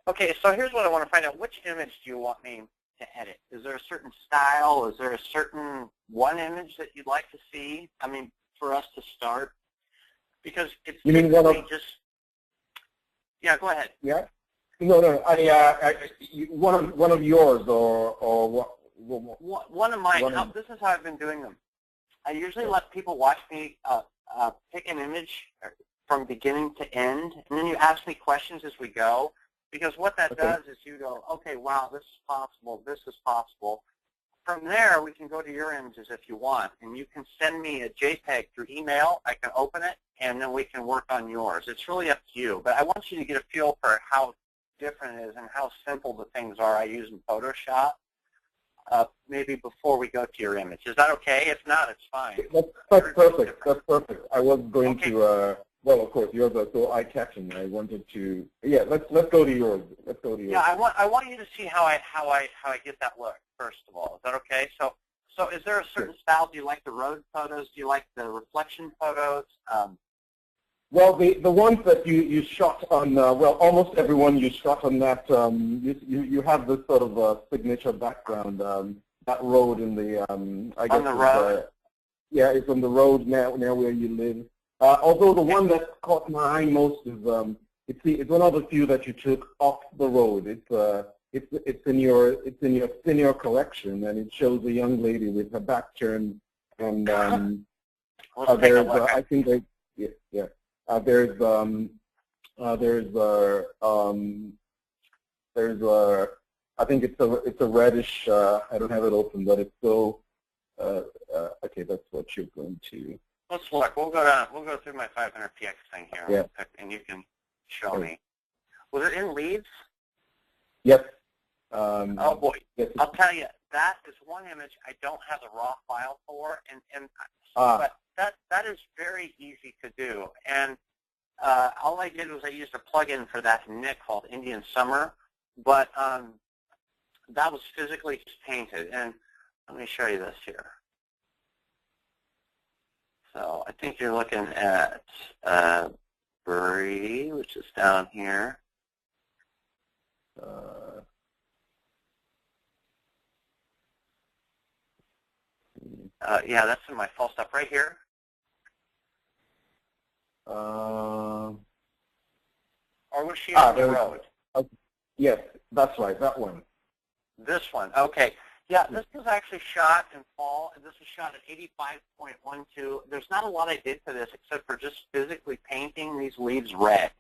Okay, so here's what I want to find out. Which image do you want me to edit? Is there a certain style? Is there a certain one image that you'd like to see? I mean, for us to start? Because it's just, yeah, go ahead. Yeah? No, one of yours or what? One of mine. This is how I've been doing them. I usually let people watch me pick an image from beginning to end, and then you ask me questions as we go, because what that does is you go, okay, wow, this is possible, this is possible. From there, we can go to your images if you want, and you can send me a JPEG through email. I can open it, and then we can work on yours. It's really up to you, but I want you to get a feel for how different it is and how simple the things are I use in Photoshop. Maybe before we go to your image. Is that okay? If not, it's fine. That's perfect. That's perfect. I was going to, well, of course, yours are so eye-catching. I wanted to, yeah, let's go to yours. Let's go to yours. Yeah, I want you to see how I get that look, first of all. Is that okay? So is there a certain style? Do you like the road photos? Do you like the reflection photos? Well, the ones that you shot on, well, almost everyone you shot on that, you have this sort of signature background, that road in the, I guess. On the road? Yeah, it's on the road near where you live. Although the one that caught my eye most is, it's one of the few that you took off the road. It's in your senior collection, and it shows a young lady with her back turned, and there's, I think they, yeah. There's I think it's a reddish. I don't have it open, but it's so. Okay, that's what you're going to. Let's look. We'll go through my 500px thing here, yeah. And you can show me. Was it in leaves? Yes. Oh boy, yes. I'll tell you, that is one image I don't have the raw file for, but that is very easy to do. And all I did was I used a plugin for that in Nick called Indian Summer, but that was physically just painted. And let me show you this here. So I think you're looking at Bree, which is down here. Yeah, that's in my full stuff right here. Or was she on the road? Yes, that's right, that one. This one, okay. Yeah, this was actually shot in fall, and this was shot at 85.12. There's not a lot I did for this except for just physically painting these leaves red.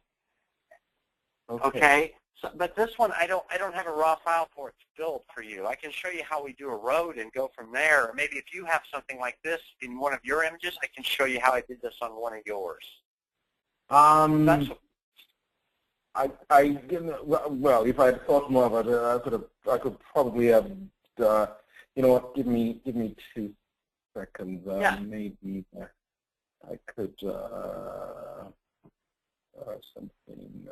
Okay? So, but this one, I don't have a raw file for it to build for you. I can show you how we do a road and go from there. Or maybe if you have something like this in one of your images, I can show you how I did this on one of yours. I didn't. Well, if I had thought more about it, I could probably have. You know what? Give me 2 seconds. Yeah. Maybe I could something.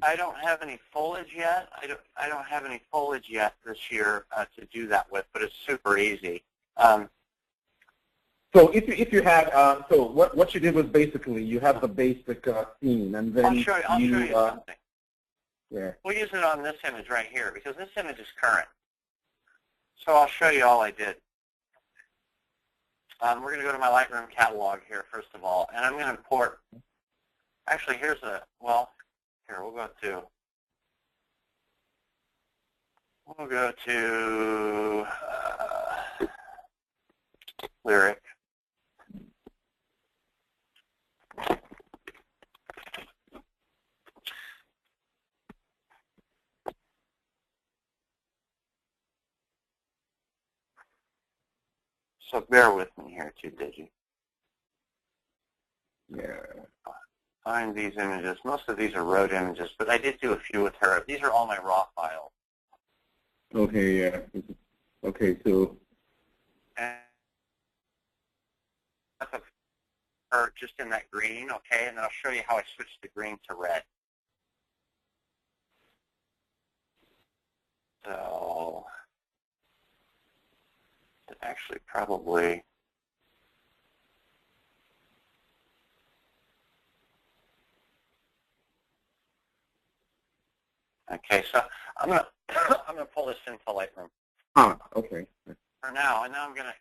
I don't have any foliage yet. I don't have any foliage yet this year to do that with, but it's super easy. So if you had so what you did was basically you have the basic scene, and then I'll show you something. Yeah. We'll use it on this image right here because this image is current. So I'll show you all I did. We're going to go to my Lightroom catalog here first of all, and I'm going to import. Actually, here's a here we'll go to Lyric. So bear with me here too, Digi. Yeah. Find these images. Most of these are road images, but I did do a few with her. These are all my raw files. Okay, yeah. Okay, so. And her just in that green, okay, and then I'll show you how I switched the green to red. So, actually probably, Okay, so I'm gonna I'm gonna pull this into Lightroom. Okay. For now, and now I'm gonna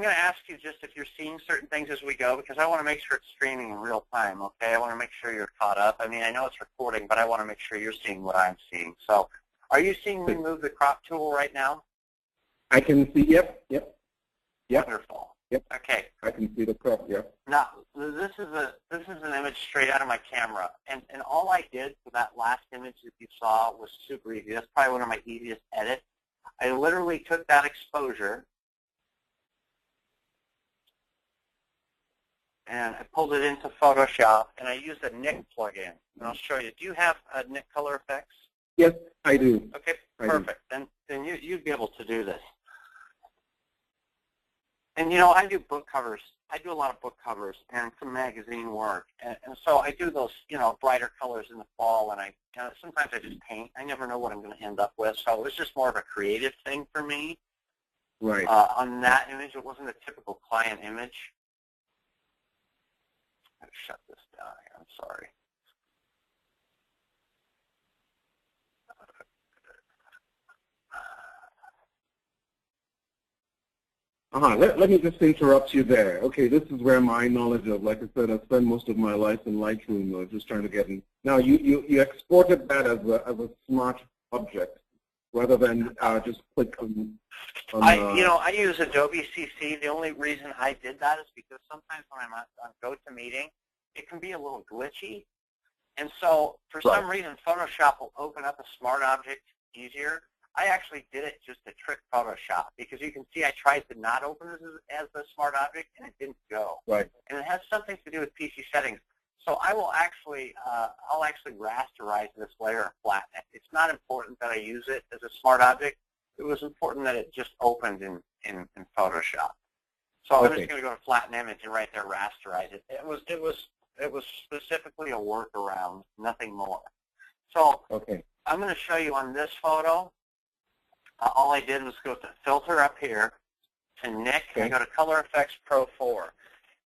ask you just if you're seeing certain things as we go, because I want to make sure it's streaming in real time. Okay, I want to make sure you're caught up. I mean, I know it's recording, but I want to make sure you're seeing what I'm seeing. So, are you seeing me move the crop tool right now? I can see. Yep. Wonderful. Yep. Okay. I can see the crop. Yep. Now, this is an image straight out of my camera, and all I did for that last image that you saw was super easy. That's probably one of my easiest edits. I literally took that exposure and I pulled it into Photoshop, and I used a Nick plugin. And I'll show you. Do you have Nick Color Effects? Yes, I do. Okay, perfect. Then you'd be able to do this. And you know, I do book covers. I do a lot of book covers and some magazine work, and so I do those, you know, brighter colors in the fall. And sometimes I just paint. I never know what I'm going to end up with, so it was just more of a creative thing for me. Right. On that image, it wasn't a typical client image. I gotta shut this down here. I'm sorry. Let me just interrupt you there. Okay, this is where my knowledge of, like I said, I spent most of my life in Lightroom, just trying to get in. Now, you exported that as a smart object rather than just click on I use Adobe CC. The only reason I did that is because sometimes when I'm on GoToMeeting, it can be a little glitchy. And so for some reason, Photoshop will open up a smart object easier. I actually did it just to trick Photoshop, because you can see I tried to not open this as a smart object, and it didn't go. Right. And it has something to do with PC settings. So I will actually, I'll actually rasterize this layer and flatten it. It's not important that I use it as a smart object. It was important that it just opened in Photoshop. So I'm just going to go to flatten image and right there rasterize it. It was specifically a workaround, nothing more. So I'm going to show you on this photo. All I did was go to filter up here to Nick, and go to Color Effects Pro 4.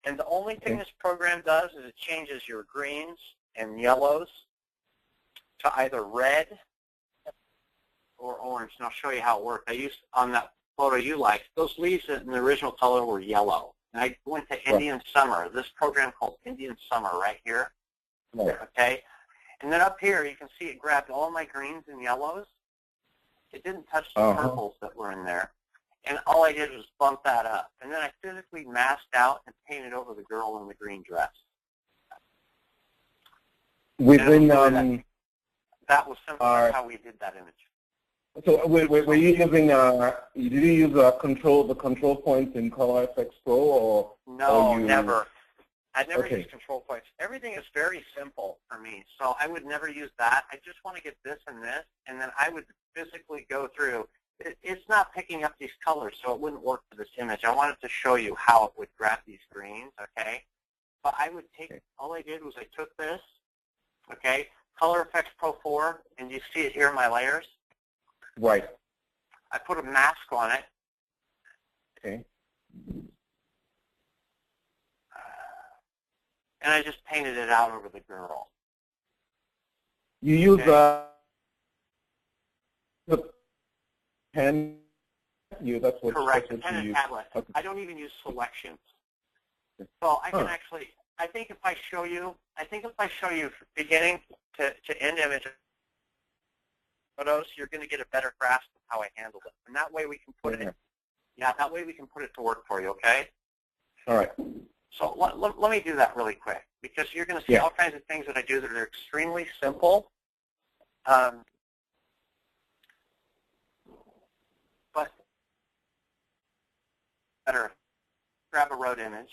And the only thing this program does is it changes your greens and yellows to either red or orange. And I'll show you how it worked. I used, on that photo you liked, those leaves in the original color were yellow. And I went to Indian Summer, this program called Indian Summer right here. Okay? And then up here, you can see it grabbed all my greens and yellows. It didn't touch the purples that were in there. And all I did was bump that up. And then I physically masked out and painted over the girl in the green dress. Within that was simply how we did that image. So were you using, did you use the control points in Color Effects Pro? Or no, never. I never used control points. Everything is very simple for me, so I would never use that. I just want to get this and this, and then I would physically go through. It's not picking up these colors, so it wouldn't work for this image. I wanted to show you how it would grab these greens, okay? But I would take, all I did was I took this, okay, Color Effects Pro 4, and you see it here in my layers. Right. I put a mask on it. Okay. And I just painted it out over the girl. You use the pen? That's what correct, pen and tablet. Okay. I don't even use selections. So I can actually, I think if I show you beginning to end image photos, you're going to get a better grasp of how I handled it. And that way we can put it, that way we can put it to work for you, okay? All right. So let me do that really quick, because you're going to see all kinds of things that I do that are extremely simple. But better grab a road image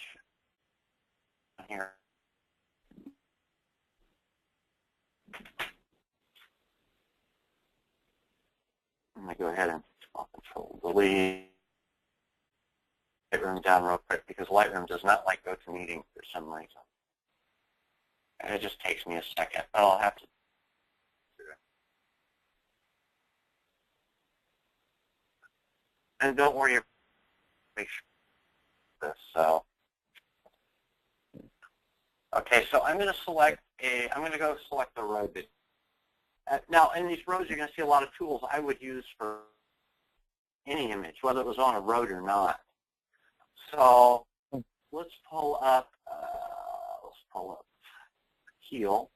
here. I'm going to go ahead and Control Delete Lightroom down real quick, because Lightroom does not like GoToMeeting for some reason. And it just takes me a second, but I'll have to do it. And don't worry, make sure this. So, okay, so I'm going to select I'm going to go select the road that Now, in these roads, you're going to see a lot of tools I would use for any image, whether it was on a road or not. So let's pull up heel.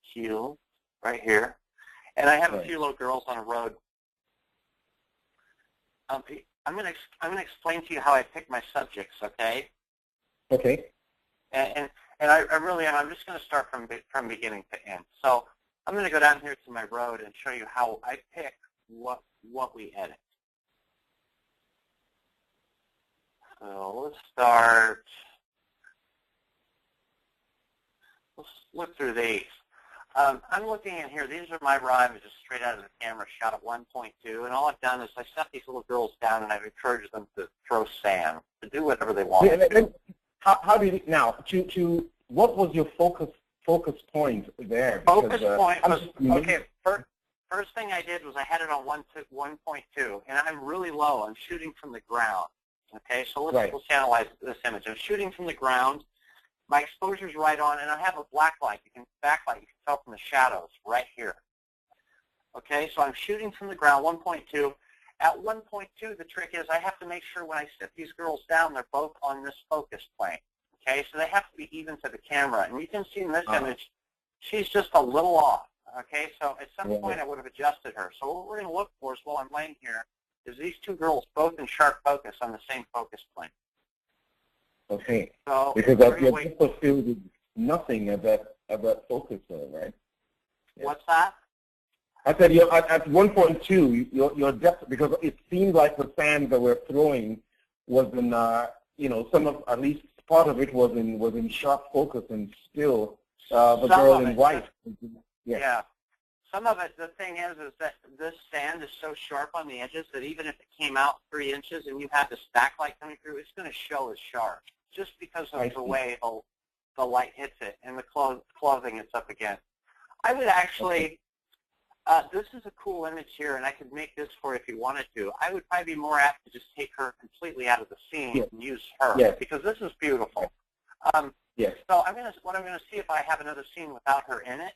Heel right here. And I have a few little girls on a road. I'm going to explain to you how I pick my subjects, okay? Okay. And I really am. I'm just going to start from beginning to end. So I'm going to go down here to my road and show you how I pick what we edit. So let's start. Let's look through these. I'm looking in here. These are my raw images straight out of the camera, shot at 1.2. And all I've done is I set these little girls down, and I've encouraged them to throw sand, to do whatever they want to do. How do you now to what was your focus point there? Focus point was okay. First thing I did was I had it on 1.2, and I'm really low. I'm shooting from the ground. Okay, so let's analyze this image. I'm shooting from the ground. My exposure's right on, and I have a backlight. You can tell from the shadows right here. Okay, so I'm shooting from the ground, 1.2. At 1.2, the trick is I have to make sure when I sit these girls down, they're both on this focus plane. Okay, so they have to be even to the camera. And you can see in this image, she's just a little off. Okay, so at some point I would have adjusted her. So what we're going to look for is while I'm laying here is these two girls both in sharp focus on the same focus plane. Okay. So because your depth field is nothing at that focus though, right? Yeah. What's that? I said at 1.2, your depth, because it seemed like the sand that we're throwing was in, some of, at least part of it was in sharp focus, and still the girl in white. Yeah. Some of it, the thing is that this sand is so sharp on the edges that even if it came out 3 inches and you had the backlight coming through, it's going to show as sharp just because of the way the light hits it and the clothing it's up against. I would actually, this is a cool image here, and I could make this for you if you wanted to. I would probably be more apt to just take her completely out of the scene and use her because this is beautiful. So what I'm going to see if I have another scene without her in it.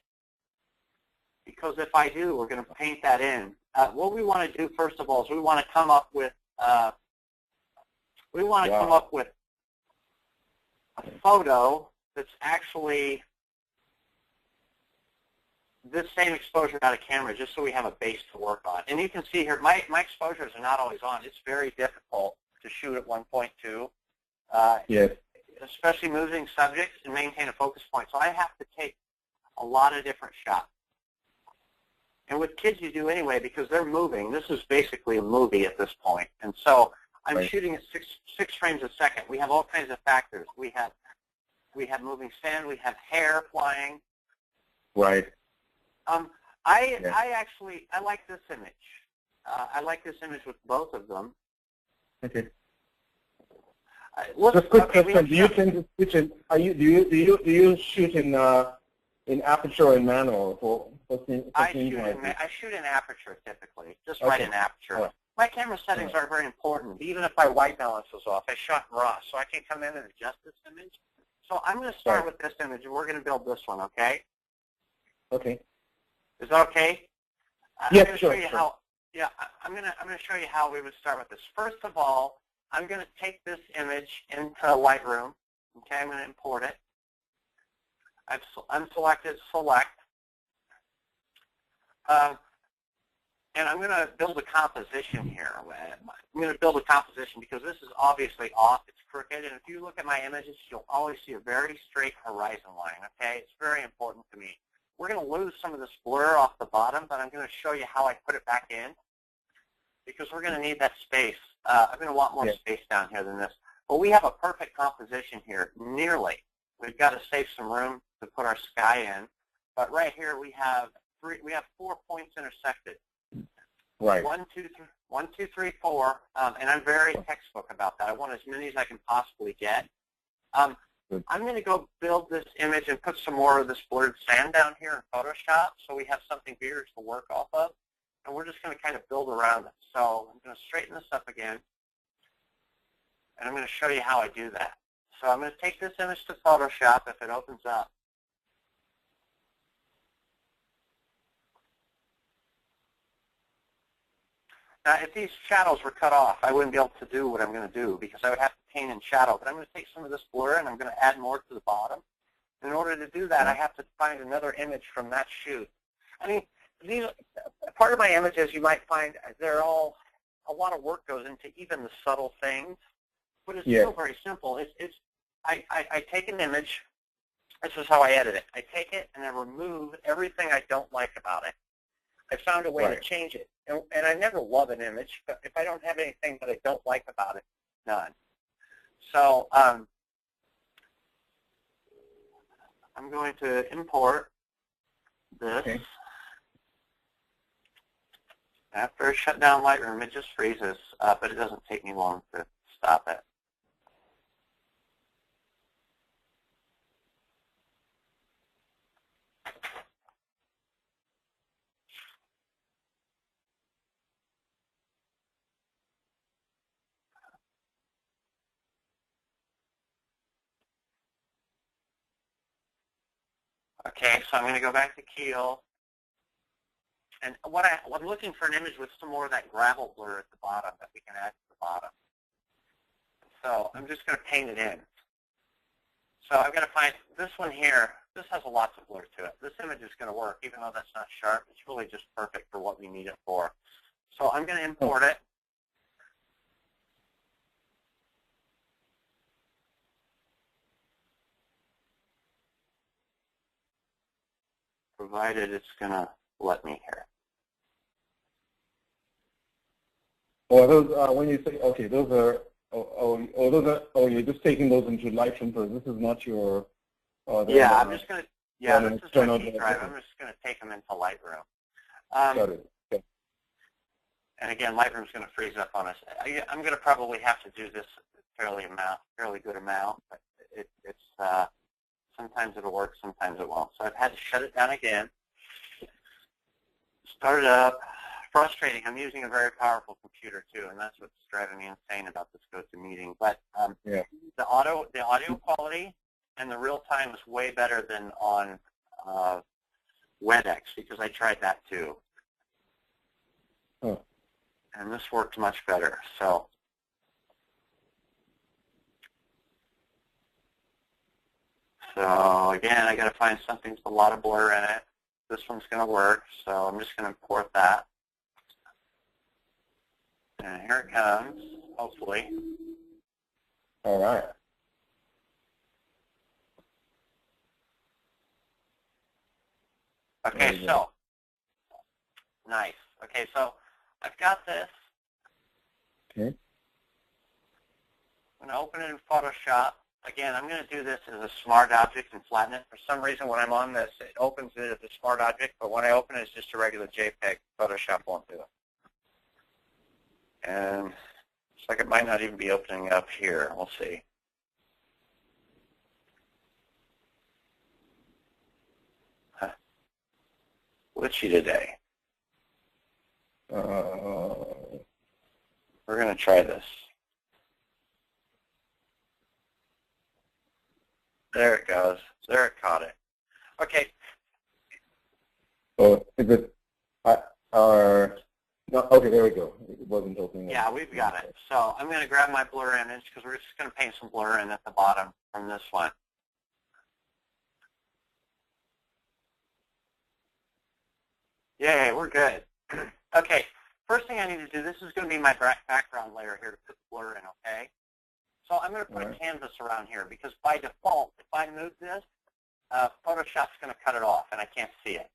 Because if I do, we're going to paint that in. What we want to do, first of all, is we want to come up with a photo that's actually this same exposure out of camera, just so we have a base to work on. And you can see here, my exposures are not always on. It's very difficult to shoot at 1.2, especially moving subjects and maintain a focus point. So I have to take a lot of different shots. And with kids, you do anyway because they're moving. This is basically a movie at this point. And so I'm shooting at six frames a second. We have all kinds of factors. We have moving sand. We have hair flying. Right. I like this image. I like this image with both of them. Okay. Just a quick question. Do you tend to switch in? Do you shoot in aperture and manual for I shoot in aperture typically, just right in aperture. Right. My camera settings are very important. Even if my white balance is off, I shot in RAW, so I can come in and adjust this image. So I'm going to start with this image, and we're going to build this one, okay? Okay. Is that okay? Yes, I'm going to show you how we would start with this. First of all, I'm going to take this image into Lightroom. Okay, I'm going to import it. I've unselected select. And I'm going to build a composition here. I'm going to build a composition because this is obviously off. It's crooked. And if you look at my images, you'll always see a very straight horizon line. Okay, it's very important to me. We're going to lose some of this blur off the bottom, but I'm going to show you how I put it back in because we're going to need that space. I'm going to want more space down here than this. But we have a perfect composition here, nearly. We've got to save some room to put our sky in. But right here we have 4 points intersected. Right. 1, 2, 3, 4. And I'm very textbook about that. I want as many as I can possibly get. I'm going to go build this image and put some more of this blurred sand down here in Photoshop so we have something bigger to work off of. And we're just going to kind of build around it. So I'm going to straighten this up again. And I'm going to show you how I do that. So I'm going to take this image to Photoshop if it opens up. Now, if these shadows were cut off, I wouldn't be able to do what I'm going to do because I would have to paint in shadow. But I'm going to take some of this blur and I'm going to add more to the bottom. In order to do that, I have to find another image from that shoot. I mean, these, part of my images, you might find they're all, a lot of work goes into even the subtle things, but it's still very simple. I take an image. This is how I edit it. I take it and I remove everything I don't like about it. I found a way to change it. And I never love an image, but if I don't have anything that I don't like about it, none. So I'm going to import this. Okay. After I shut down Lightroom, it just freezes, but it doesn't take me long to stop it. Okay, so I'm going to go back to Keel. And I'm looking for an image with some more of that gravel blur at the bottom that we can add to the bottom. So I'm just going to paint it in. So I've got to find this one here. This has a lot of blur to it. This image is going to work, even though that's not sharp. It's really just perfect for what we need it for. So I'm going to import it. Provided it's going to let me here. Or those, when you say, okay, those are, you're just taking those into Lightroom, so this is not your, yeah, I'm just going to, this is my key drive. I'm just going to take them into Lightroom. Got it. Okay. And again, Lightroom's going to freeze up on us. I'm going to probably have to do this fairly good amount, but it's sometimes it'll work, sometimes it won't. So I've had to shut it down again. Start it up. Frustrating. I'm using a very powerful computer too, and that's what's driving me insane about this GoToMeeting. But the audio quality and the real time is way better than on WebEx because I tried that too. Oh. And this worked much better. So again, I got to find something with a lot of blur in it. This one's going to work, so I'm just going to import that. And here it comes, hopefully. All right. Okay, so nice. Okay, so I've got this. Okay. I'm going to open it in Photoshop. Again, I'm going to do this as a smart object and flatten it. For some reason, when I'm on this, it opens it as a smart object, but when I open it, it's just a regular JPEG. Photoshop won't do it. And it's like it might not even be opening up here. We'll see. Huh. Glitchy today. We're going to try this. There it goes. There it caught it. Okay. So is it no, okay, there we go. It wasn't opening up. Yeah, we've got it. So I'm going to grab my blur image because we're just going to paint some blur in at the bottom from this one. Yay, we're good. Okay, first thing I need to do, this is going to be my background layer here to put the blur in, okay? So I'm going to put a canvas around here because by default, if I move this, Photoshop's going to cut it off and I can't see it.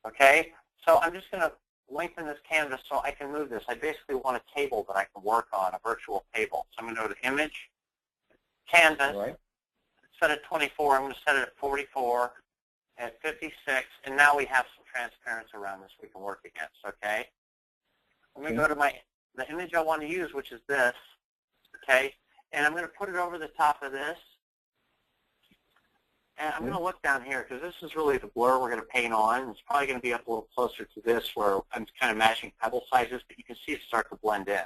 Okay? So I'm just going to lengthen this canvas so I can move this. I basically want a table that I can work on, a virtual table. So I'm going to go to Image, Canvas, set it 24. I'm going to set it at 44, at 56, and now we have some transparency around this we can work against, okay? I'm going to go to the image I want to use, which is this, okay? And I'm going to put it over the top of this. And I'm going to look down here because this is really the blur we're going to paint on. It's probably going to be up a little closer to this where I'm kind of matching pebble sizes, but you can see it start to blend in.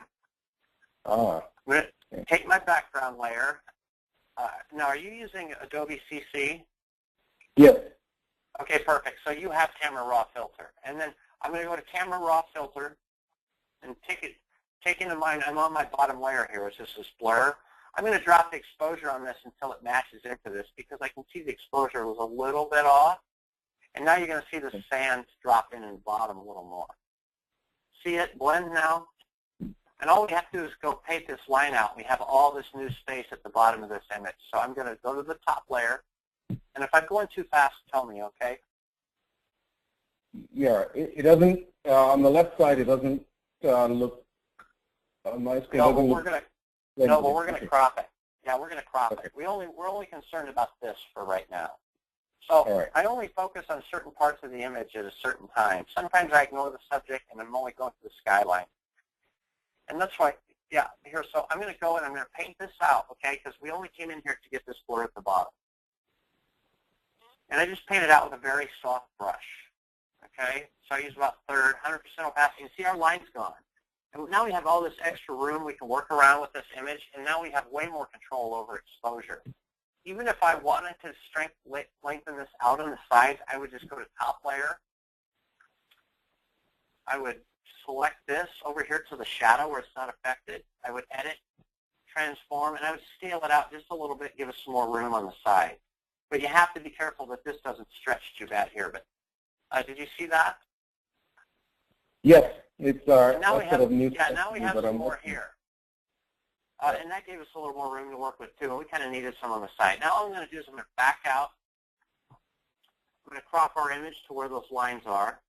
I'm going to take my background layer. Now, are you using Adobe CC? Yes. Okay, perfect. So you have Camera Raw Filter. And then I'm going to go to Camera Raw Filter, And taking in mind, I'm on my bottom layer here, it's just this blur. I'm going to drop the exposure on this until it matches into this because I can see the exposure was a little bit off. And now you're going to see the sand drop in the bottom a little more. See it blend now? And all we have to do is go paint this line out. We have all this new space at the bottom of this image. So I'm going to go to the top layer. And if I'm going too fast, tell me, okay? Yeah, it doesn't, on the left side, it doesn't look on my screen. No, but we're going to crop it. Yeah, we're going to crop Okay. it. We're only concerned about this for right now. So I only focus on certain parts of the image at a certain time. Sometimes I ignore the subject, and I'm only going to the skyline. And that's why, yeah, here, so I'm going to go and I'm going to paint this out, okay, because we only came in here to get this blur at the bottom. And I just painted out with a very soft brush, okay? So I use about third, 100% opacity. You see our line's gone. And now we have all this extra room we can work around with this image, and now we have way more control over exposure. Even if I wanted to lengthen this out on the sides, I would just go to top layer. I would select this over here to the shadow where it's not affected. I would edit, transform, and I would scale it out just a little bit, give us some more room on the side. But you have to be careful that this doesn't stretch too bad here. But did you see that? Yes, it's our now we have, sort of new. Yeah, now we have some more here. And that gave us a little more room to work with too. And we kind of needed some on the side. Now all I'm going to do is I'm going to back out. I'm going to crop our image to where those lines are.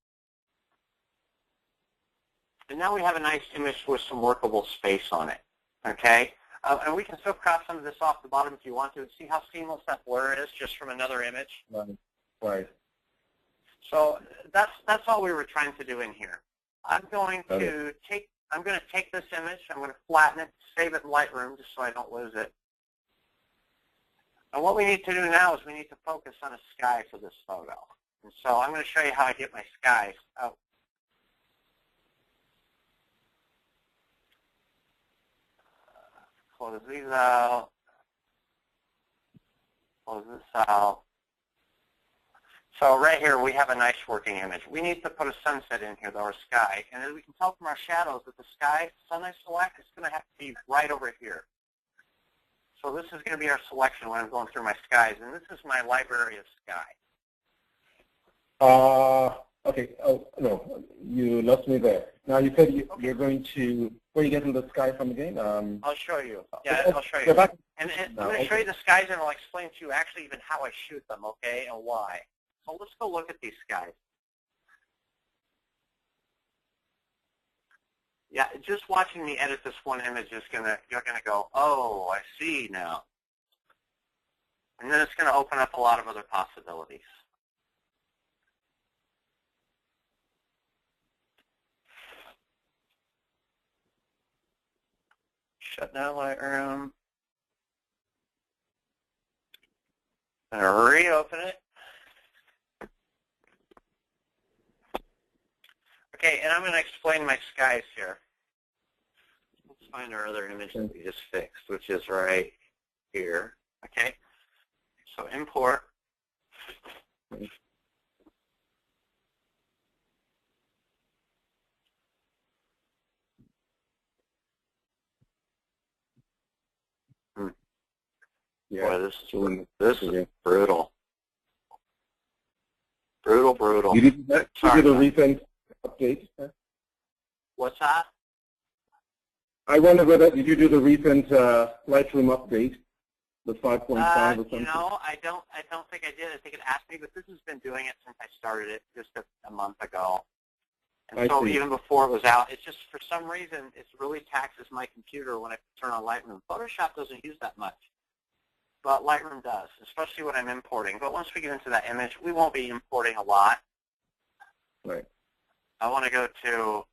And now we have a nice image with some workable space on it, okay? And we can still crop some of this off the bottom if you want to. See how seamless that blur is just from another image? Right. So that's all we were trying to do in here. I'm going to take this image, I'm going to flatten it, save it in Lightroom just so I don't lose it. And what we need to do now is we need to focus on a sky for this photo. And so I'm going to show you how I get my skies. Close these out. Close this out. So right here we have a nice working image. We need to put a sunset in here, though, or sky. And as we can tell from our shadows that the sky, sun I select, is going to have to be right over here. So this is going to be our selection when I'm going through my skies. And this is my library of sky. Okay. Oh, no, you lost me there. Now you said you're going to, where are you getting the sky from again? I'll show you. Yeah, I'll show you. And I'm going to show you the skies, and I'll explain to you actually even how I shoot them, okay, and why. So let's go look at these skies. Yeah, just watching me edit this one image is you're gonna go, oh, I see now. And then it's gonna open up a lot of other possibilities. Shut down Lightroom. I'm gonna reopen it. Okay, and I'm going to explain my skies here. Let's find our other image that we just fixed, which is right here. Okay, so import. Yeah, boy, this is brutal. Brutal. You did a recent update? What's that? I wonder whether, did you do the recent Lightroom update, the 5.5 or something? You know, I don't think I did. I think it asked me, but this has been doing it since I started it just a month ago. And so even before it was out, it's just for some reason it really taxes my computer when I turn on Lightroom. Photoshop doesn't use that much, but Lightroom does, especially when I'm importing. But once we get into that image, we won't be importing a lot. Right. I want to go to,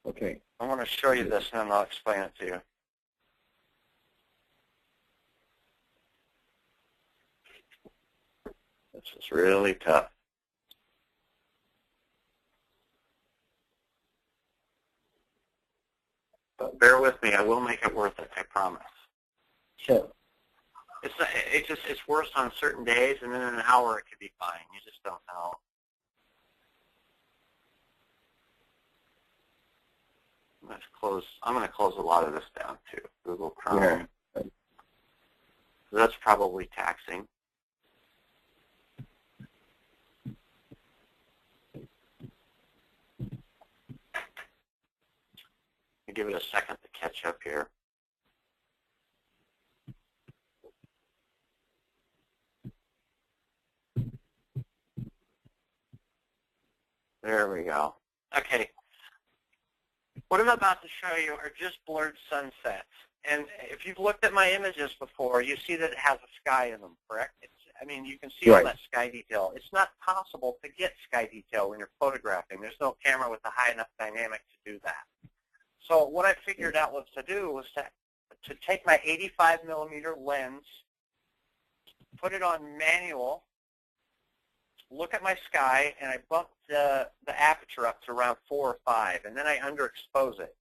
okay. I want to show you this, and then I'll explain it to you. This is really tough. But bear with me. I will make it worth it, I promise. Sure. It's worse on certain days, and then in an hour it could be fine. You just don't know. I'm going to close a lot of this down too. Google Chrome. Yeah. That's probably taxing. Give it a second to catch up here. There we go. Okay. What I'm about to show you are just blurred sunsets. And if you've looked at my images before, you see that it has a sky in them, correct? I mean, you can see all that sky detail. It's not possible to get sky detail when you're photographing. There's no camera with a high enough dynamic to do that. So what I figured out was to do was to take my 85mm lens, put it on manual, look at my sky, and I bump the aperture up to around 4 or 5, and then I underexpose it.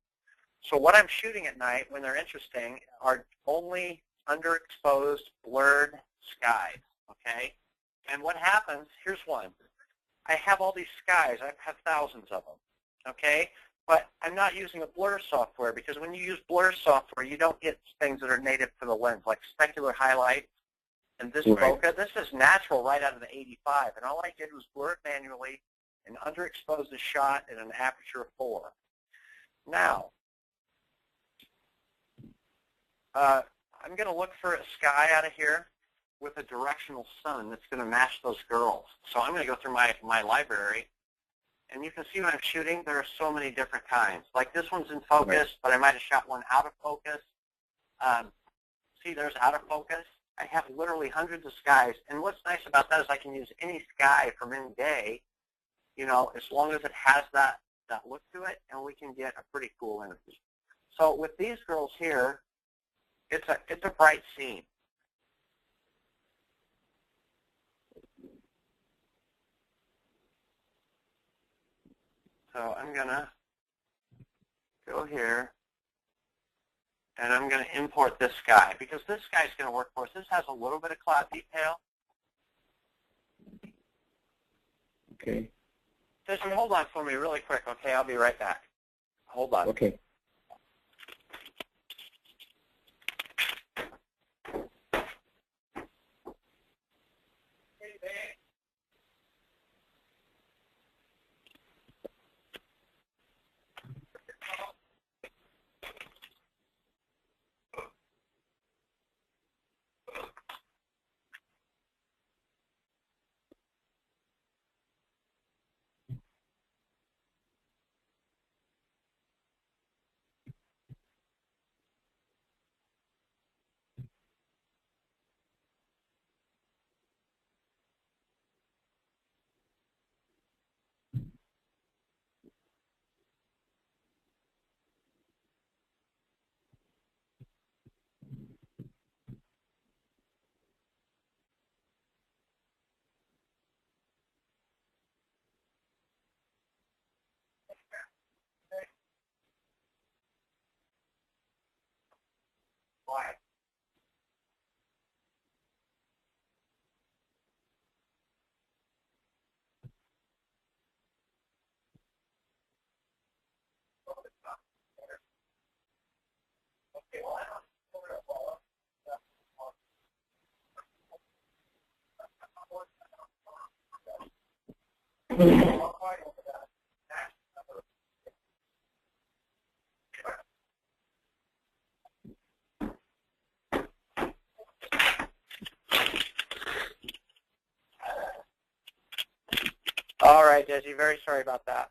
So what I'm shooting at night, when they're interesting, are only underexposed, blurred skies, okay? And what happens, here's one. I have all these skies. I have thousands of them, okay? But I'm not using a blur software, because when you use blur software, you don't get things that are native to the lens, like specular highlights and this bokeh. This is natural right out of the 85, and all I did was blur it manually and underexpose the shot at an aperture of 4. Now, I'm going to look for a sky out of here with a directional sun that's going to match those girls. So I'm going to go through my library, and you can see what I'm shooting. There are so many different kinds. Like this one's in focus, but I might have shot one out of focus. See, there's out of focus. I have literally hundreds of skies, and what's nice about that is I can use any sky from any day, you know, as long as it has that look to it, and we can get a pretty cool image. So with these girls here, it's a bright scene. So I'm going to go here, and I'm going to import this sky, because this sky is going to work for us. This has a little bit of cloud detail. Okay. Just hold on for me really quick, okay? I'll be right back. Hold on. Okay. Why? Okay, well, all right, Desi, very sorry about that.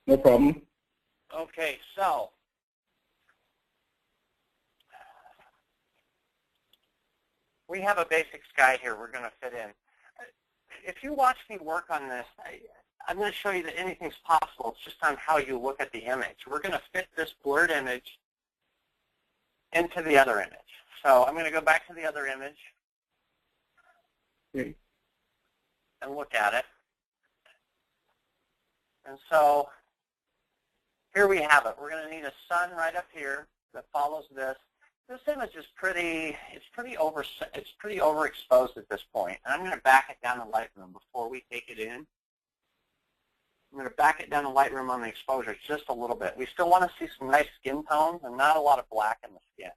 No problem. Okay, so we have a basic sky here we're going to fit in. If you watch me work on this, I'm going to show you that anything's possible. It's just on how you look at the image. We're going to fit this blurred image into the other image. So I'm going to go back to the other image and look at it. And so here we have it. We're going to need a sun right up here that follows this. This image is pretty overexposed at this point. And I'm going to back it down to Lightroom before we take it in. I'm going to back it down in Lightroom on the exposure just a little bit. We still want to see some nice skin tones and not a lot of black in the skin.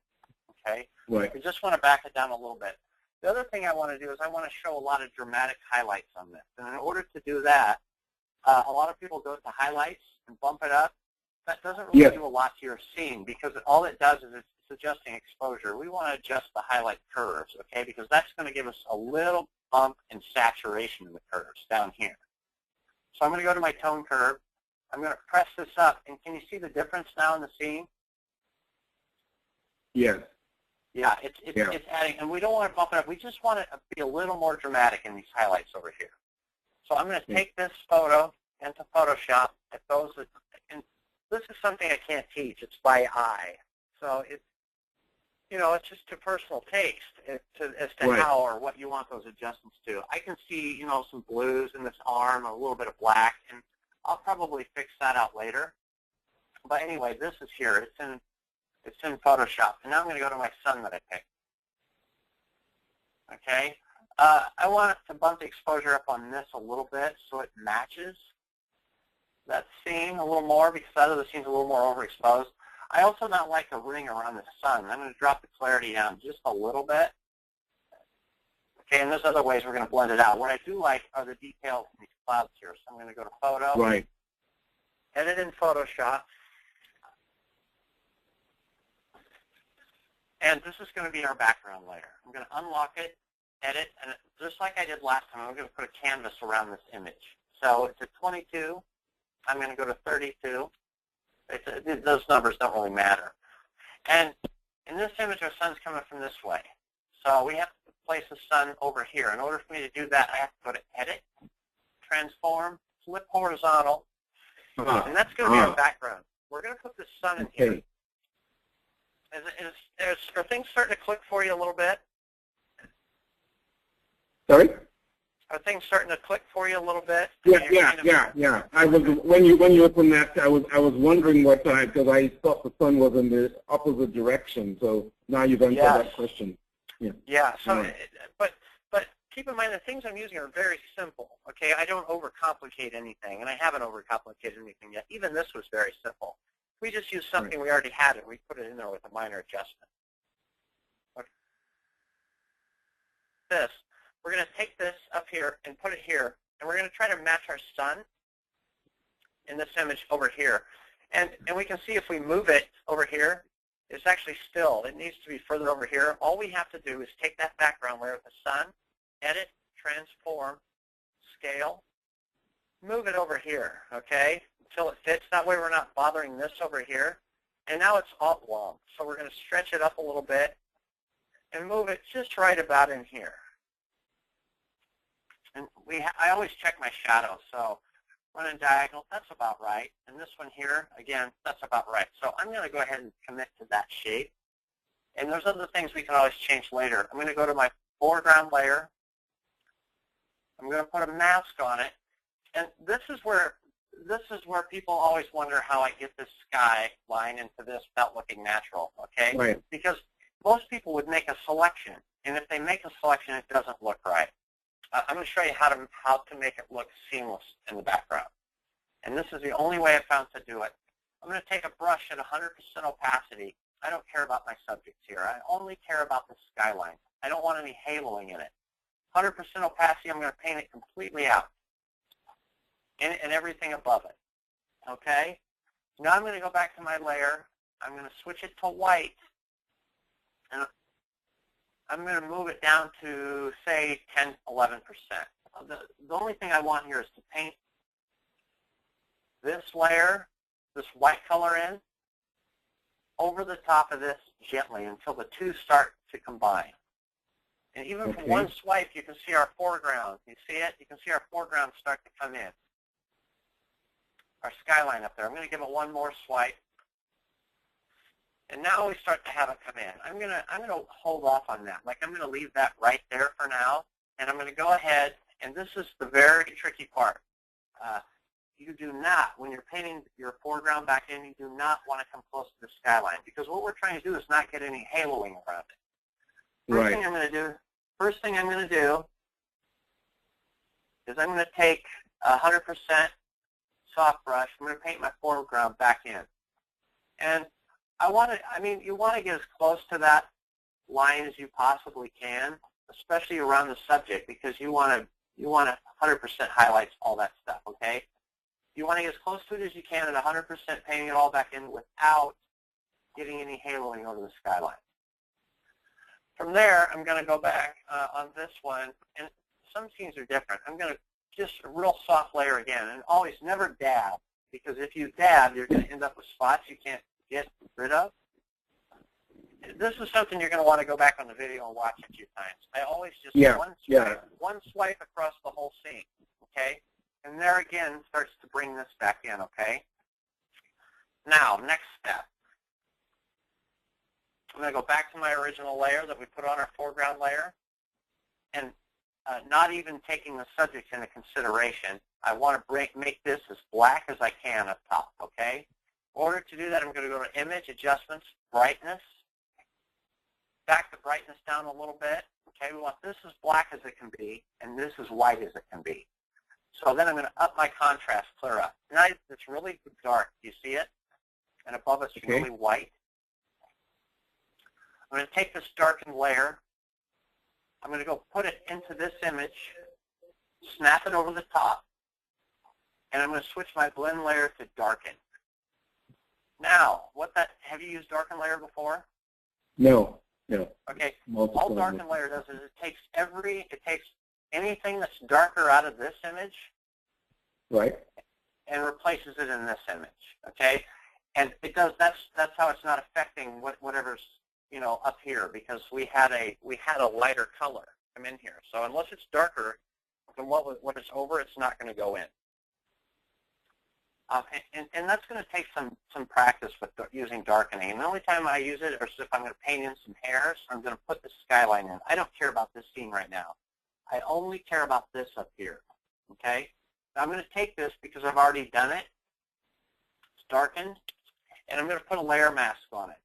Okay? Right. We just want to back it down a little bit. The other thing I want to do is I want to show a lot of dramatic highlights on this. And in order to do that, a lot of people go to highlights and bump it up. That doesn't really do a lot to your scene because all it does is it's adjusting exposure. We want to adjust the highlight curves, okay, because that's going to give us a little bump in saturation in the curves down here. So I'm going to go to my tone curve. I'm going to press this up, and can you see the difference now in the scene? Yes. Yeah, it's adding, and we don't want to bump it up. We just want it to be a little more dramatic in these highlights over here. So I'm going to take this photo into Photoshop. And this is something I can't teach. It's by eye. So it's, you know, it's just to personal taste as to how or what you want those adjustments to. I can see, you know, some blues in this arm, a little bit of black, and I'll probably fix that out later. But anyway, this is here. It's in Photoshop. And now I'm going to go to my sun that I picked. Okay. I want to bump the exposure up on this a little bit so it matches that scene a little more because that other scene's a little more overexposed. I also don't like a ring around the sun. I'm going to drop the clarity down just a little bit. Okay, and there's other ways we're going to blend it out. What I do like are the details in these clouds here. So I'm going to go to Photo. Right. Edit in Photoshop. And this is going to be our background layer. I'm going to unlock it, edit, and just like I did last time, I'm going to put a canvas around this image. So it's a 22. I'm going to go to 32. Those numbers don't really matter. And in this image, our sun's coming from this way. So we have to place the sun over here. In order for me to do that, I have to go to Edit, Transform, Flip Horizontal, and that's going to be our background. We're going to put the sun in here. Are things starting to click for you a little bit? Sorry? Are things starting to click for you a little bit? Yeah. I was when you opened that, I was wondering what because I thought the sun was in the opposite direction. So now you've answered that question. Yeah. Yeah. So, but keep in mind the things I'm using are very simple. Okay, I don't overcomplicate anything, and I haven't overcomplicated anything yet. Even this was very simple. We just used something we already had, and we put it in there with a minor adjustment. Okay. This. We're going to take this up here and put it here, and we're going to try to match our sun in this image over here. And we can see if we move it over here, it's actually still. It needs to be further over here. All we have to do is take that background layer with the sun, edit, transform, scale, move it over here, okay, until it fits. That way we're not bothering this over here. And now it's oblong. So we're going to stretch it up a little bit and move it just right about in here. And I always check my shadow, so running diagonal, that's about right. And this one here, again, that's about right. So I'm going to go ahead and commit to that shape. And there's other things we can always change later. I'm going to go to my foreground layer. I'm going to put a mask on it. And this is where people always wonder how I get this sky line into this without looking natural, okay? Right. Because most people would make a selection. And if they make a selection, it doesn't look right. I'm going to show you how to make it look seamless in the background. And this is the only way I found to do it. I'm going to take a brush at 100% opacity. I don't care about my subjects here. I only care about the skyline. I don't want any haloing in it. 100% opacity, I'm going to paint it completely out. And everything above it. Okay? Now I'm going to go back to my layer. I'm going to switch it to white. And I'm going to move it down to, say, 10, 11%. The only thing I want here is to paint this layer, this white color in, over the top of this gently until the two start to combine. And even from one swipe, you can see our foreground. You see it? You can see our foreground start to come in. Our skyline up there. I'm going to give it one more swipe. And now we start to have it come in. I'm going to hold off on that. Like I'm going to leave that right there for now. And I'm going to go ahead, and this is the very tricky part. You do not, when you're painting your foreground back in, you do not want to come close to the skyline because what we're trying to do is not get any haloing around it. First thing I'm going to do is I'm going to take 100% soft brush. I'm going to paint my foreground back in. And you want to get as close to that line as you possibly can, especially around the subject, because you want to 100% highlights all that stuff, okay? You want to get as close to it as you can and 100% painting it all back in without getting any haloing over the skyline. From there, I'm going to go back on this one, and some scenes are different. I'm going to just a real soft layer again, and always never dab, because if you dab, you're going to end up with spots you can't get rid of. This is something you're going to want to go back on the video and watch a few times. I always just one swipe across the whole scene, okay? And there again starts to bring this back in, okay? Now, next step. I'm going to go back to my original layer that we put on our foreground layer, and not even taking the subject into consideration. I want to make this as black as I can up top, okay? In order to do that, I'm going to go to Image, Adjustments, Brightness. Back the brightness down a little bit. Okay, we want this as black as it can be, and this as white as it can be. So then I'm going to up my contrast clear up. Now it's really dark. Do you see it? And above it's really white. I'm going to take this darkened layer. I'm going to go put it into this image, snap it over the top, and I'm going to switch my blend layer to darken. Now, have you used darken layer before? No. No. Okay. All darken layer does is it takes anything that's darker out of this image, right, and replaces it in this image. Okay, and it does. That's how it's not affecting whatever's up here, because we had a lighter color come in here. So unless it's darker than what it's over, it's not going to go in. And that's going to take some practice with using darkening. And the only time I use it is if I'm going to paint in some hairs. I'm going to put the skyline in. I don't care about this scene right now. I only care about this up here. Okay? Now I'm going to take this because I've already done it. It's darkened. And I'm going to put a layer mask on it.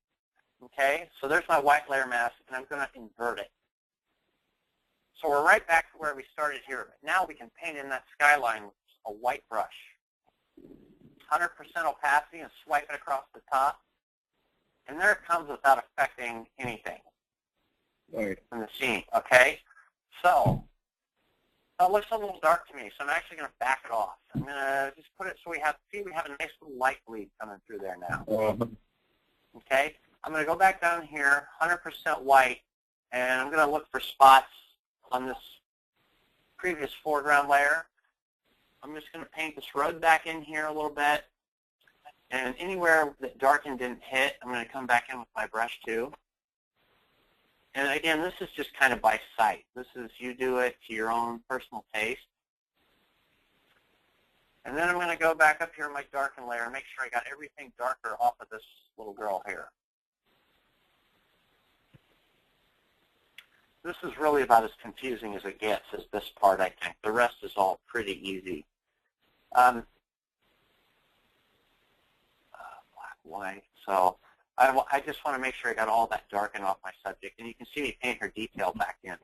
Okay? So there's my white layer mask, and I'm going to invert it. So we're right back to where we started here. But now we can paint in that skyline with a white brush. 100% opacity, and swipe it across the top. And there it comes without affecting anything in the scene, okay? So it looks a little dark to me, so I'm actually going to back it off. I'm going to just put it so we have a nice little light bleed coming through there now. Okay? I'm going to go back down here, 100% white, and I'm going to look for spots on this previous foreground layer. I'm just going to paint this road back in here a little bit. And anywhere that darken didn't hit, I'm going to come back in with my brush too. And again, this is just kind of by sight. This is, you do it to your own personal taste. And then I'm going to go back up here in my darken layer and make sure I got everything darker off of this little girl here. This is really about as confusing as it gets, as this part, I think. The rest is all pretty easy. Black, white. So I just want to make sure I got all that darken off my subject. And you can see me paint her detail back in.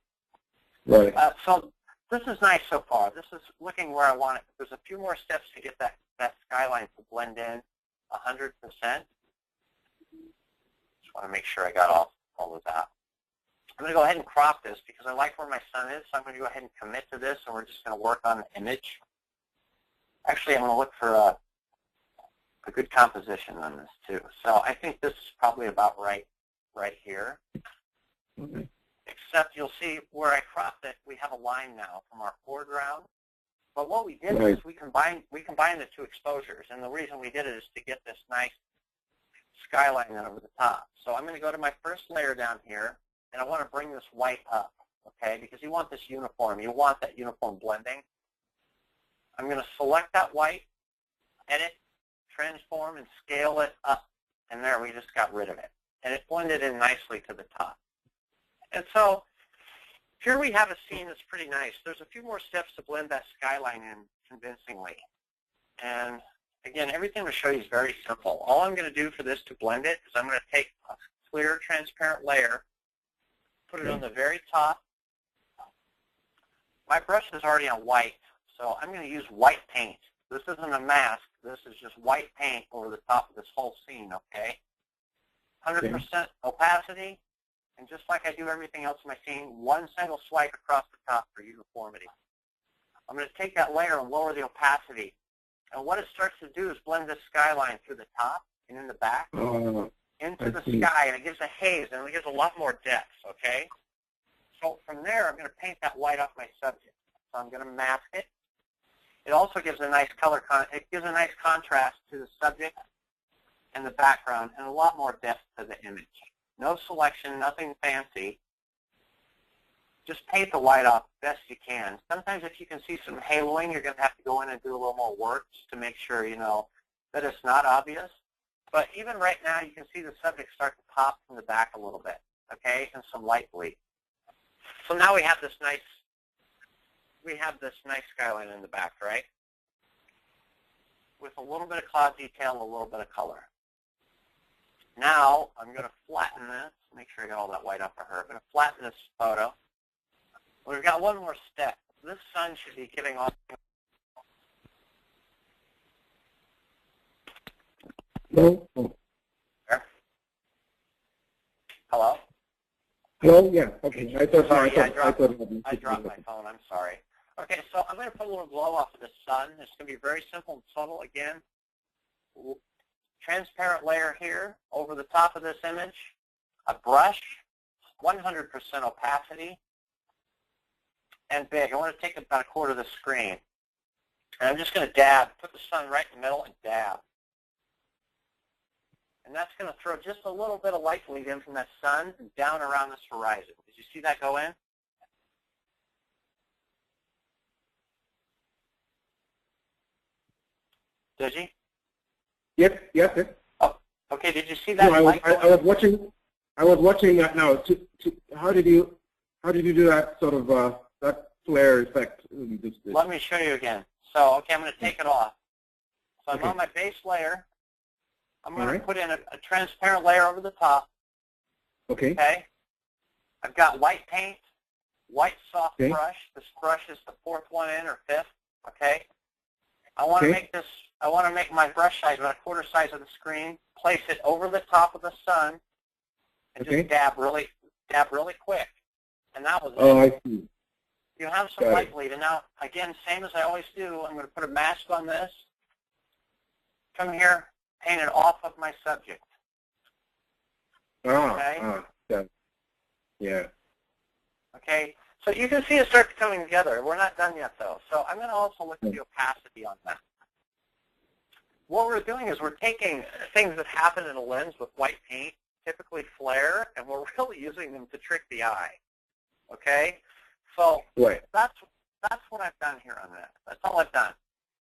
Right. So this is nice so far. This is looking where I want it. There's a few more steps to get that skyline to blend in 100%. Just want to make sure I got all of that. I'm going to go ahead and crop this because I like where my sun is, so I'm going to go ahead and commit to this, and we're just going to work on the image. Actually, I'm going to look for a good composition on this, too. So I think this is probably about right here. Except you'll see where I cropped it, we have a line now from our foreground. But what we did is we combined the two exposures, and the reason we did it is to get this nice skyline over the top. So I'm going to go to my first layer down here, and I want to bring this white up, okay, because you want this uniform. You want that uniform blending. I'm going to select that white, edit, transform, and scale it up. And there, we just got rid of it. And it blended in nicely to the top. And so here we have a scene that's pretty nice. There's a few more steps to blend that skyline in convincingly. And again, everything to show you is very simple. All I'm going to do for this to blend it is I'm going to take a clear, transparent layer, put it on the very top. My brush is already on white, so I'm going to use white paint. This isn't a mask. this is just white paint over the top of this whole scene, okay? 100% opacity, and just like I do everything else in my scene, one single swipe across the top for uniformity. I'm going to take that layer and lower the opacity. And what it starts to do is blend this skyline through the top and in the back into the sky, and it gives a haze, and it gives a lot more depth, okay? So from there, I'm going to paint that white off my subject. So I'm going to mask it. It also gives a nice color, it gives a nice contrast to the subject and the background, and a lot more depth to the image. No selection, nothing fancy. Just paint the white off best you can. Sometimes if you can see some haloing, you're going to have to go in and do a little more work just to make sure, you know, that it's not obvious. But even right now, you can see the subject start to pop from the back a little bit, okay, and some light bleed. So now we have this nice skyline in the back, right? With a little bit of cloud detail and a little bit of color. Now I'm going to flatten this. Make sure I got all that white off of her. I'm going to flatten this photo. We've got one more step. This sun should be giving off. Hello? Hello? Hello? Yeah. Okay. I dropped my phone. I'm sorry. Okay, so I'm going to put a little glow off of the sun. It's going to be very simple and subtle. Again, transparent layer here over the top of this image. A brush, 100% opacity, and big. I want to take about a quarter of the screen. And I'm just going to dab, put the sun right in the middle and dab. And that's going to throw just a little bit of light bleed in from that sun and down around this horizon. Did you see that go in? Did you? Yes, yes, yes. Oh, okay. Did you see that? No, I was watching that now. How did you do that sort of that flare effect? Let me show you again. So, okay, I'm going to take it off. So I'm on my base layer. I'm going to put in a transparent layer over the top. Okay. Okay. I've got white paint, white soft brush. This brush is the fourth one in or fifth. Okay. I want to make this. I want to make my brush size about a quarter size of the screen. Place it over the top of the sun, and just dab really quick. And that was it. Oh, I see. You have some light bleed, and now again, same as I always do. I'm going to put a mask on this. Come here, paint it off of my subject. Yeah. Okay. So you can see it start coming together. We're not done yet, though. So I'm going to also look at the opacity on that. What we're doing is we're taking things that happen in a lens with white paint, typically flare, and we're really using them to trick the eye. Okay? So that's what I've done here on that. That's all I've done.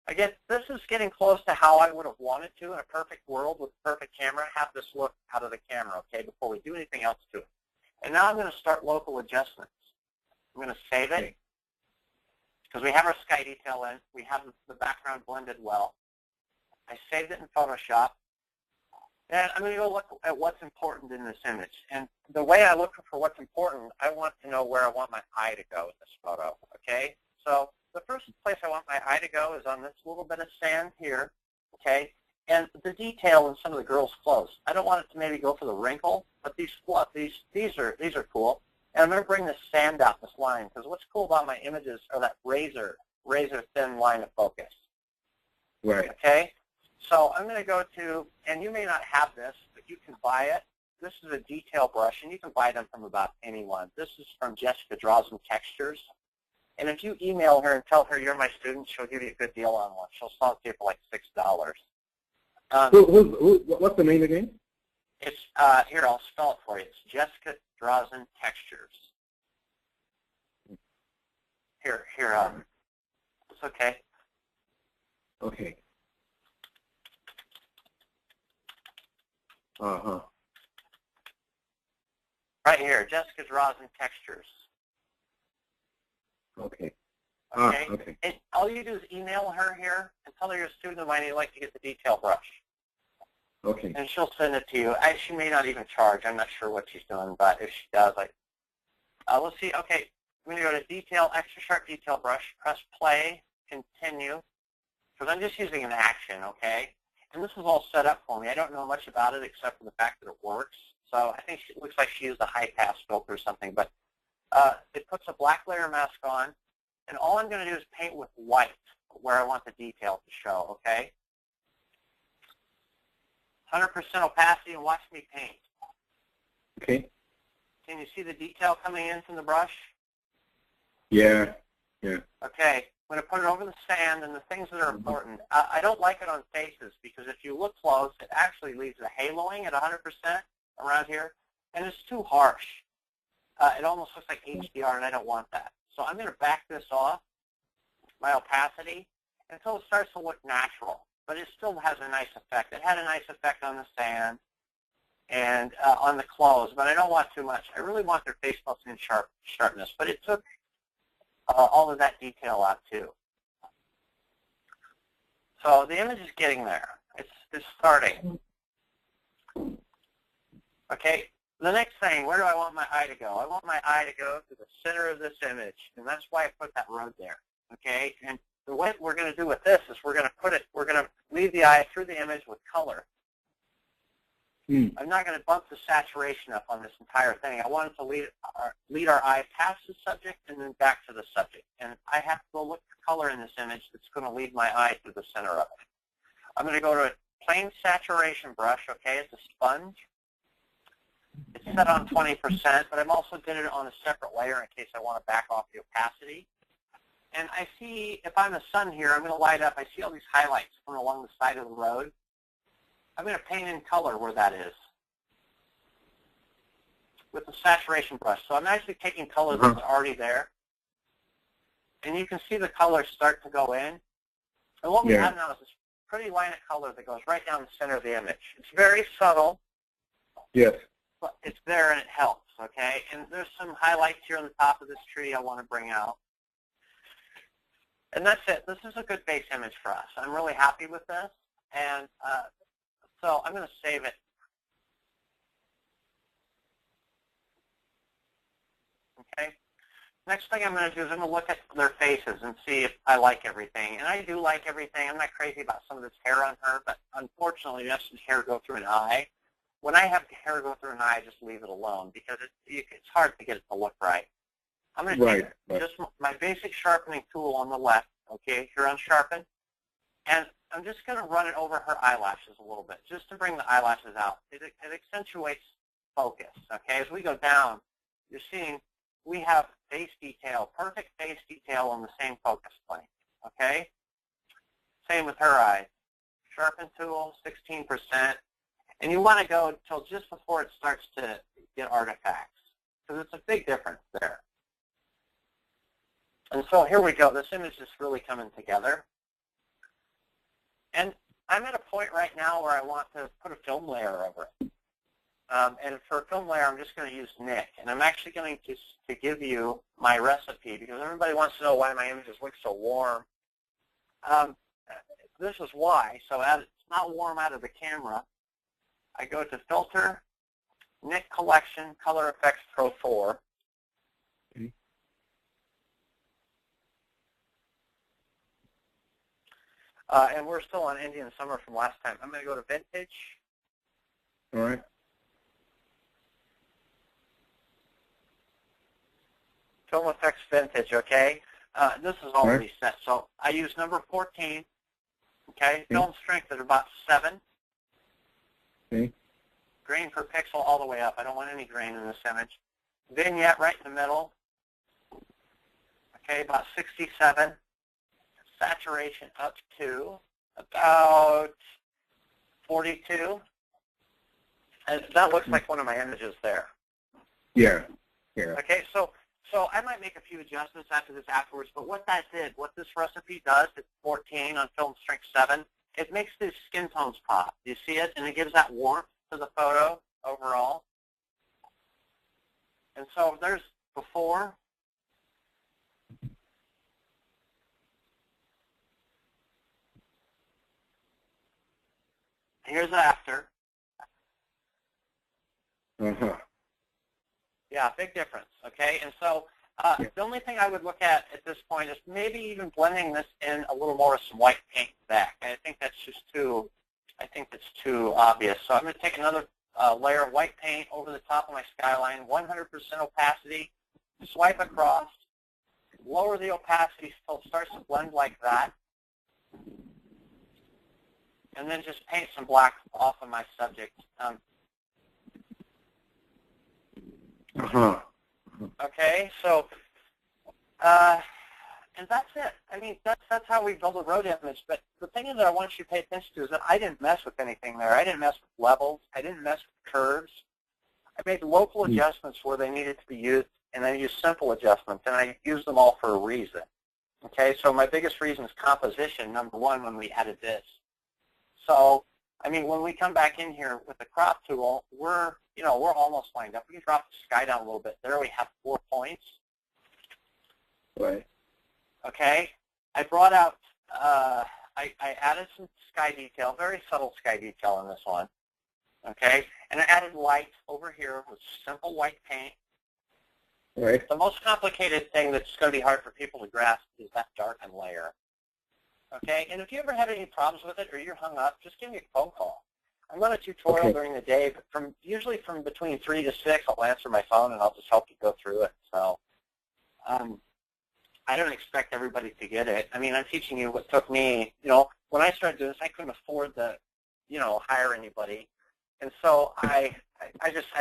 Again, this is getting close to how I would have wanted to in a perfect world with a perfect camera, have this look out of the camera, okay, before we do anything else to it. And now I'm going to start local adjustments. I'm going to save it because we have our sky detail in. We have the background blended well. I saved it in Photoshop. And I'm going to go look at what's important in this image. And the way I look for what's important, I want to know where I want my eye to go in this photo, okay? So the first place I want my eye to go is on this little bit of sand here, okay? And the detail in some of the girls' clothes. I don't want it to maybe go for the wrinkle, but these are cool. And I'm going to bring this sand out, this line, because what's cool about my images are that razor thin line of focus. Right. Okay? So I'm going to go to, and you may not have this, but you can buy it. This is a detail brush, and you can buy them from about anyone. This is from Jessica Draws and Textures. And if you email her and tell her you're my student, she'll give you a good deal on one. She'll sell it to you for like $6. What's the name again? It's here, I'll spell it for you. It's Jessica Draws and Textures. Here, it's okay. Okay. Right here, Jessica Draws and Textures. Okay. Okay. Okay. And all you do is email her here and tell her you're a student of mine and you'd like to get the detail brush. Okay. And she'll send it to you. She may not even charge. I'm not sure what she's doing, but if she does, let's see. Okay, I'm going to go to Detail, Extra Sharp Detail Brush. Press Play, Continue. because I'm just using an action, okay? And this is all set up for me. I don't know much about it except for the fact that it works. So I think it looks like she used a high-pass filter or something. But it puts a black layer mask on, and all I'm going to do is paint with white where I want the detail to show, okay? 100% opacity, and watch me paint. Okay. Can you see the detail coming in from the brush? Yeah. Yeah. Okay. I'm going to put it over the sand and the things that are important. I don't like it on faces because if you look close, it actually leaves a haloing at 100% around here, and it's too harsh. It almost looks like HDR, and I don't want that. So I'm going to back this off, my opacity, until it starts to look natural. But it still has a nice effect. It had a nice effect on the sand and on the clothes, but I don't want too much. I really want their face melting and sharpness, but it took all of that detail out too. So the image is getting there. It's starting. Okay, the next thing, where do I want my eye to go? I want my eye to go to the center of this image, and that's why I put that road there. Okay, and the way we're going to do with this is we're going to lead the eye through the image with color. I'm not going to bump the saturation up on this entire thing. I want it to lead our eye past the subject and then back to the subject. And I have to go look for color in this image that's going to lead my eye to the center of it. I'm going to go to a plain saturation brush, okay? It's a sponge. It's set on 20%, but I'm also did it on a separate layer in case I want to back off the opacity. And I see, if I'm the sun here, I'm going to light up. I see all these highlights going along the side of the road. I'm going to paint in color where that is with the saturation brush. So I'm actually taking color that's already there. And you can see the colors start to go in. And what we have now is this pretty line of color that goes right down the center of the image. It's very subtle. Yes. But it's there and it helps, okay? And there's some highlights here on the top of this tree I want to bring out. And that's it. This is a good base image for us. I'm really happy with this. And so I'm going to save it. Okay. Next thing I'm going to do is I'm going to look at their faces and see if I like everything. And I do like everything. I'm not crazy about some of this hair on her, but unfortunately, you have some hair go through an eye. When I have hair go through an eye, I just leave it alone because it's hard to get it to look right. I'm going to take just my basic sharpening tool on the left, okay, here on Sharpen, and I'm just going to run it over her eyelashes a little bit, just to bring the eyelashes out. It accentuates focus, okay? As we go down, you're seeing we have face detail, perfect face detail on the same focus plane, okay? Same with her eyes. Sharpen tool, 16%. And you want to go until just before it starts to get artifacts, because it's a big difference there. And so here we go. This image is really coming together. And I'm at a point right now where I want to put a film layer over it. And for a film layer, I'm just going to use Nick. And I'm actually going to give you my recipe, because everybody wants to know why my images look so warm. This is why. So it's not warm out of the camera. I go to Filter, Nick Collection, Color Effects Pro 4. Okay. And we're still on Indian Summer from last time. I'm going to go to Vintage. All right. Film Effects Vintage, okay? This is already set. So I use number 14, okay? Film strength at about 7. Okay. Grain per pixel all the way up. I don't want any grain in this image. Vignette right in the middle. Okay, about 67. Saturation up to about 42. And that looks like one of my images there. Yeah. Yeah. Okay, so I might make a few adjustments after this afterwards, but what this recipe does at 14 on film strength 7, it makes these skin tones pop. You see it? And it gives that warmth to the photo overall. And so there's before. Here's after. Uh-huh. Yeah, big difference, okay? And so The only thing I would look at this point is maybe even blending this in a little more with some white paint back. I think that's just too, I think that's too obvious. So I'm going to take another layer of white paint over the top of my skyline, 100% opacity, swipe across, lower the opacity so it starts to blend like that, and then just paint some black off of my subject. Okay, so, and that's it. I mean, that's how we build a road image. But the thing that I want you to pay attention to is that I didn't mess with anything there. I didn't mess with levels. I didn't mess with curves. I made local adjustments where they needed to be used, and I used simple adjustments, and I used them all for a reason. Okay, so my biggest reason is composition, number one, when we added this. So, I mean, when we come back in here with the crop tool, we're almost lined up. We can drop the sky down a little bit. There we have 4 points. Right. Okay, I brought out, I added some sky detail, very subtle sky detail in this one. Okay, and I added light over here with simple white paint. Right. The most complicated thing that's going to be hard for people to grasp is that darken layer. Okay, and if you ever have any problems with it or you're hung up, just give me a phone call. I'm on a tutorial during the day, but usually from between 3 to 6, I'll answer my phone and I'll just help you go through it. So I don't expect everybody to get it. I mean, I'm teaching you what took me, when I started doing this, I couldn't afford to, hire anybody. And so I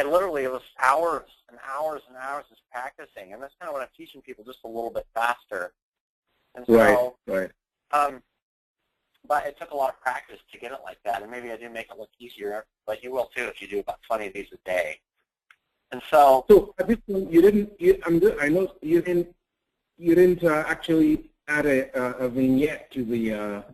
literally, it was hours and hours and hours of practicing. And that's kind of what I'm teaching people, just a little bit faster. And so, right. But it took a lot of practice to get it like that, and maybe I do make it look easier, but you will too if you do about 20 of these a day. And so, at this point, I know you didn't actually add a vignette to the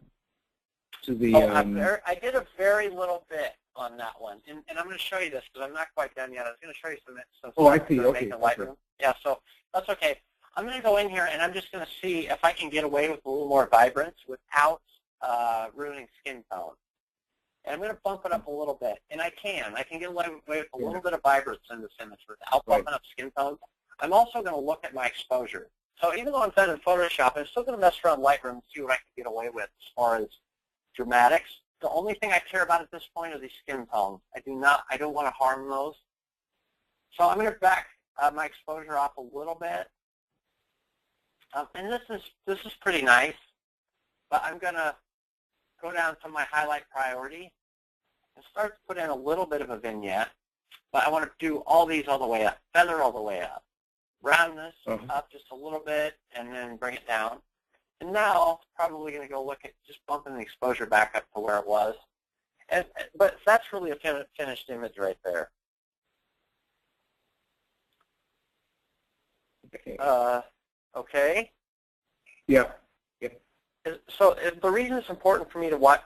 I did a very little bit on that one, and I'm going to show you this because I'm not quite done yet. I was going to show you some I see. Okay. Lightroom. Yeah, so that's okay. I'm going to go in here, and I'm just going to see if I can get away with a little more vibrance without ruining skin tone. And I'm going to bump it up a little bit, and I can get away with a little bit of vibrance in this image without bumping up skin tone. I'm also going to look at my exposure. So even though I'm done in Photoshop, I'm still going to mess around Lightroom and see what I can get away with as far as dramatics. The only thing I care about at this point are these skin tones. I don't want to harm those. So I'm going to back my exposure off a little bit. And this is pretty nice, but I'm going to go down to my highlight priority and start to put in a little bit of a vignette. But I want to do all these all the way up, feather all the way up, round this up just a little bit, and then bring it down. And now probably going to go look at just bumping the exposure back up to where it was. But that's really a finished image right there. Okay. Yeah. So the reason it's important for you to watch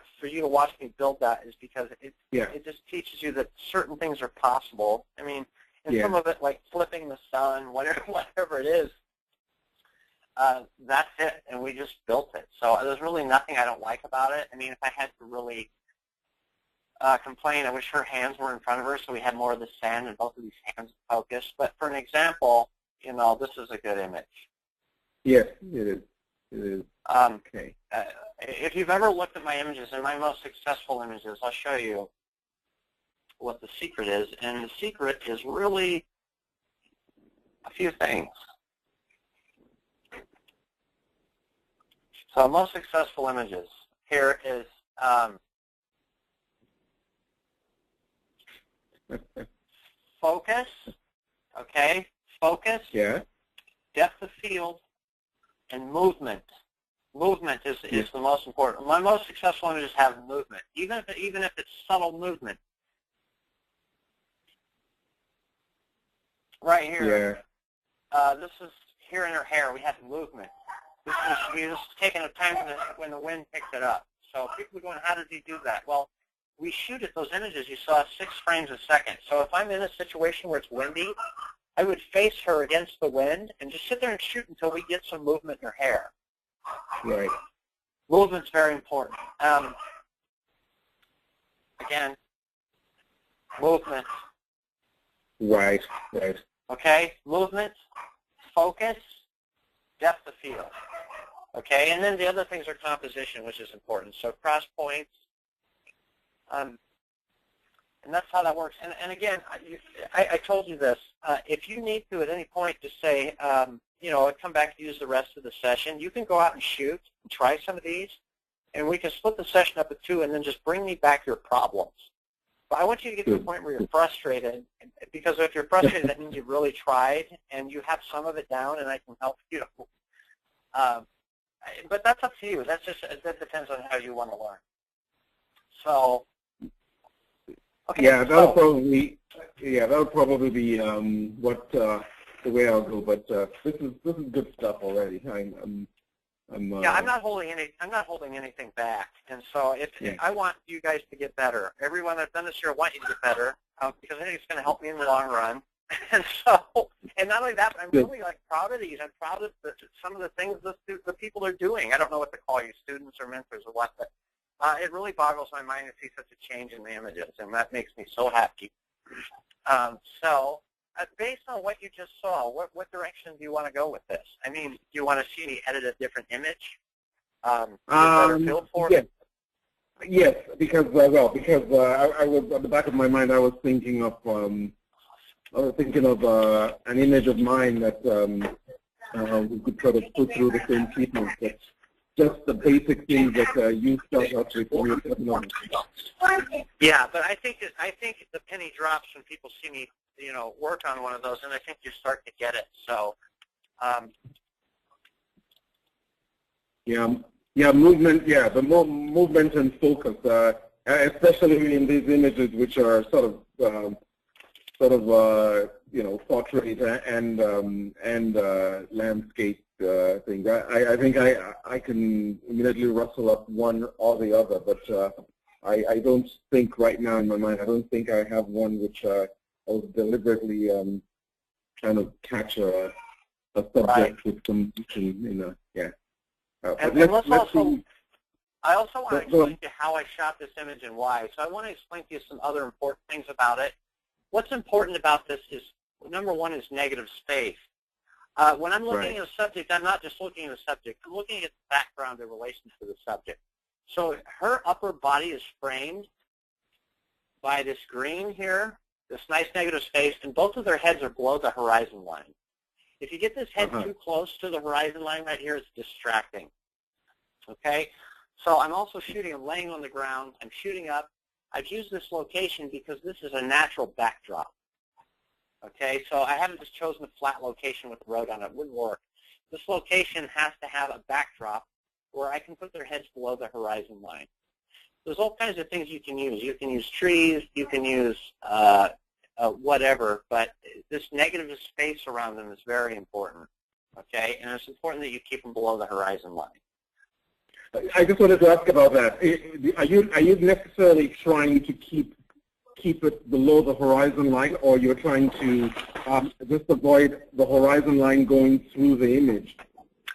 me build that is because it just teaches you that certain things are possible. I mean, and some of it, like flipping the sun, whatever it is, that's it, and we just built it. So there's really nothing I don't like about it. I mean, if I had to really complain, I wish her hands were in front of her so we had more of the sand and both of these hands focused. But for an example, this is a good image. Yes, it is. It is. Okay. If you've ever looked at my images, and my most successful images, I'll show you what the secret is. And the secret is really a few things. So most successful images. Here is focus, okay? Focus, depth of field, and movement. Movement is the most important. My most successful images have movement, even if it's subtle movement. Right here, this is here in her hair. We have movement. You're just taking the time when the wind picks it up. So people are going, how did he do that? Well, we shoot at those images. You saw 6 frames a second. So if I'm in a situation where it's windy, I would face her against the wind and just sit there and shoot until we get some movement in her hair. Right. Movement's very important. Again, movement. Right. Okay, movement, focus, depth of field. Okay, and then the other things are composition, which is important. So cross points, and that's how that works. And again, I told you this. If you need to at any point to say, you know, come back to use the rest of the session, you can go out and shoot and try some of these, and we can split the session up into 2 and then just bring me back your problems. But I want you to get to the point where you're frustrated, because if you're frustrated, that means you really tried and you have some of it down, and I can help you. But that's up to you. That depends on how you want to learn. So, okay. Yeah, that'll probably be what the way I'll go. But this is good stuff already. Yeah, I'm not holding anything back, and so if I want you guys to get better. Everyone that's done this year, I want you to get better because I think it's going to help me in the long run. And so, and not only that, but I'm really proud of these. I'm proud of some of the things the people are doing. I don't know what to call you, students or mentors or what, but it really boggles my mind to see such a change in the images, and that makes me so happy. Based on what you just saw, what direction do you want to go with this? I mean, do you want to see me edit a different image? Better feel for it? Yes, because I was at the back of my mind. I was thinking of an image of mine that we could sort of put through the same treatment. But just the basic things that you start out with. Yeah, but I think the penny drops when people see me, you know, work on one of those, and I think you start to get it. So, movement. Yeah, the movement and focus, especially in these images, which are sort of you know, portrait and landscape things. I think I can immediately rustle up one or the other, but I don't think right now in my mind. I don't think I have one which I was deliberately trying to catch a subject with some, you know, yeah. I also want to explain to you how I shot this image and why. So I want to explain to you some other important things about it. What's important about this is, number one, is negative space. When I'm looking at a subject, I'm not just looking at a subject. I'm looking at the background in relation to the subject. So her upper body is framed by this green here, this nice negative space, and both of their heads are below the horizon line. If you get this head too close to the horizon line right here, it's distracting. Okay? So I'm also shooting, I'm laying on the ground, I'm shooting up. I've used this location because this is a natural backdrop. Okay, so I haven't just chosen a flat location with the road on it. It wouldn't work. This location has to have a backdrop where I can put their heads below the horizon line. There's all kinds of things you can use. You can use trees, you can use whatever, but this negative space around them is very important. Okay, and it's important that you keep them below the horizon line. I just wanted to ask about that. Are you necessarily trying to keep it below the horizon line, or you're trying to just avoid the horizon line going through the image?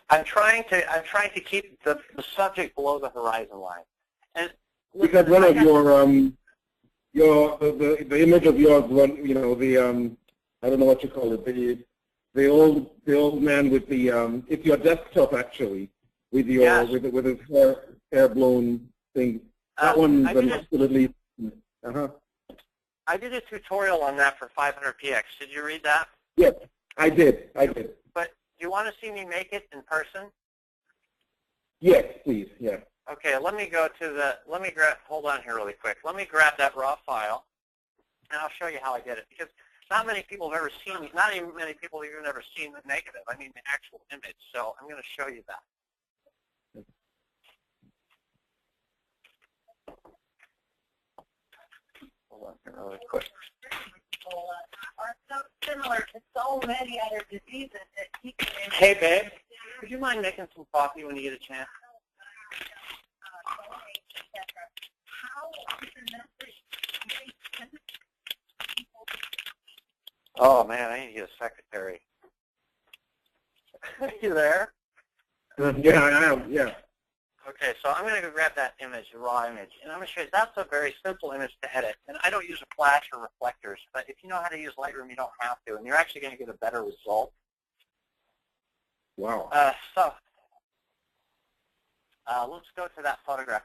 I'm trying to keep the subject below the horizon line. And because one of the image of yours, one, you know, the I don't know what you call it, the old man with the it's your desktop actually, with your with his hair blown thing. That one absolutely. I did a tutorial on that for 500px. Did you read that? Yes, I did. But do you want to see me make it in person? Yes, please. Yeah. Okay, let me go to hold on here really quick. Let me grab that raw file, and I'll show you how I did it. Because not many people have ever seen, not even many people have even ever seen the negative. I mean the actual image. So I'm going to show you that. Hold on here really quick. Are so similar to so many other diseases that people. Hey, babe, would you mind making some coffee when you get a chance? Oh man, I need to get a secretary. You there? Yeah, I am. Yeah. Okay, so I'm going to go grab that image, the raw image, and I'm going to show you that's a very simple image to edit. And I don't use a flash or reflectors, but if you know how to use Lightroom, you don't have to, and you're actually going to get a better result. Wow. Let's go to that photograph.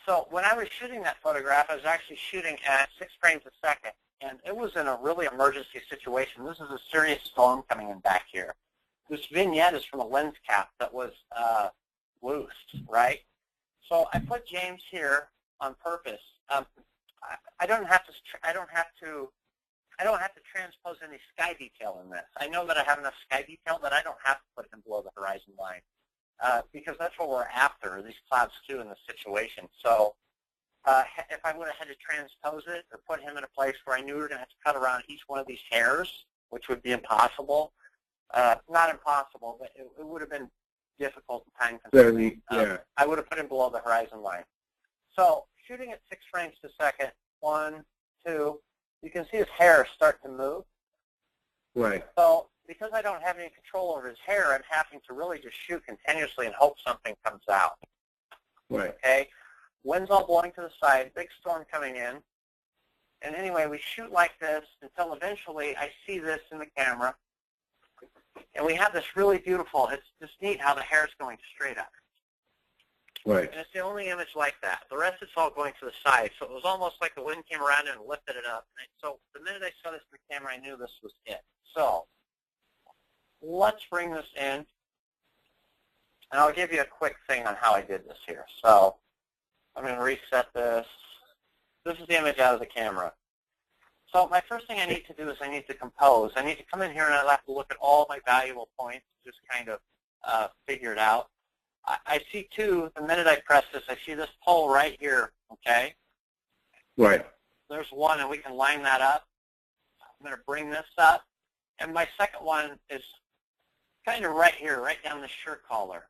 So when I was shooting that photograph, I was actually shooting at 6 frames a second, and it was in a really emergency situation. This is a serious storm coming in back here. This vignette is from a lens cap that was loose, right? So I put James here on purpose. I don't have to transpose any sky detail in this. I know that I have enough sky detail that I don't have to put him below the horizon line. Because that's what we're after, these clouds too, in this situation. So if I would have had to transpose it or put him in a place where I knew we were going to have to cut around each one of these hairs, which would be impossible, not impossible, but it would have been difficult and time-consuming. I would have put him below the horizon line. So shooting at 6 frames per second, 1, 2, you can see his hair start to move. Right. So because I don't have any control over his hair, I'm having to really just shoot continuously and hope something comes out. Right. Okay? Wind's all blowing to the side, big storm coming in. And anyway, we shoot like this until eventually I see this in the camera. And we have this really beautiful, it's just neat how the hair is going straight up. Right. And it's the only image like that. The rest it's all going to the side. So it was almost like the wind came around and lifted it up. And so the minute I saw this in the camera, I knew this was it. So let's bring this in, and I'll give you a quick thing on how I did this here. So I'm going to reset this. This is the image out of the camera. So my first thing I need to do is I need to compose. I need to come in here and I have to look at all my valuable points, just kind of figure it out. I see too, the minute I press this, I see this pole right here, okay? Right. There's one, and we can line that up. I'm going to bring this up. And my second one is kind of right here, right down the shirt collar.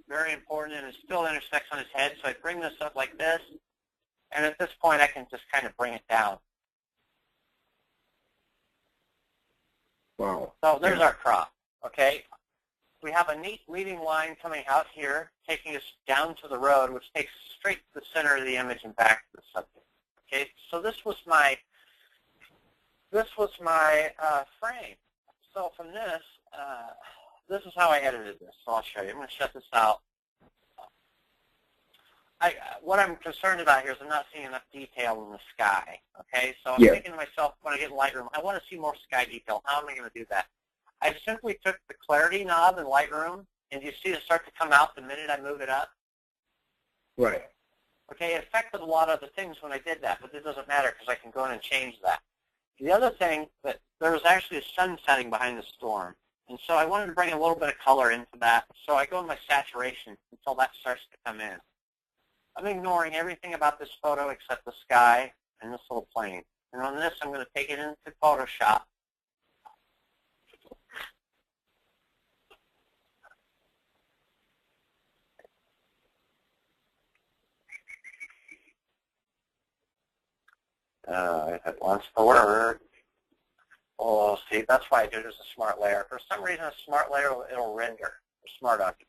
Very important, and it still intersects on his head, so I bring this up like this, and at this point I can just kind of bring it down. Wow. So there's our crop, okay? We have a neat leading line coming out here, taking us down to the road, which takes us straight to the center of the image and back to the subject. Okay, so this was my frame. So from this, this is how I edited this. So I'll show you. I'm going to shut this out. What I'm concerned about here is I'm not seeing enough detail in the sky. Okay, so I'm thinking to myself, when I get in Lightroom, I want to see more sky detail. How am I going to do that? I simply took the clarity knob in Lightroom, and you see it start to come out the minute I move it up. Right. Okay, it affected a lot of the things when I did that, but it doesn't matter because I can go in and change that. The other thing, that there was actually a sun setting behind the storm, and so I wanted to bring a little bit of color into that, so I go in my saturation until that starts to come in. I'm ignoring everything about this photo except the sky and this little plane. And on this, I'm going to take it into Photoshop. It wants to work. Oh, see, that's why I do it as a smart layer. For some reason, a smart layer, it'll render a smart object.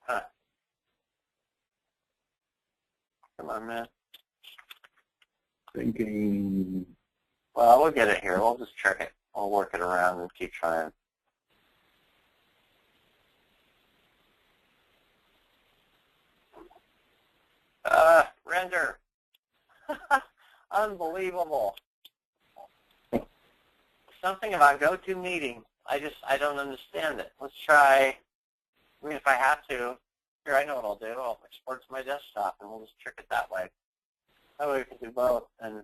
Huh. Come on, man. Thinking. Well, we'll get it here. We'll just check it. We'll work it around and keep trying. Render. Unbelievable. Something about GoToMeeting. I don't understand it. Let's try. I mean, if I have to, here, I know what I'll do. I'll export to my desktop, and we'll just trick it that way. That way we can do both. And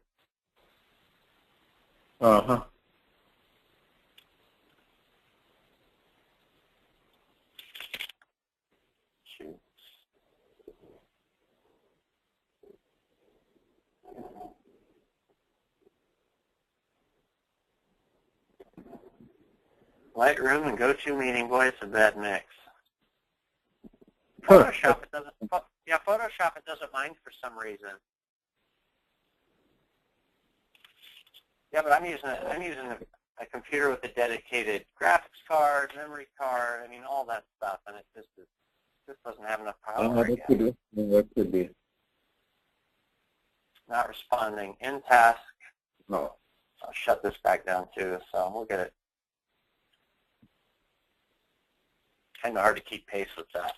shoot. Lightroom and GoToMeeting, boy, it's a bad mix. Photoshop, it doesn't. Yeah, Photoshop, it doesn't mind for some reason. Yeah, but I'm using a computer with a dedicated graphics card, memory card. I mean, all that stuff, and it just doesn't have enough power. That could be. Not responding. In task. No. I'll shut this back down too, so we'll get it. Kind of hard to keep pace with that.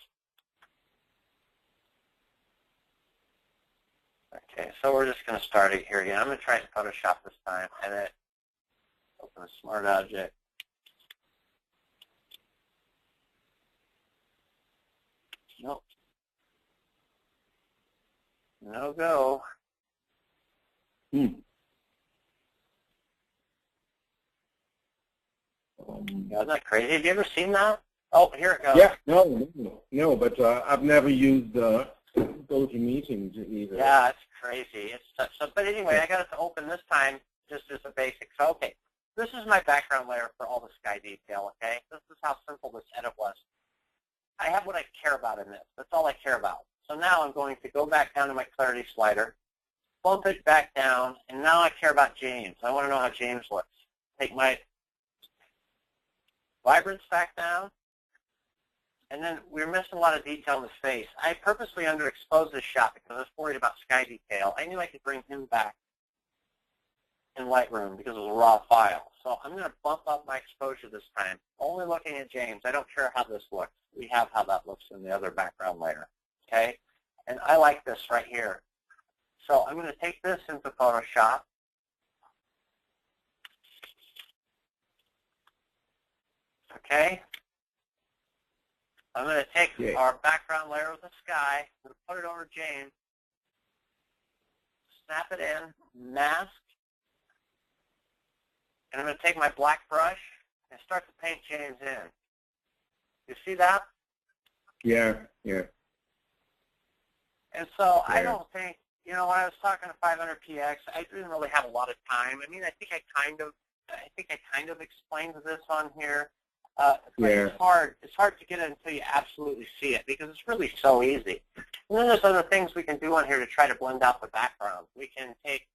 Okay, so we're just going to start it here again. I'm going to try it in Photoshop this time. Edit. Open a smart object. Nope. No go. Hmm. Yeah, isn't that crazy? Have you ever seen that? Oh, here it goes. Yeah, no, but I've never used GoToMeeting either. Yeah, it's crazy. It's so, but anyway, I got it to open this time just as a basic. So, okay, this is my background layer for all the sky detail, okay? This is how simple this edit was. I have what I care about in this. That's all I care about. So now I'm going to go back down to my clarity slider, bump it back down, and now I care about James. I want to know how James looks. Take my vibrance back down, and then we're missing a lot of detail in his face. I purposely underexposed this shot because I was worried about sky detail. I knew I could bring him back in Lightroom because it was a raw file. So I'm going to bump up my exposure this time, only looking at James. I don't care how this looks. We have how that looks in the other background layer, okay? And I like this right here. So I'm going to take this into Photoshop. Okay? I'm going to take our background layer of the sky, I'm going to put it over James, snap it in, mask, and I'm going to take my black brush and start to paint James in. You see that? Yeah, yeah. And so I don't think, you know, when I was talking to 500px, I didn't really have a lot of time. I mean, I think I kind of explained this on here. But it's hard to get it until you absolutely see it because it's really so easy. And then there's other things we can do on here to try to blend out the background. We can take,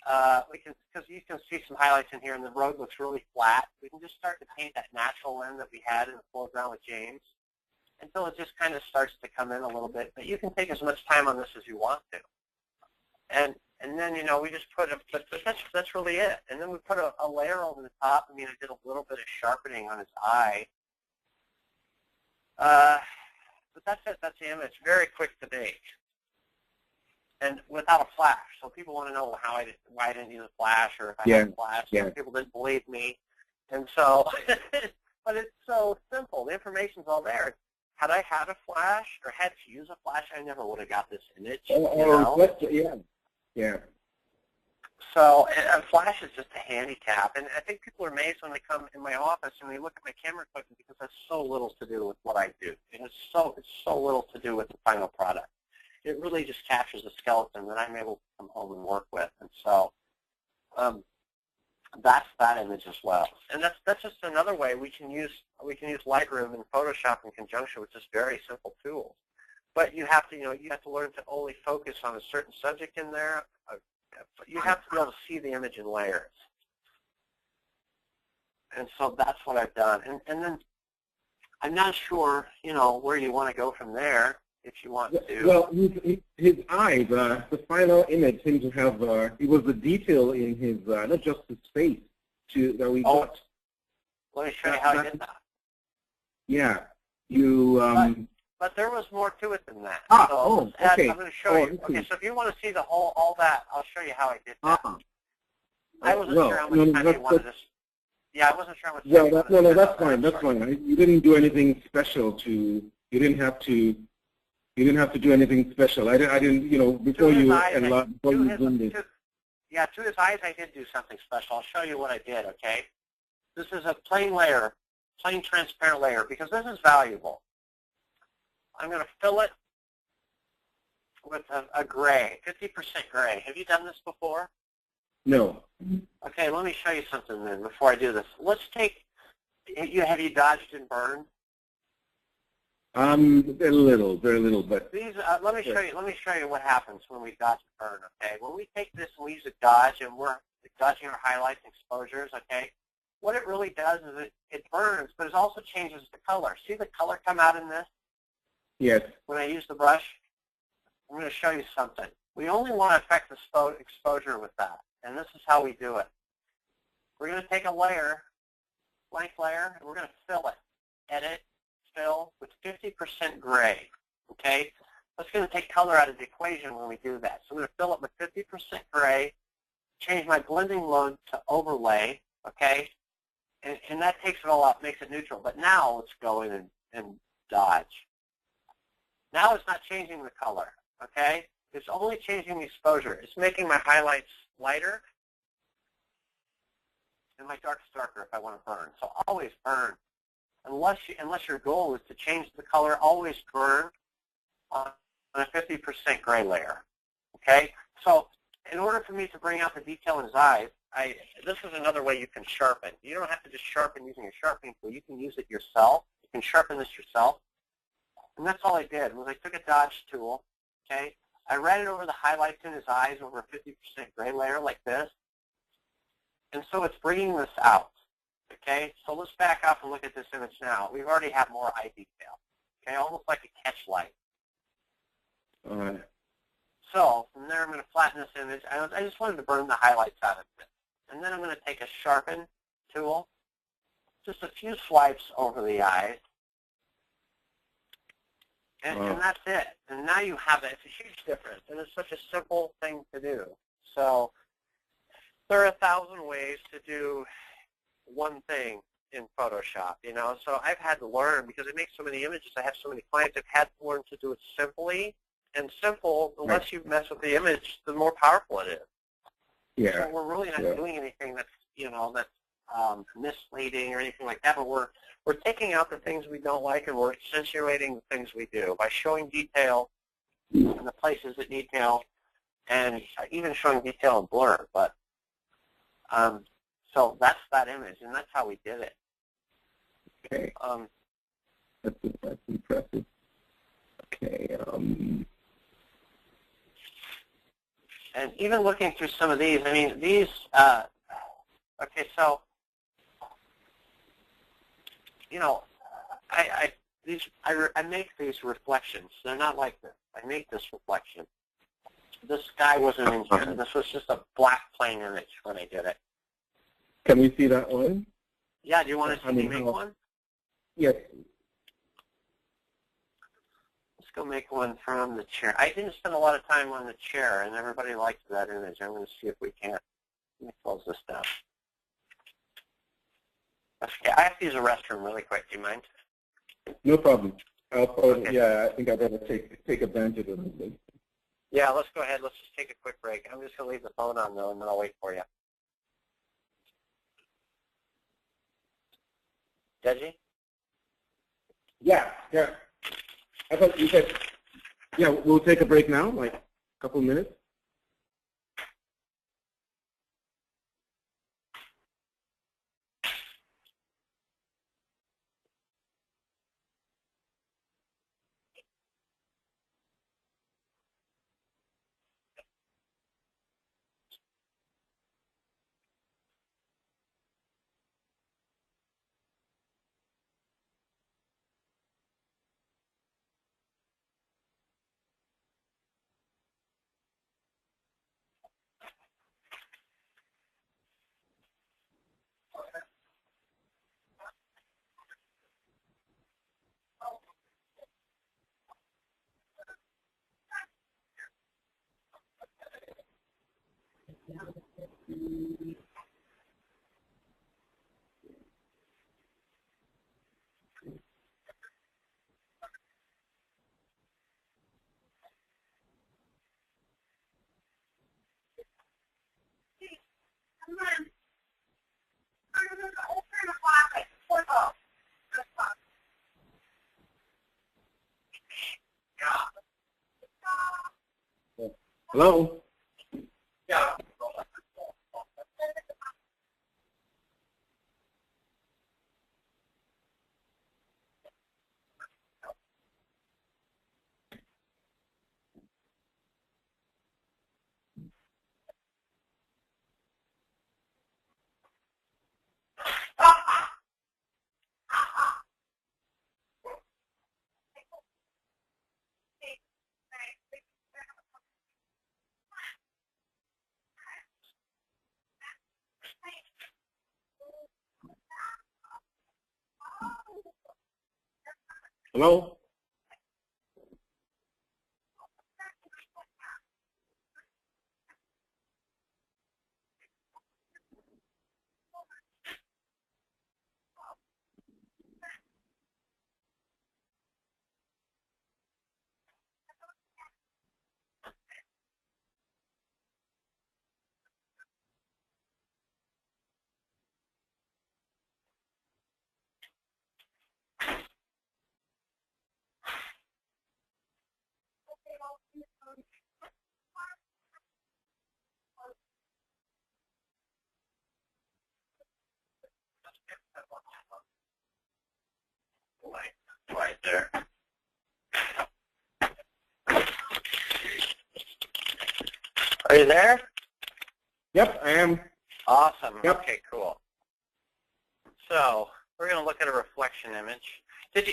because you can see some highlights in here and the road looks really flat. We can just start to paint that natural land that we had in the foreground with James until it just kind of starts to come in a little bit. But you can take as much time on this as you want to. And then, you know, we just put but that's really it. And then we put a layer over the top. I mean, I did a little bit of sharpening on his eye. But that's it. That's the image. Very quick to make. And without a flash. So people want to know why I didn't use a flash or if I had a flash. Some people didn't believe me. And so, but it's so simple. The information's all there. Had I had a flash or had to use a flash, I never would have got this image. Yeah. So a flash is just a handicap, and I think people are amazed when they come in my office and they look at my camera equipment because it has so little to do with what I do. It's so little to do with the final product. It really just captures the skeleton that I'm able to come home and work with, and so that's that image as well. And that's just another way we can use Lightroom and Photoshop in conjunction with just very simple tools. But you have to, you have to learn to only focus on a certain subject in there. You have to be able to see the image in layers. And so that's what I've done. And then I'm not sure, where you want to go from there if you want to. Well, his eyes, the final image seemed to have, it was the detail in his, not just his face that we got. Let me show you how I did that. Yeah. You, But there was more to it than that. Okay. I'm going to show you. Okay, so if you want to see the all that, I'll show you how I did that. I wasn't sure how much time you wanted to. Yeah, I wasn't sure how much time you wanted to. No, that's fine. That's fine. You didn't do anything special to. You didn't have to do anything special. I didn't. Before you zoomed in. Yeah, to his eyes, I did do something special. I'll show you what I did. Okay. This is a plain layer, plain transparent layer, because this is valuable. I'm going to fill it with a gray, 50% gray. Have you done this before? No. Okay, let me show you something then before I do this. Let's take, have you dodged and burned? Very little, but these. Let me show you what happens when we dodge and burn. Okay, when we take this and we use a dodge and we're dodging our highlights and exposures. Okay, what it really does is it burns, but it also changes the color. See the color come out in this? Yes. When I use the brush, I'm going to show you something. We only want to affect the exposure with that, and this is how we do it. We're going to take a layer, blank layer, and we're going to fill it. Edit, fill with 50% gray. Okay? That's going to take color out of the equation when we do that. So I'm going to fill it with 50% gray, change my blending mode to overlay, okay? And that takes it all out, makes it neutral. But now let's go in and dodge. Now it's not changing the color, okay? It's only changing the exposure. It's making my highlights lighter and my darks darker if I want to burn. So always burn. Unless your goal is to change the color, always burn on a 50% gray layer, okay? So in order for me to bring out the detail in his eyes, this is another way you can sharpen. You don't have to just sharpen using a sharpening tool. You can use it yourself. You can sharpen this yourself. And that's all I did was I took a dodge tool, okay? I ran it over the highlights in his eyes over a 50% gray layer like this. And so it's bringing this out, okay? So let's back up and look at this image now. We already have more eye detail, okay? Almost like a catch light. All right. So from there, I'm going to flatten this image. I just wanted to burn the highlights out of it. And then I'm going to take a sharpen tool, just a few swipes over the eyes. And that's it. And now you have it. It's a huge difference. And it's such a simple thing to do. So there are 1,000 ways to do one thing in Photoshop, you know. So I've had to learn, because I make so many images, I have so many clients, I've had to learn to do it simply. And simple, the less you mess with the image, the more powerful it is. Yeah. So we're really not doing anything that's, you know, that's misleading or anything like that, but we're taking out the things we don't like, and we're accentuating the things we do by showing detail in the places that detail, and even showing detail in blur. But so that's that image, and that's how we did it. Okay. That's impressive. Okay. And even looking through some of these, I mean, these, okay, so, you know, I make these reflections. They're not like this. I make this reflection. This guy wasn't in here. This was just a black plain image when I did it. Can we see that one? Yeah, do you want to see me make one? Yes. Let's go make one from the chair. I didn't spend a lot of time on the chair, and everybody liked that image. I'm going to see if we can. Let me close this down. Okay, I have to use a restroom really quick. Do you mind? No problem. Okay. Yeah, I think I'd better take advantage of it. Yeah, let's go ahead. Let's just take a quick break. I'm just going to leave the phone on, though, and then I'll wait for you. Deji? Yeah. I thought you said, yeah, we'll take a break now, like a couple of minutes. Hello? Yeah. Hello? Right there. Are you there? Yep, I am. Awesome. Yep. Okay, cool. So we're going to look at a reflection image.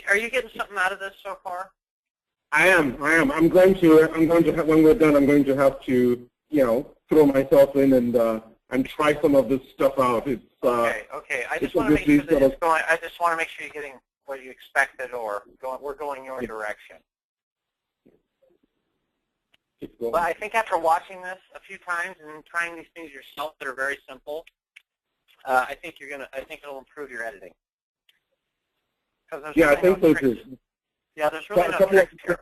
Are you getting something out of this so far? I am. I'm going to have, when we're done, I'm going to have to, throw myself in and try some of this stuff out. It's okay. I just want to make sure that it's going. I just want to make sure you're getting what you expected, or we're going your direction. Well, I think after watching this a few times and trying these things yourself that are very simple, I think it'll improve your editing. Yeah, I think so too. Yeah, there's really no tricks here.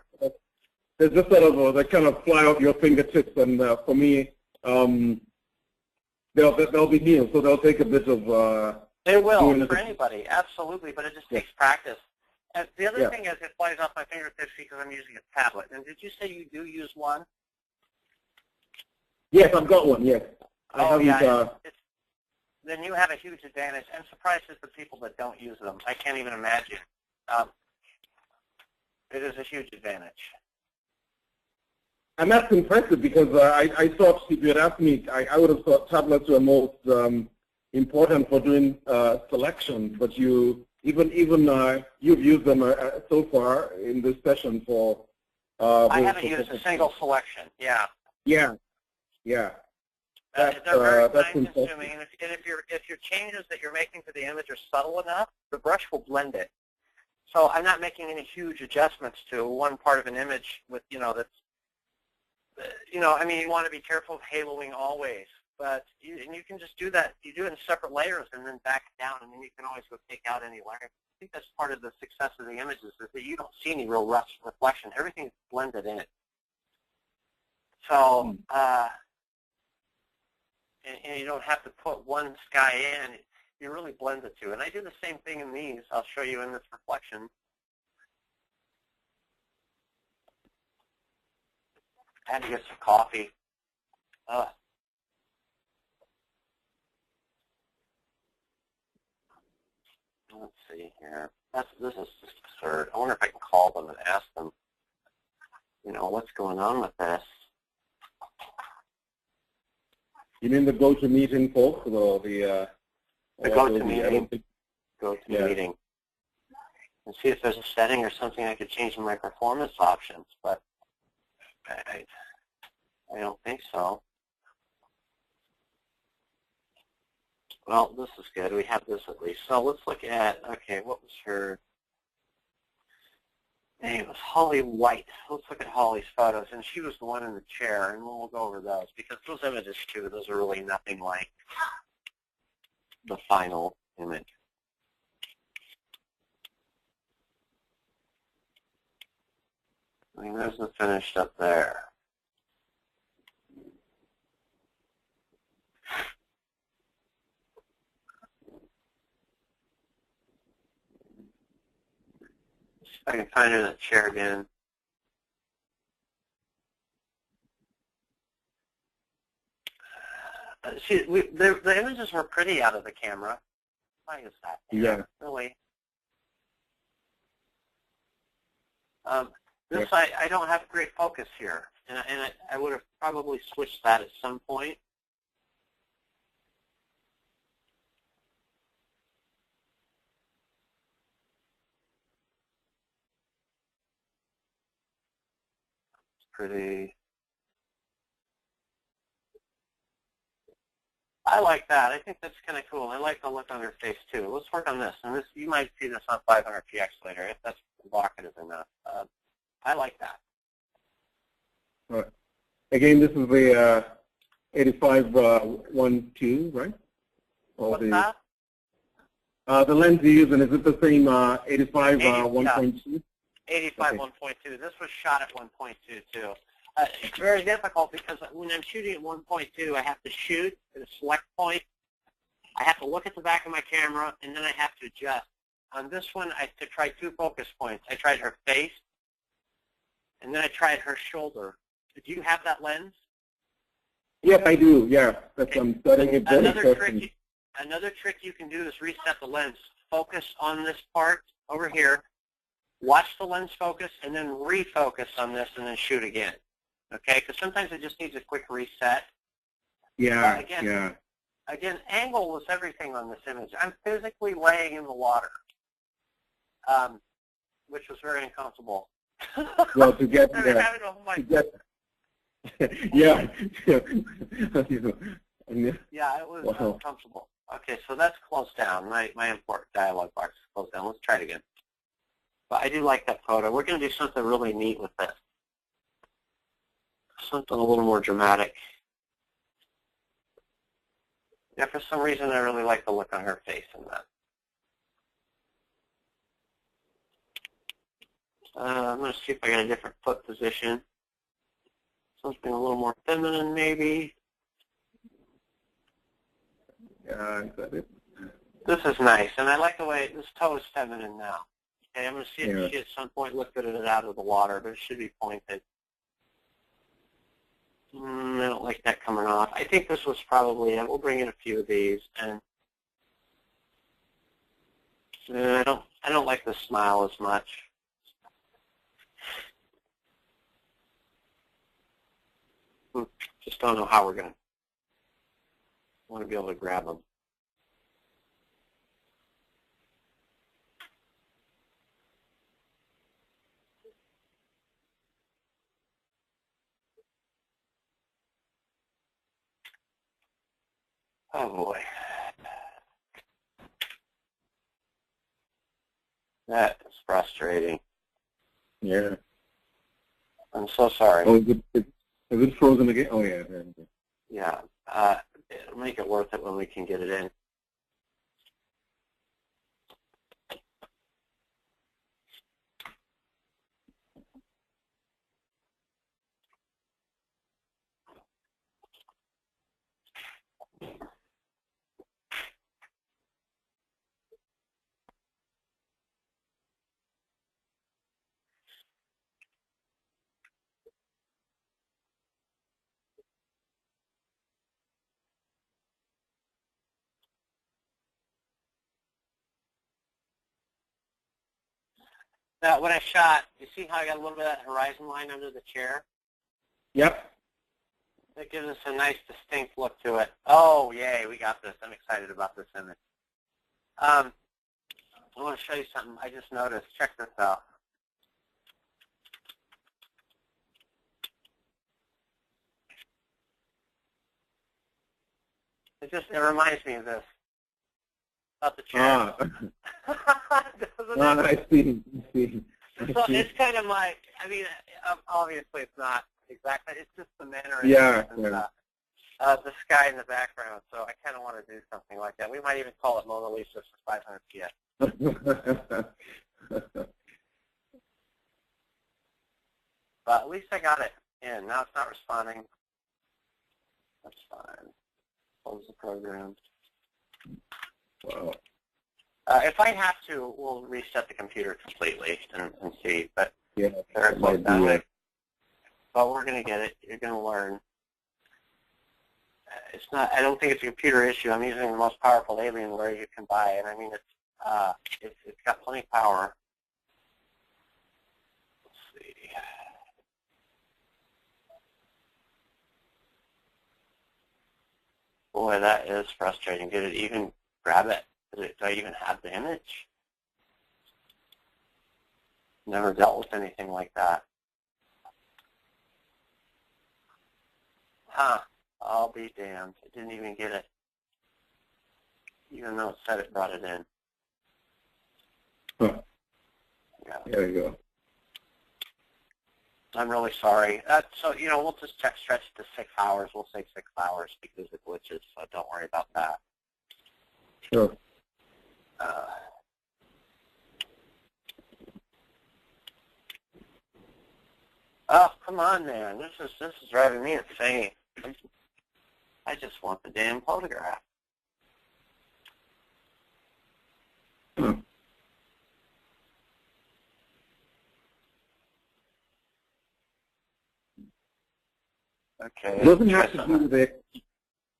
There's just sort of they kind of fly off your fingertips, and for me, they'll be new, so they'll take a bit of. They will for anybody, absolutely, but it just takes practice. And the other thing is, it flies off my fingertips because I'm using a tablet. And did you say you do use one? Yes, I've got one. Yes. Then you have a huge advantage. I'm surprised at the people that don't use them. I can't even imagine. It is a huge advantage. And that's impressive because I thought if you had asked me, I would have thought tablets were most important for doing selection. But you've used them so far in this session for. I haven't used a single selection. Yeah. Yeah. They're very time-consuming, and if your changes that you're making to the image are subtle enough, the brush will blend it. So I'm not making any huge adjustments to one part of an image with that's. I mean, you want to be careful of haloing always, but you can just do that. You do it in separate layers and then back it down, and then you can always go take out any layer. I think that's part of the success of the images is that you don't see any real reflection. Everything's blended in it. So, and you don't have to put one sky in. You really blend the two. And I do the same thing in these. I'll show you in this reflection. I had to get some coffee. Let's see here. This is just absurd. I wonder if I can call them and ask them, what's going on with this. You mean the go-to-meeting folks, or the go-to-meeting? Go-to-meeting. And see if there's a setting or something I could change in my performance options, but I don't think so. Well, this is good. We have this at least. So let's look at, okay, what was her name? It was Holly White. Let's look at Holly's photos. And she was the one in the chair, and we'll go over those because those images, too, those are really nothing like the final image. I mean, there's the finished up there. I can find her in the chair again. See, the images were pretty out of the camera. Why is that? Yeah. Really? This I don't have great focus here, and I would have probably switched that at some point. Pretty. I like that. I think that's kind of cool. I like the look on her face too. Let's work on this. And this, you might see this on 500px later. If that's evocative enough. I like that. All right. Again, this is the 85-1.2, right? Or What's that? The lens you're using, is it the same 85-1.2? 85 1.2. This was shot at 1.2 too. It's very difficult because when I'm shooting at 1.2, I have to shoot at a select point. I have to look at the back of my camera, and then I have to adjust. On this one, I had to try 2 focus points. I tried her face, and then I tried her shoulder. Did you have that lens? Yes, I do. Yeah, that's I'm studying it very carefully. Another trick you can do is reset the lens. Focus on this part over here. Watch the lens focus, and then refocus on this, and then shoot again. Okay? Because sometimes it just needs a quick reset. Yeah, Again, angle was everything on this image. I'm physically laying in the water, which was very uncomfortable. Well, to get yeah. Yeah, it was uncomfortable. Okay, so that's closed down. My import dialog box is closed down. Let's try it again. But I do like that photo. We're going to do something really neat with this. Something a little more dramatic. Yeah, for some reason I really like the look on her face in that. I'm going to see if I get a different foot position. Something a little more feminine, maybe. Is that it? This is nice, and I like the way this toe is feminine now. Okay, I'm going to see if she at some point lifted it out of the water, but it should be pointed. I don't like that coming off. I think this was probably it. We'll bring in a few of these, and I don't like the smile as much. Just don't know how we're going to. I want to be able to grab them. Oh boy. That is frustrating. Yeah. I'm so sorry. Oh, is it frozen again? Oh, yeah. Yeah. It'll make it worth it when we can get it in. Now, when I shot, you see how I got a little bit of that horizon line under the chair? Yep. That gives us a nice, distinct look to it. Oh, yay, we got this. I'm excited about this image. I want to show you something I just noticed. Check this out. It reminds me of this. About the chair. I see. So it's kind of like, I mean, obviously it's not exactly, it's just the manner and the sky in the background. So I kind of want to do something like that. We might even call it Mona Lisa for 500 PTS. But at least I got it in. Now it's not responding. That's fine. Close the program. Wow. If I have to, we'll reset the computer completely and see. But yeah, but we're going to get it. You're going to learn. It's not. I don't think it's a computer issue. I'm using the most powerful Alienware you can buy, and I mean it's got plenty of power. Let's see. Boy, that is frustrating. Did it even grab it? Do I even have the image? Never dealt with anything like that. Huh. I'll be damned. It didn't even get it. Even though it said it brought it in. Huh. There you go. I'm really sorry. So, you know, we'll just stretch it to 6 hours. We'll say 6 hours because it glitches, so don't worry about that. Sure. Oh, come on, man. This is driving me insane. I just want the damn photograph. Okay. It doesn't have to do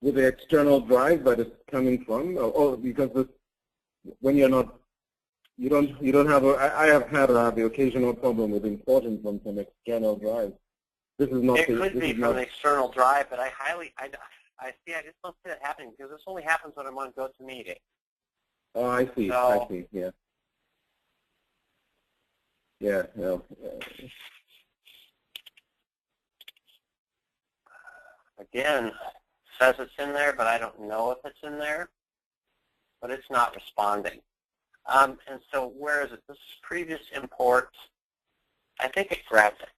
with the external drive that it's coming from, or because when you're not, you don't have. I have had the occasional problem with importing from some external drive. This is not. It could be from the external drive, but I just don't see that happening because this only happens when I'm on GoToMeeting. Oh, I see. So, I see. Yeah. Yeah. No. Again, says it's in there, but I don't know if it's in there. But it's not responding. And so where is it? This is previous imports. I think it grabbed it.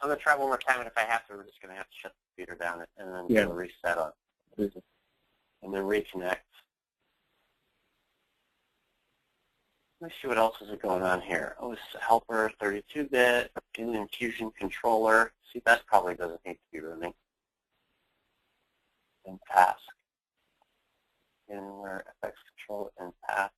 I'm going to try one more time, and if I have to, we're just going to have to shut the computer down and then do a reset on it. And then reconnect. Let me see what else is going on here. Oh, it's helper, 32-bit, Alien Fusion controller. See, that probably doesn't need to be running. And task. And where FX control and path.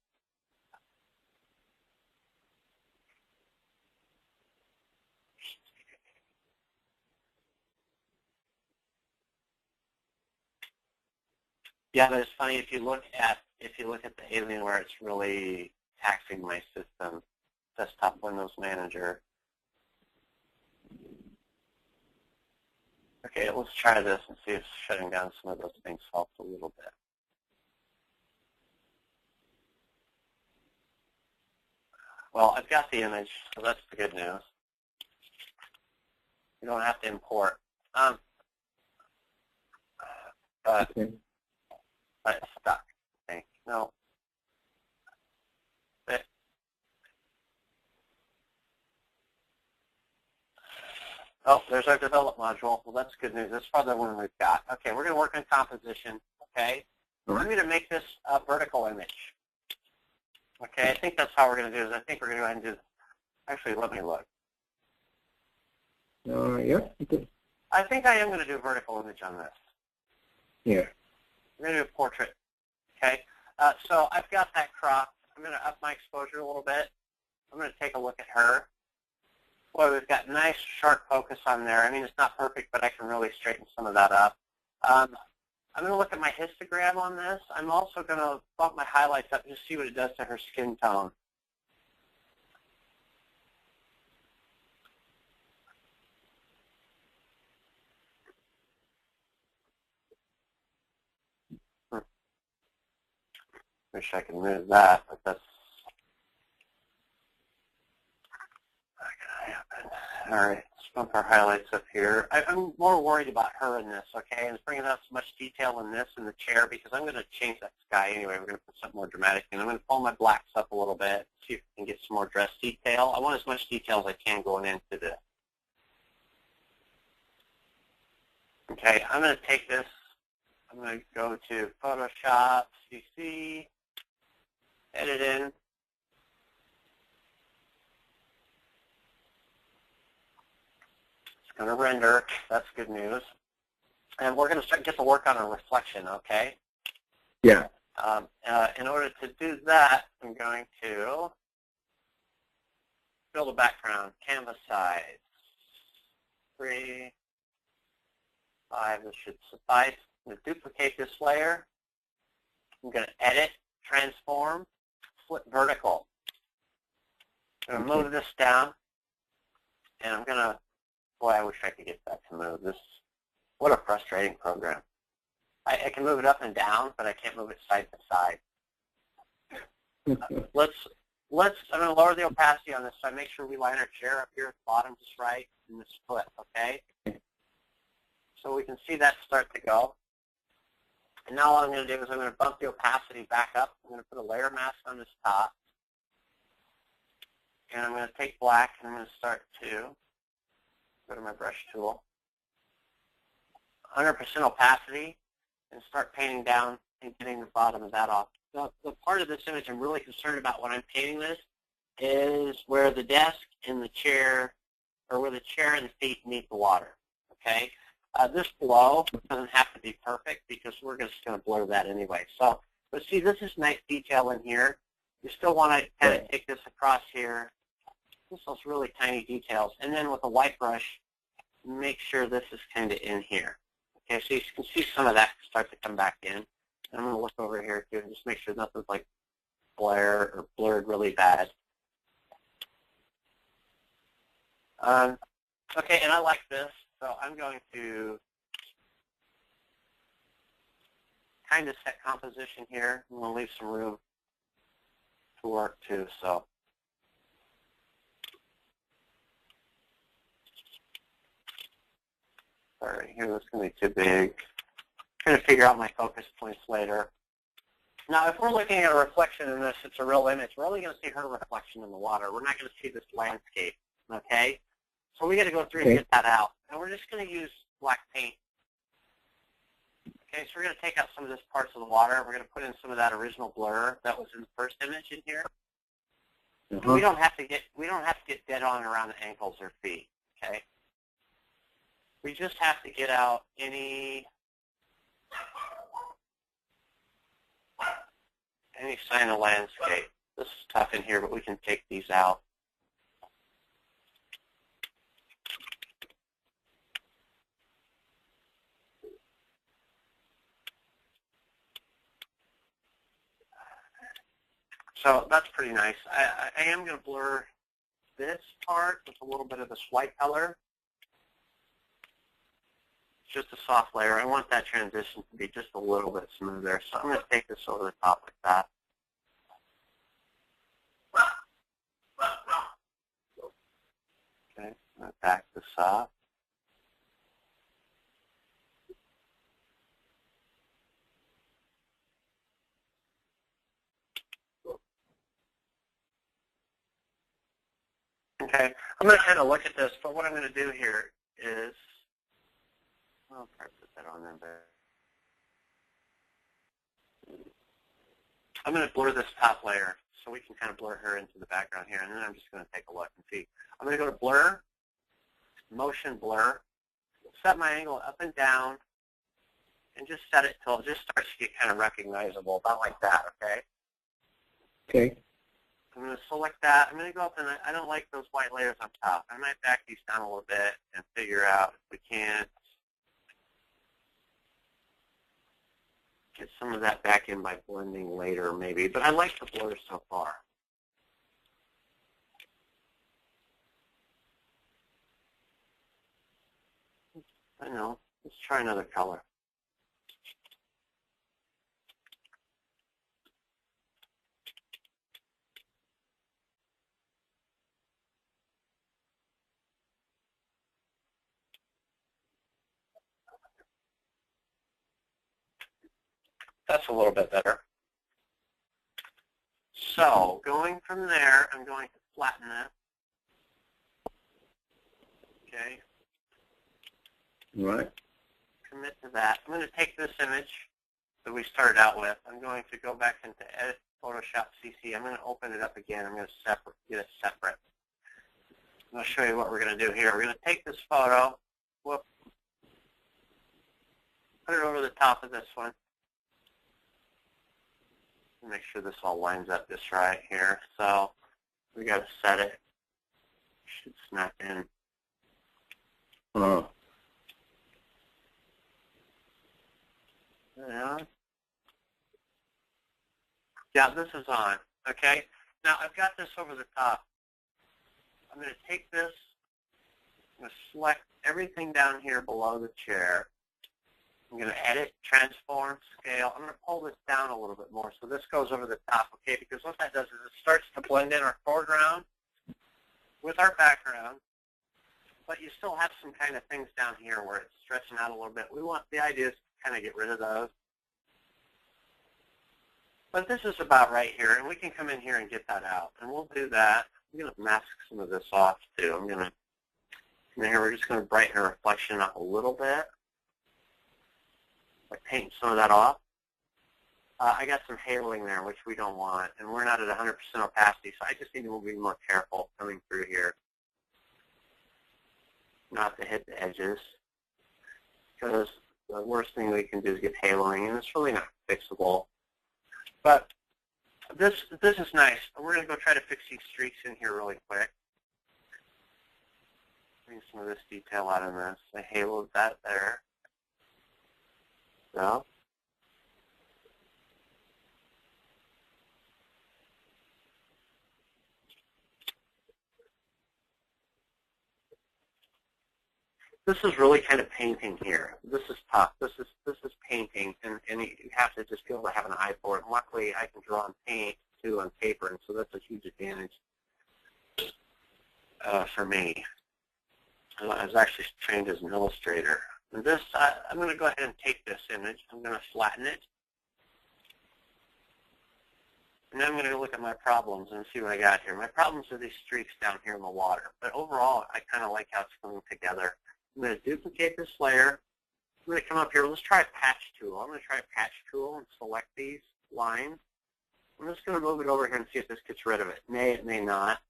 Yeah, but it's funny if you look at the Alienware, it's really taxing my system. Desktop Windows Manager. Okay, let's try this and see if shutting down some of those things helps a little bit. Well, I've got the image, so that's the good news. You don't have to import. But it's stuck. Okay. No. Oh, there's our develop module. Well, that's good news. That's probably the one we've got. Okay, we're going to work on composition. Okay. I'm going to make this a vertical image. Okay, I think that's how we're going to do this. I think we're going to go ahead and do this. Actually, let me look. Yeah. Okay. I think I am going to do a vertical image on this. Yeah. We're going to do a portrait. Okay. So I've got that cropped. I'm going to up my exposure a little bit. I'm going to take a look at her. Boy, we've got nice, sharp focus on there. I mean, it's not perfect, but I can really straighten some of that up. I'm going to look at my histogram on this. I'm also going to bump my highlights up and just see what it does to her skin tone. Wish I could move that, but that's not going to happen. All right, let's bump our highlights up here. I'm more worried about her in this, okay? And it's bringing out so much detail in this in the chair because I'm going to change that sky anyway. We're going to put something more dramatic in. I'm going to pull my blacks up a little bit, see if we can get some more dress detail. I want as much detail as I can going into this. Okay, I'm going to take this. I'm going to go to Photoshop, CC, edit in. It's going to render. That's good news. And we're going to get to work on a reflection, okay? Yeah. In order to do that, I'm going to build a background, canvas size, 3, 5, this should suffice. I'm going to duplicate this layer. I'm going to edit, transform, flip vertical. I'm going to move this down, and I'm going to, boy, I wish I could get that to move. What a frustrating program. I can move it up and down, but I can't move it side to side. I'm going to lower the opacity on this so I make sure we line our chair up here at the bottom just right in this flip, okay? So we can see that start to go. And now all I'm going to do is I'm going to bump the opacity back up. I'm going to put a layer mask on this top. And I'm going to take black, and I'm going to start to go to my brush tool, 100% opacity, and start painting down and getting the bottom of that off. The part of this image I'm really concerned about when I'm painting this is where the desk and the chair, or where the chair and the feet meet the water, okay? This blow doesn't have to be perfect because we're just going to blur that anyway. So, but see, this is nice detail in here. You still want to kind of take this across here. This is really tiny details. And then with a white brush, make sure this is kind of in here. Okay, so you can see some of that start to come back in. And I'm going to look over here too and just make sure nothing's like blurred or blurred really bad. Okay, and I like this, so I'm going to kind of set composition here. I'm going to leave some room to work too. So sorry, here that's going to be too big. I'm going to figure out my focus points later. Now, if we're looking at a reflection in this, it's a real image. We're only going to see her reflection in the water. We're not going to see this landscape. Okay, so we got to go through and get that out. And we're just going to use black paint. Okay, so we're going to take out some of this parts of the water. We're going to put in some of that original blur that was in the first image in here. We don't have to get dead on around the ankles or feet. Okay, we just have to get out any sign of landscape. This is tough in here, but we can take these out. So that's pretty nice. I am going to blur this part with a little bit of this white color. It's just a soft layer. I want that transition to be just a little bit smoother. So I'm going to take this over the top like that. Okay, I'm going to back this up. Okay, I'm going to kind of look at this, but what I'm going to do here is, I'll try to put that on there. I'm going to blur this top layer so we can kind of blur her into the background here, and then I'm just going to take a look and see. I'm going to go to blur, motion blur, set my angle up and down, and just set it till it just starts to get kind of recognizable, about like that, okay? Okay. I'm going to select that. I'm going to go up, and I don't like those white layers on top. I might back these down a little bit and figure out if we can't get some of that back in by blending later, maybe. But I like the blur so far. I know. Let's try another color. That's a little bit better. So going from there, I'm going to flatten it. Okay. All right. Commit to that. I'm going to take this image that we started out with. I'm going to go back into Edit Photoshop CC. I'm going to open it up again. I'm going to get it separate. I'm going to show you what we're going to do here. We're going to take this photo, put it over the top of this one. Make sure this all lines up just right here. So we got to set it. Should snap in. Yeah, this is on. Okay. Now I've got this over the top. I'm going to take this. I'm going to select everything down here below the chair. I'm going to edit, transform, scale. I'm going to pull this down a little bit more so this goes over the top, okay? Because what that does is it starts to blend in our foreground with our background, but you still have some kind of things down here where it's stretching out a little bit. The idea is to kind of get rid of those. But this is about right here, and we can come in here and get that out. And we'll do that I'm going to mask some of this off too. Here we're just going to brighten the reflection up a little bit. By painting some of that off. I got some haloing there, which we don't want, and we're not at 100% opacity, so I just need to be more careful coming through here, not to hit the edges, because the worst thing we can do is get haloing, and it's really not fixable. But this is nice. We're going to go try to fix these streaks in here really quick. Bring some of this detail out of this. I haloed that there. So. This is really kind of painting here. This is tough. This is painting, and you have to just be able to have an eye for it. And luckily, I can draw and paint too on paper, and so that's a huge advantage for me. I was actually trained as an illustrator. And this, I'm going to go ahead and take this image. I'm going to flatten it. And then I'm going to look at my problems and see what I got here. My problems are these streaks down here in the water. But overall, I kind of like how it's coming together. I'm going to duplicate this layer. I'm going to come up here. Let's try a patch tool. I'm going to try a patch tool and select these lines. I'm just going to move it over here and see if this gets rid of it. May, it may not.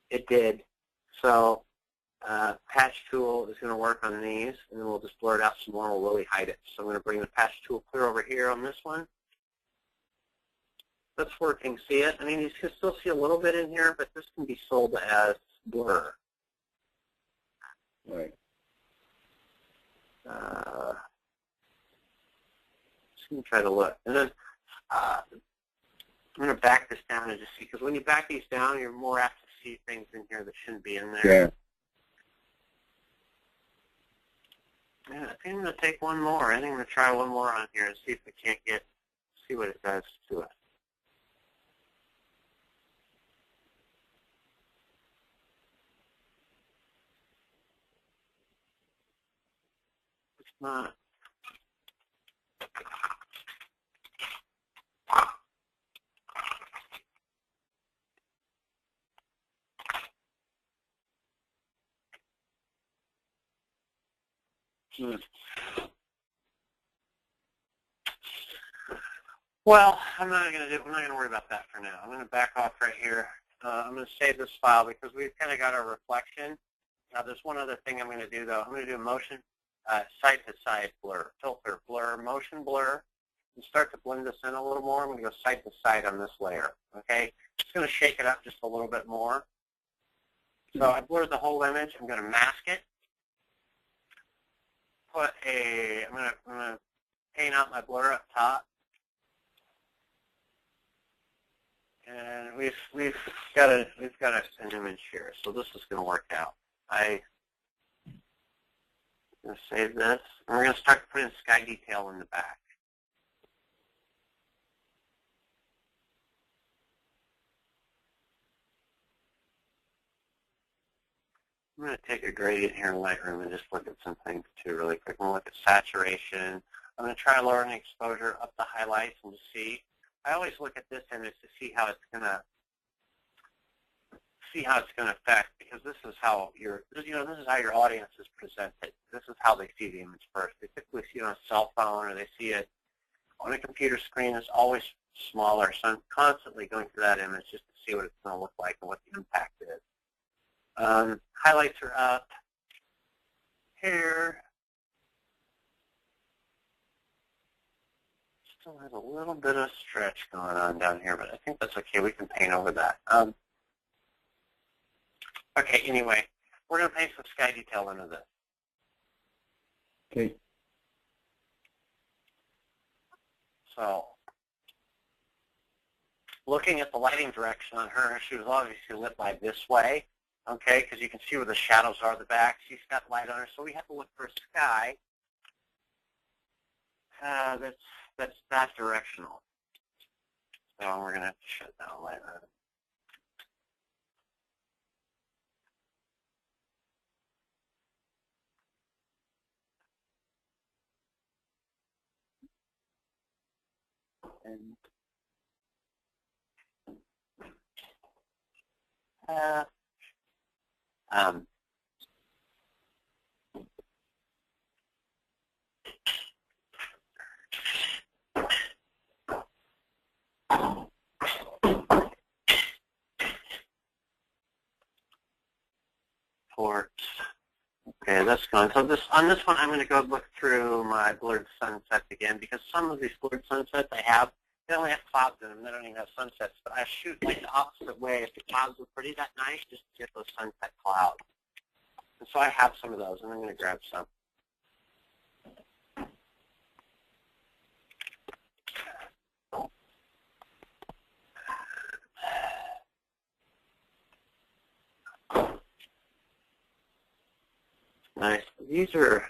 It did. So patch tool is going to work on these, and then we'll just blur it out some more. We'll really hide it. So I'm going to bring the patch tool clear over here on this one. That's working. See it? I mean, you can still see a little bit in here, but this can be sold as blur. Right. Just going to try to look. And then I'm going to back this down and just see, because when you back these down, you're more apt to see things in here that shouldn't be in there. Yeah. Yeah, I think I'm going to take one more. I think I'm going to try one more on here and see if we can't see what it does to it. It's not. Well, I'm not going to worry about that for now. I'm going to back off right here. I'm going to save this file because we've kind of got our reflection. Now, there's one other thing I'm going to do, though. I'm going to do motion side-to-side blur, filter, blur, motion blur, and start to blend this in a little more. I'm going to go side-to-side on this layer, okay? Just going to shake it up just a little bit more. So I blurred the whole image. I'm going to mask it. I'm going to paint out my blur up top. And we've got an image here, so this is going to work out. I'm going to save this, and we're going to start putting sky detail in the back. I'm going to take a gradient here in Lightroom and just look at some things too really quick. I'm going to look at saturation. I'm going to try lowering the exposure up the highlights and just see. I always look at this image to see how it's going to affect, because this is how this is how your audience is presented. This is how they see the image first. They typically see it on a cell phone, or they see it on a computer screen. It's always smaller, so I'm constantly going through that image just to see what it's going to look like and what the impact is. Highlights are up here. Still has a little bit of stretch going on down here, but I think that's okay. We can paint over that. Okay, anyway, we're going to paint some sky detail into this. Okay. So, looking at the lighting direction on her, she was obviously lit by this way, okay, because you can see where the shadows are at the back. She's got light on her, so we have to look for a sky that's that directional. So we're going to have to shut down light on it. And path. Ports. Okay, that's gone. So on this one, I'm going to go look through my blurred sunsets again, because some of these blurred sunsets I have, they only have clouds in them. They don't even have sunsets. But I shoot like the opposite way. If the clouds were pretty that night, just to get those sunset clouds. And so I have some of those, and I'm going to grab some. Nice. These are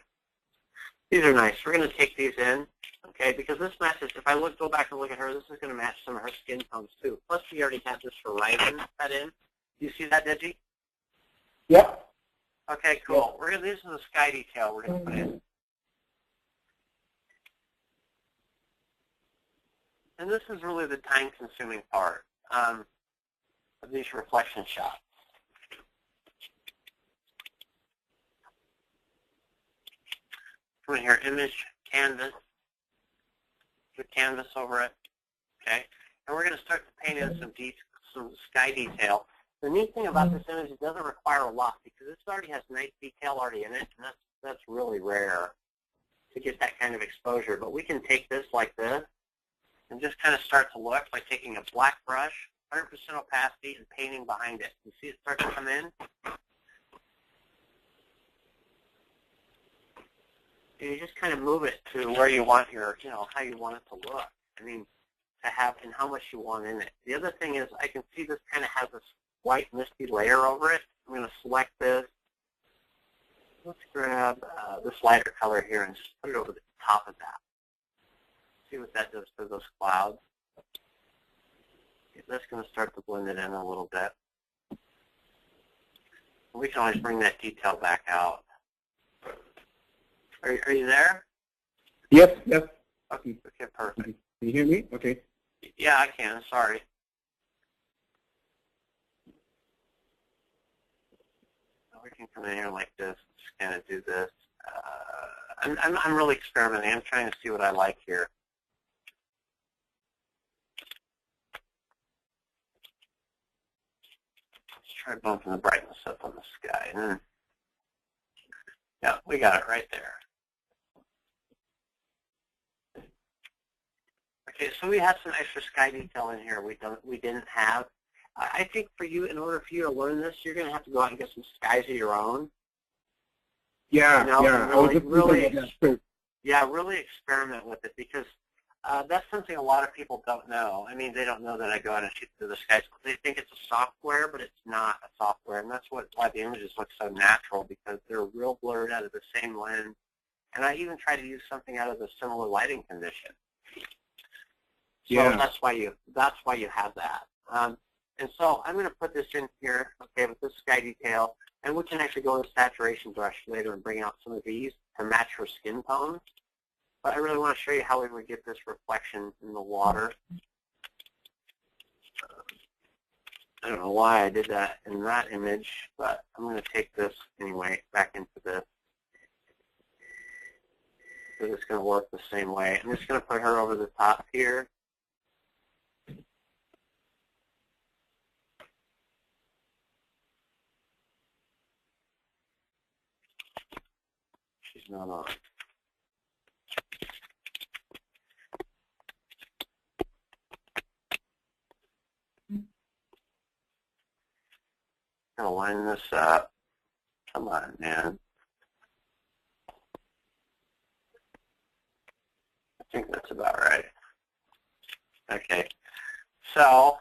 nice. We're going to take these in, okay, because this matches, if I go back and look at her, this is going to match some of her skin tones too. Plus, we already have this horizon set in. Do you see that, Digi? Yep. Okay, cool. Yep. This is the sky detail we're going to put in. And this is really the time-consuming part of these reflection shots. Come in here, image, canvas, put canvas over it, okay? And we're going to start to paint in some sky detail. The neat thing about this image, it doesn't require a lot because this already has nice detail already in it, and that's really rare to get that kind of exposure. But we can take this like this and just kind of start to look like taking a black brush, 100% opacity, and painting behind it. You see it start to come in? You just kind of move it to where you want your, how you want it to look. I mean, to have and how much you want in it. The other thing is I can see this kind of has this white misty layer over it. I'm going to select this. Let's grab this lighter color here and just put it over the top of that. See what that does to those clouds. Okay, that's going to start to blend it in a little bit. We can always bring that detail back out. Are you there? Yes, yes. Okay, perfect. Can you hear me? Okay. Yeah, I can. Sorry. We can come in here like this, just kind of do this. I'm really experimenting. I'm trying to see what I like here. Let's try bumping the brightness up on the sky. And then, yeah, we got it right there. Okay, so we have some extra sky detail in here we didn't have. I think for you, in order for you to learn this, you're going to have to go out and get some skies of your own. Yeah, really experiment with it, because that's something a lot of people don't know. I mean, they don't know that I go out and shoot through the skies. They think it's a software, but it's not a software, and that's why the images look so natural, because they're real blurred out of the same lens. And I even try to use something out of a similar lighting condition. So that's why you have that. And so I'm going to put this in here, okay, with this sky detail, and we can actually go in saturation brush later and bring out some of these to match her skin tones. But I really want to show you how we would get this reflection in the water. I don't know why I did that in that image, but I'm going to take this anyway back into this. So it's going to work the same way. I'm just going to put her over the top here. She's not on. I'm going to line this up. Come on, man. I think that's about right. Okay. So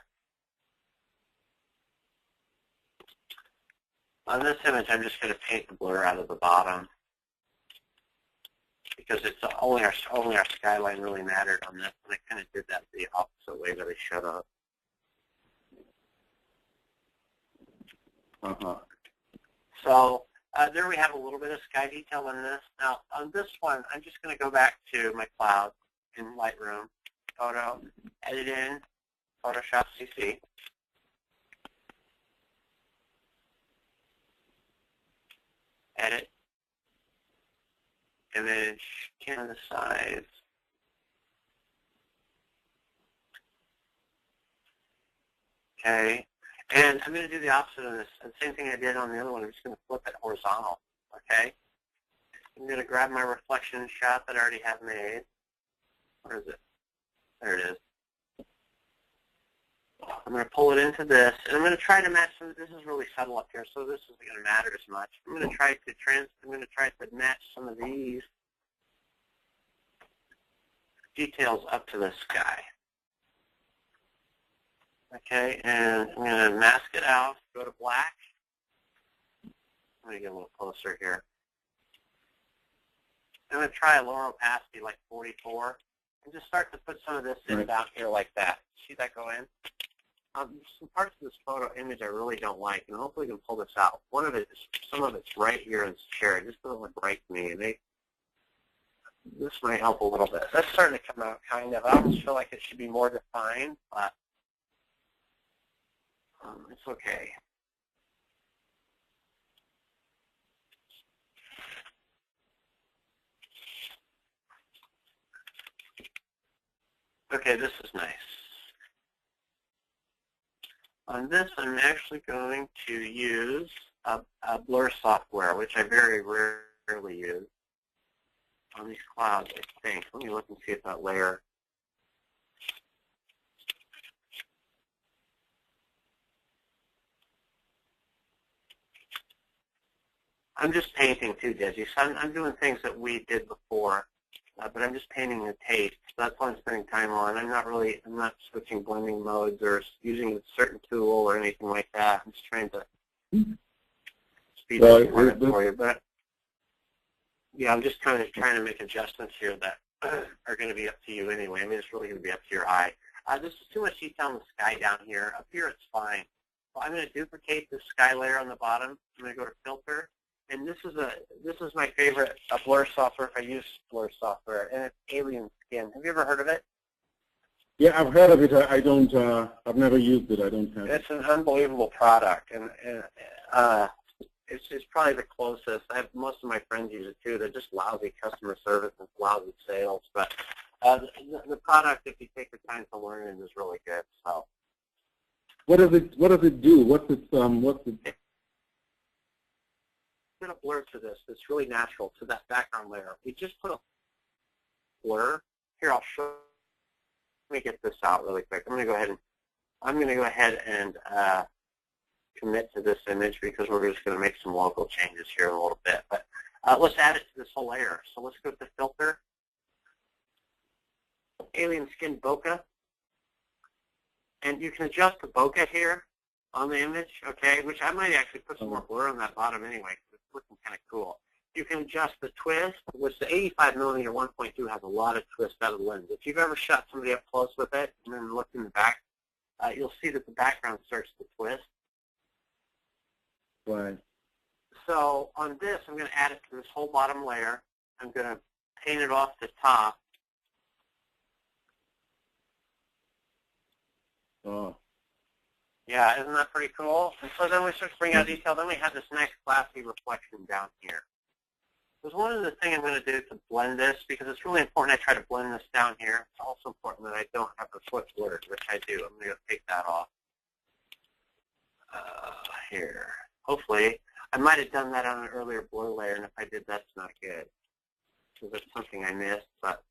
on this image, I'm just going to paint the blur out of the bottom, because it's only our skyline really mattered on this, and I kind of did that the opposite way that I should have. So there we have a little bit of sky detail in this. Now on this one, I'm just going to go back to my cloud in Lightroom, Photo, Edit in, Photoshop CC. edit, image, canvas size. Okay, and I'm going to do the opposite of this. The same thing I did on the other one. I'm just going to flip it horizontal. Okay, I'm going to grab my reflection shot that I already have made. Where is it? There it is. I'm going to pull it into this, and I'm going to try to match some. This is really subtle up here, so this isn't going to matter as much. I'm going to try to match some of these details up to the sky. Okay, and I'm going to mask it out. Go to black. Let me get a little closer here. I'm going to try a lower opacity, like 44, and just start to put some of this in down here like that. See that go in? Some parts of this photo image I really don't like, and hopefully we can pull this out. One of it is, some of it's right here in this chair. It just doesn't look right to me, and this might help a little bit. That's starting to come out, kind of. I almost feel like it should be more defined, but it's okay. Okay, this is nice. On this, I'm actually going to use a blur software, which I very rarely use on these clouds, I think. Let me look and see if that layer. I'm just painting too, Digi. So I'm doing things that we did before, but I'm just painting the taste. So that's what I'm spending time on. I'm not switching blending modes or using a certain tool or anything like that. I'm just trying to speed up for you. But yeah, I'm just kind of trying to make adjustments here that are going to be up to you anyway. I mean, it's really going to be up to your eye. This is too much detail in the sky down here. Up here, it's fine. Well, I'm going to duplicate the sky layer on the bottom. I'm going to go to Filter. And this is my favorite blur software if I use blur software, and it's Alien Skin. Have you ever heard of it? Yeah, I've heard of it. I've never used it. I don't have it. It's an unbelievable product, and it's probably the closest. Most of my friends use it too. They're just lousy customer service and lousy sales, but the product, if you take the time to learn it, is really good. So, what does it do? What's its I'm going to blur to this. It's really natural to that background layer. We just put a blur. Here, I'll show. Let me get this out really quick. I'm going to go ahead and commit to this image because we're just going to make some local changes here in a little bit. But let's add it to this whole layer. So let's go to Filter, Alien Skin Bokeh, and you can adjust the bokeh here on the image, okay, which I might actually put some more blur on that bottom anyway, because it's looking kind of cool. You can adjust the twist, which the 85mm 1.2 has a lot of twist out of the lens. If you've ever shot somebody up close with it and then looked in the back, you'll see that the background starts to twist. Right. So on this, I'm going to add it to this whole bottom layer. I'm going to paint it off the top. Oh. Yeah, isn't that pretty cool? And so then we start to bring out detail. Then we have this nice classy reflection down here. There's one other thing I'm going to do to blend this, because it's really important I try to blend this down here. It's also important that I don't have the foot blurred, which I do. I'm going to take that off here. Hopefully, I might have done that on an earlier blur layer, and if I did, that's not good, because that's something I missed, but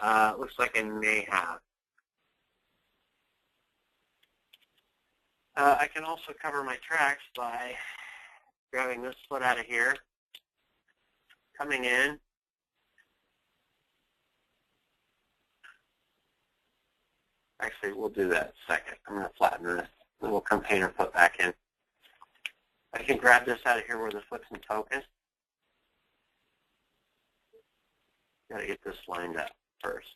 it looks like I may have. I can also cover my tracks by grabbing this foot out of here, coming in, actually we'll do that in a second. I'm going to flatten this, then we'll come paint our foot back in. I can grab this out of here where the foot's in focus. Got to get this lined up first.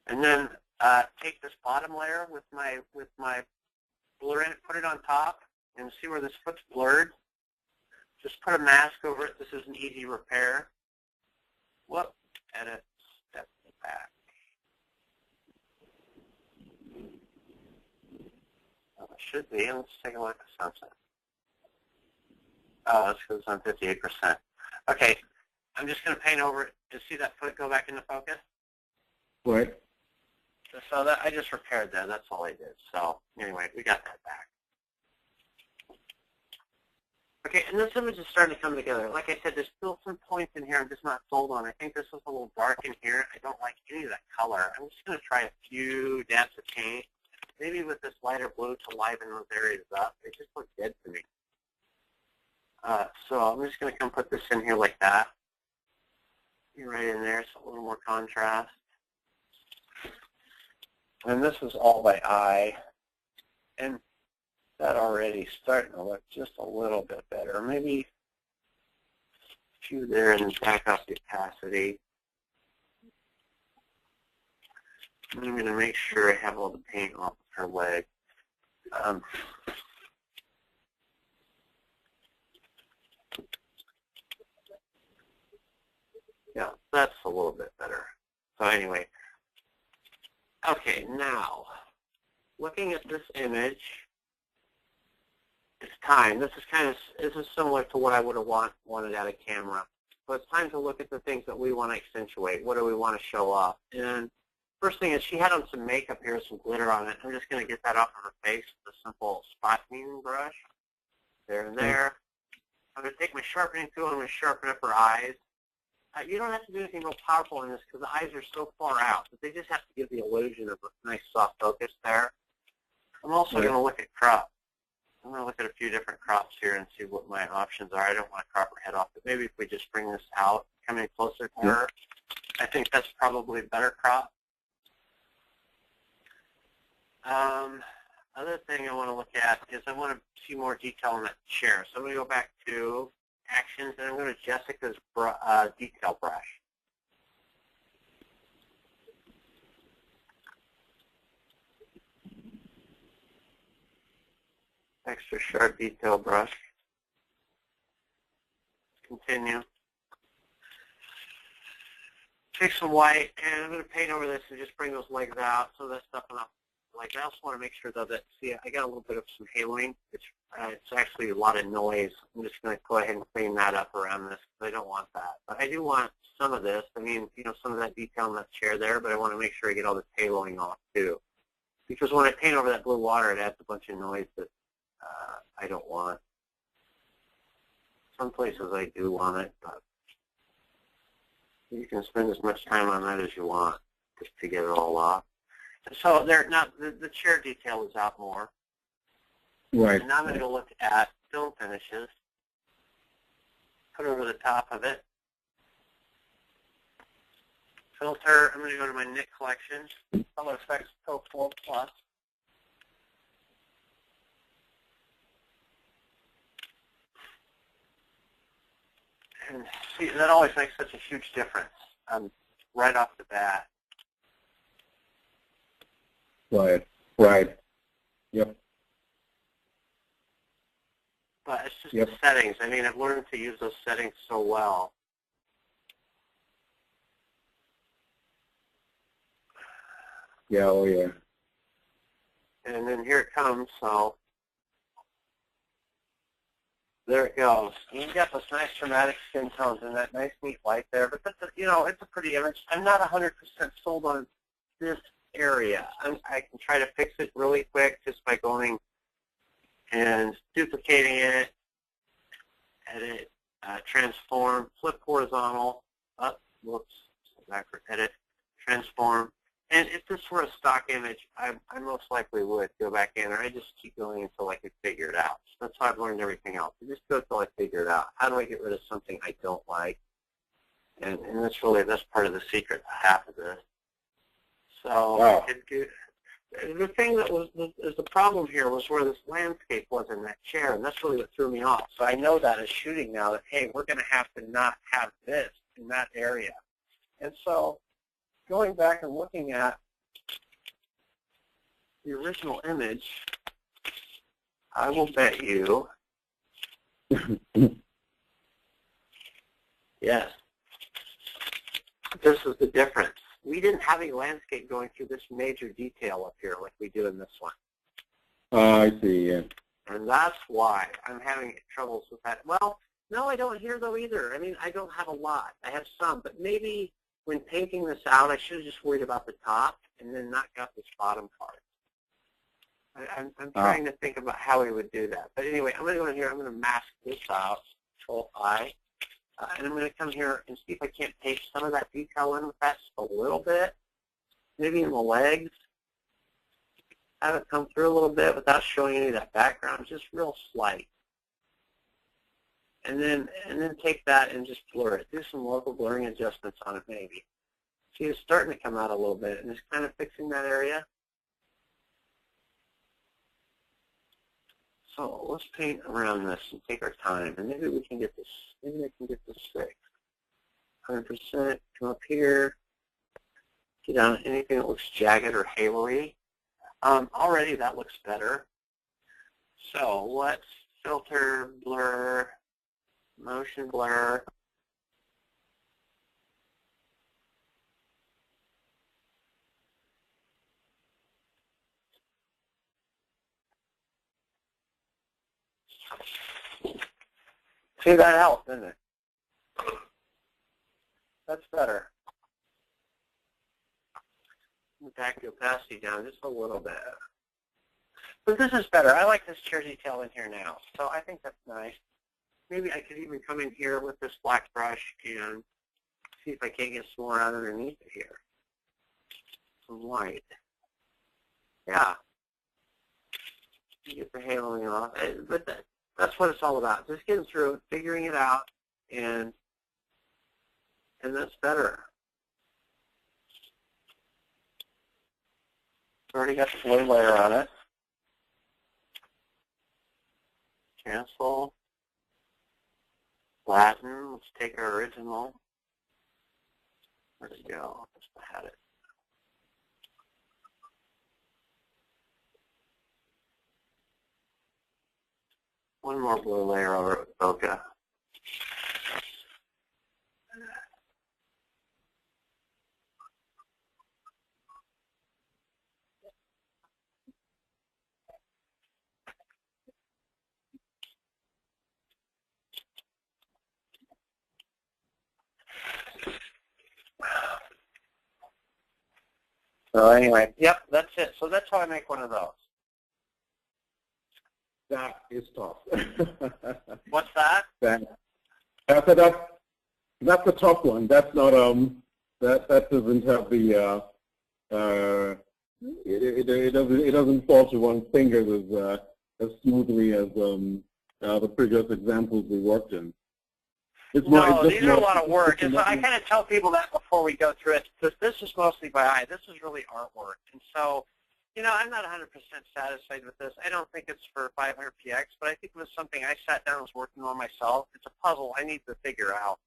And then take this bottom layer with my blur in it, put it on top, and see where this foot's blurred. Just put a mask over it. This is an easy repair. Whoop, edit, step back. It should be. Let's take a look at the sunset. Oh, that's because it's on 58%. Okay, I'm just going to paint over it to see that foot go back into focus. Right. So that I just repaired that. That's all I did. So anyway, we got that back. Okay, and this image is starting to come together. Like I said, there's still some points in here I'm just not sold on. I think this is a little dark in here. I don't like any of that color. I'm just going to try a few dabs of paint, maybe with this lighter blue to liven those areas up. They just look dead to me. So I'm just going to come put this in here like that. You're right in there, so a little more contrast. And this is all by eye. And that already starting to look just a little bit better. Maybe a few there and back up the opacity. And I'm going to make sure I have all the paint off of her leg. Yeah, that's a little bit better. So anyway, okay, now looking at this image, it's time. This is similar to what I would have wanted out of camera. So it's time to look at the things that we want to accentuate. What do we want to show off? And first thing is she had on some makeup here, some glitter on it. I'm just going to get that off of her face with a simple spot cleaning brush. There and there. I'm going to take my sharpening tool and I'm going to sharpen up her eyes. You don't have to do anything real powerful in this because the eyes are so far out that they just have to give the illusion of a nice soft focus there. I'm also going to look at crop. I'm going to look at a few different crops here and see what my options are. I don't want to crop her head off, but maybe if we just bring this out, come in closer to her, I think that's probably a better crop. Other thing I want to look at is I want to see more detail on that chair. So I'm going to go back to Actions, and I'm going to Jessica's detail brush. Extra sharp detail brush. Continue. Take some white, and I'm going to paint over this and just bring those legs out so that stuff enough. Like, I also want to make sure, though, that, see, I got a little bit of some haloing. It's actually a lot of noise. I'm just going to go ahead and clean that up around this because I don't want that. But I do want some of this. I mean, you know, some of that detail in that chair there, but I want to make sure I get all this haloing off, too. Because when I paint over that blue water, it adds a bunch of noise that I don't want. Some places I do want it, but you can spend as much time on that as you want just to get it all off. So they're not, the chair detail is out more. Right. And now I'm going to go look at film finishes. Put over the top of it. Filter, I'm going to go to my Nik collection. Color Effects Pro 4 Plus. And see, that always makes such a huge difference right off the bat. Right. Right. Yep. But it's just the settings. I mean, I've learned to use those settings so well. Yeah, oh yeah. And then here it comes, so there it goes. And you got those nice dramatic skin tones and that nice neat light there. But that's you know, it's a pretty image. I'm not 100% sold on this area. I can try to fix it really quick just by going and duplicating it, edit, transform, flip horizontal, up, whoops, backward, edit, transform. And if this were a stock image, I most likely would go back in, or I just keep going until I could figure it out. So that's how I've learned everything else. I just go until I figure it out. How do I get rid of something I don't like? And that's part of the secret to half of this. So wow. The thing that was the problem here was where this landscape was in that chair, and that's really what threw me off. So I know that as shooting now that, hey, we're going to have to not have this in that area. And so going back and looking at the original image, I will bet you, yes, this is the difference. We didn't have any landscape going through this major detail up here like we do in this one. I see, yeah. And that's why I'm having troubles with that. Well, no, I don't here, though, either. I mean, I don't have a lot. I have some, but maybe when painting this out, I should have just worried about the top and then not got this bottom part. I'm trying to think about how we would do that. But anyway, I'm going to go in here. I'm going to mask this out, Control-I. And I'm going to come here and see if I can't take some of that detail in with that just a little bit. Maybe in the legs. Have it come through a little bit without showing any of that background, just real slight. And then take that and just blur it. Do some local blurring adjustments on it maybe. See, it's starting to come out a little bit and just kind of fixing that area. So let's paint around this and take our time, and maybe we can get this. Maybe I can get this fixed. 100%. Come up here. Get down anything that looks jagged or halo-y. Already that looks better. So let's filter, blur, motion blur. See, that helped, didn't it? That's better. Back the opacity down just a little bit. But this is better. I like this chair detail in here now, so I think that's nice. Maybe I could even come in here with this black brush and see if I can't get some more out underneath it here. Some white. Yeah. You get the haloing off. But that's what it's all about. Just getting through it, figuring it out, and that's better. Already got the blue layer on it. Cancel. Latin. Let's take our original. Where'd it go? I had it. One more blue layer over at Bokeh. So anyway, yep, that's it. So that's how I make one of those. That is tough. What's that? That's a tough one. That's not that doesn't have the it doesn't fall to one's fingers as smoothly as the previous examples we worked in. These are a lot of work. And so I kind of tell people that before we go through it, because this is mostly by eye. This is really artwork. And so, I'm not 100% satisfied with this. I don't think it's for 500px, but I think it was something I sat down and was working on myself. It's a puzzle I need to figure out.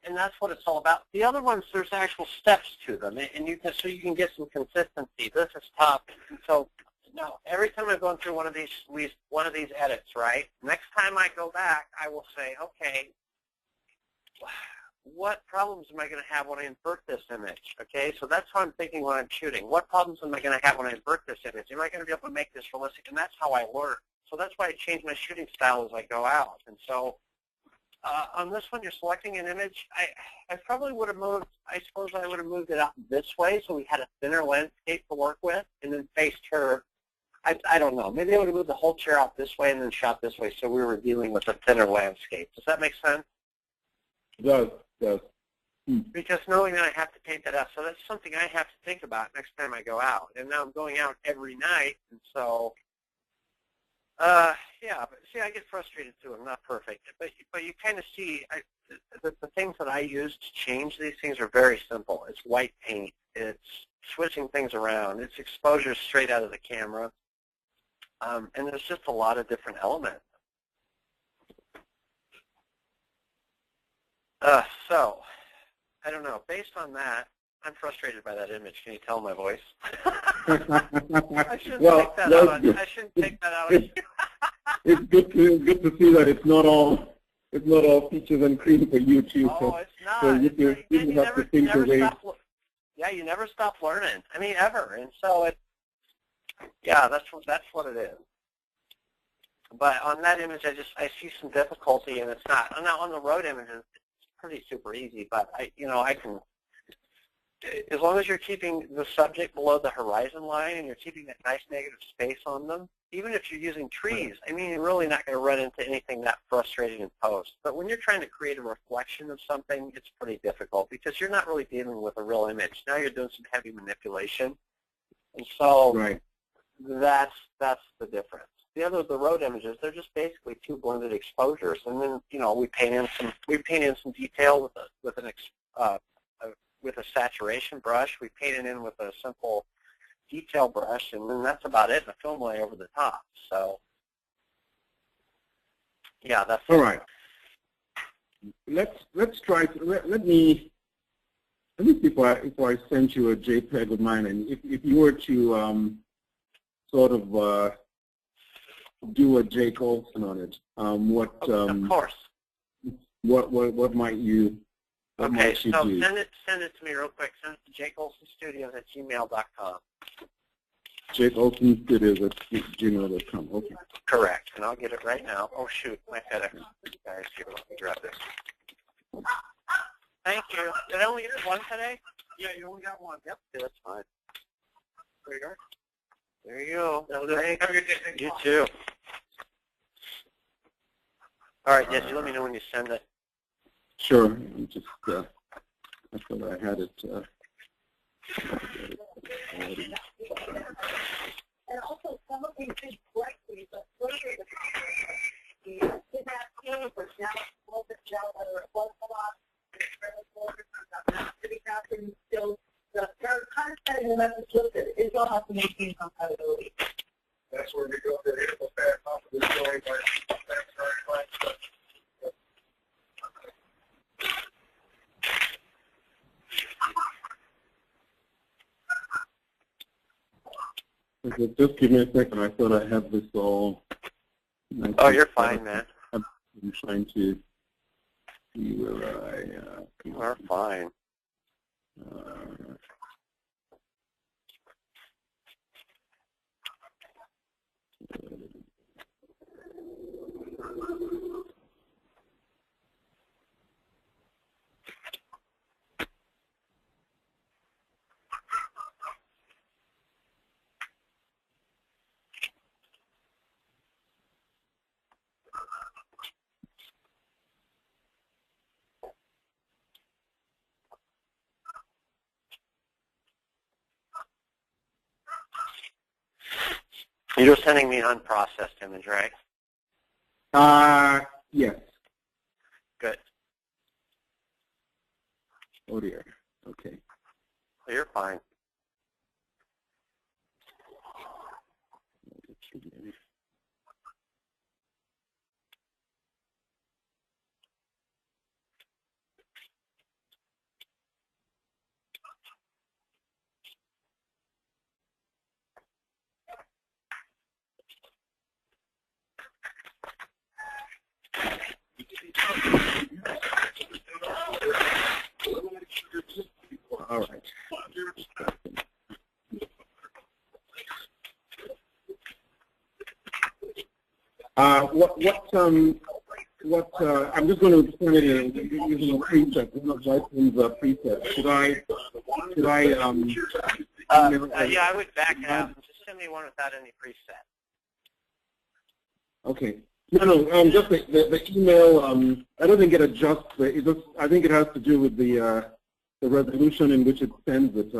And that's what it's all about. The other ones, there's actual steps to them, and so you can get some consistency. This is tough. So now, every time I'm going through one of these edits, right, next time I go back, I will say, okay, what problems am I going to have when I invert this image? Okay, so that's how I'm thinking when I'm shooting. What problems am I going to have when I invert this image? Am I going to be able to make this realistic? And that's how I learn. So that's why I change my shooting style as I go out. And so on this one, you're selecting an image. I probably would have moved, I suppose I would have moved it out this way so we had a thinner landscape to work with and then faced her. I don't know. Maybe I would have moved the whole chair out this way and then shot this way so we were dealing with a thinner landscape. Does that make sense? It does. Yes. Because knowing that I have to paint that out, so that's something I have to think about next time I go out. And now I'm going out every night, and so, yeah. But see, I get frustrated too. I'm not perfect, but you kind of see the things that I use to change these things are very simple. It's white paint. It's switching things around. It's exposure straight out of the camera, and there's just a lot of different elements. So, I don't know. Based on that, I'm frustrated by that image. Can you tell my voice? I shouldn't take that out. I shouldn't take that out. It's good to see that it's not all peaches and cream for you too. Oh, it's not. So you have to think your way. Yeah, you never stop learning. I mean, ever. And so Yeah, that's what it is. But on that image, I see some difficulty, and it's not. On the road images, it's pretty super easy. But I can, as long as you're keeping the subject below the horizon line and you're keeping that nice negative space on them, even if you're using trees, I mean, you're really not going to run into anything that frustrating in post. But when you're trying to create a reflection of something, it's pretty difficult because you're not really dealing with a real image. Now you're doing some heavy manipulation, and so that's the difference. The road images, they're just basically two blended exposures, and then we paint in some detail with a saturation brush. We paint it in with a simple detail brush, and then that's about it. And a film layer over the top. So yeah, that's all right. Let's try. Let me see if I send you a JPEG of mine, and if you were to sort of do a Jake Olsen on it, of course. What might you? Okay, so send it to me real quick. Send it to jakeolsenstudios@gmail.com. jakeolsenstudios@gmail.com. Okay. Correct, and I'll get it right now. Oh shoot, my FedEx guys here. Let me grab this. Thank you. Did I only get one today? Yeah, you only got one. Yep, yeah, that's fine. There you go. There you go. Have a good day. You too. All right, Jesse, let me know when you send it. Sure. I'm just, I thought I had it. And also, some of these things correctly, but later the kidnapping or gel, the gel, whether it was a lot, still, they're kind of setting the message with it. It all has to maintain compatibility. That's where we go to the info path off of the story by just give me a second. I thought I had this all. Oh, you're fine, man. I'm trying to see where You're fine. You're sending me an unprocessed image, right? Yes. Good. Oh dear. Okay. Well, you're fine. All right. I'm just going to send it in using a preset, not Lightning's preset. Should I, yeah, I would back it out and just send me one without any preset. Okay. No, just the email, I don't think it adjusts, I think it has to do with the resolution in which it sends it,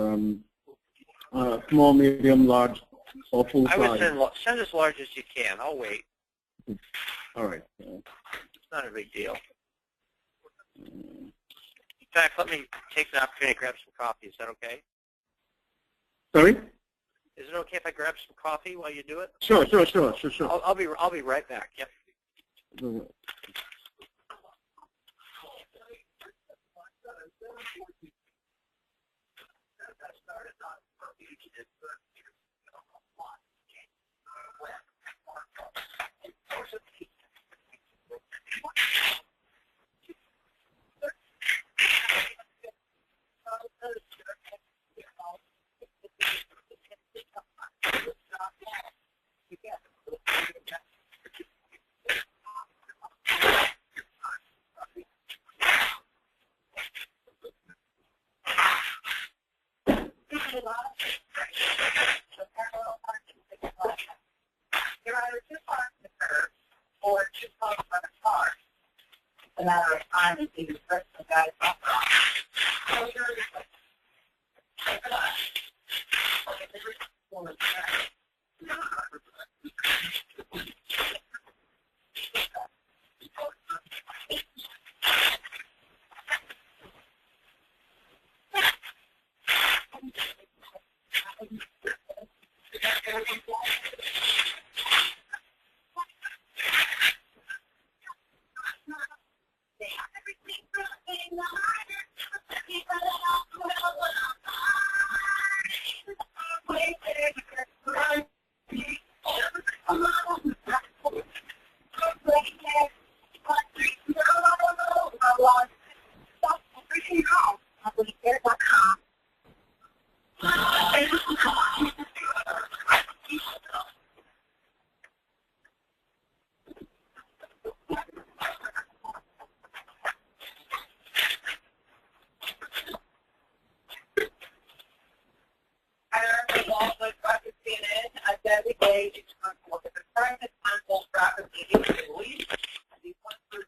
small, medium, large, or full size. I would send as large as you can. I'll wait. All right. It's not a big deal. In fact, let me take the opportunity to grab some coffee. Is that okay? Sorry? Is it okay if I grab some coffee while you do it? Sure. I'll be right back. Yep. a lot of the parallel parking is you're either too far from the curb or too close by the car. It's a matter of time to see the person who got it off. So you're like,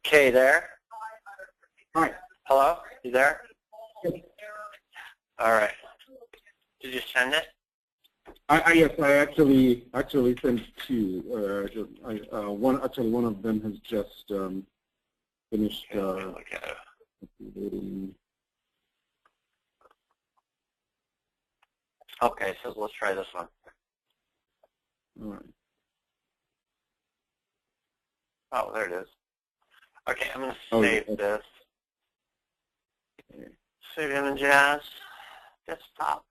Okay, there. Hi. Hello? You there? All right. Did you send it? Yes, I actually sent two. One of them has just finished. Look at it. Okay, so let's try this one. All right. Oh, there it is. Okay, I'm going to save this. Okay. Save image as desktop.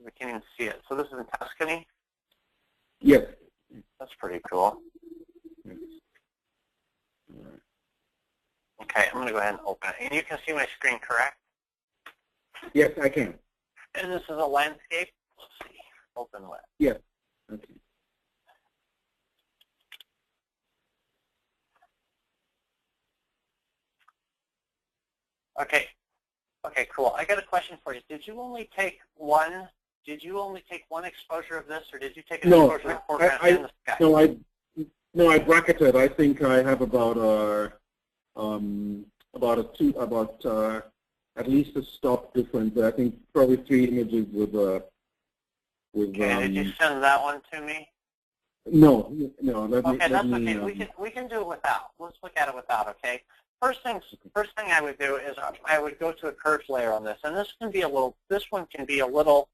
We can't even see it. So this is in Tuscany? Yes. That's pretty cool. Yes. All right. Okay, I'm going to go ahead and open it. And you can see my screen, correct? Yes, I can. And this is a landscape. Let's see. Open with. Yes. Okay. Okay. Okay, cool. I got a question for you. Did you only take one exposure of this, or did you take an exposure of foreground and the sky? No, I bracketed. I think I have about at least a stop difference. But I think probably 3 images with Okay, did you send that one to me? No. Let That's me, okay. We can do it without. Let's look at it without. Okay. First thing I would do is I would go to a curves layer on this, and this one can be a little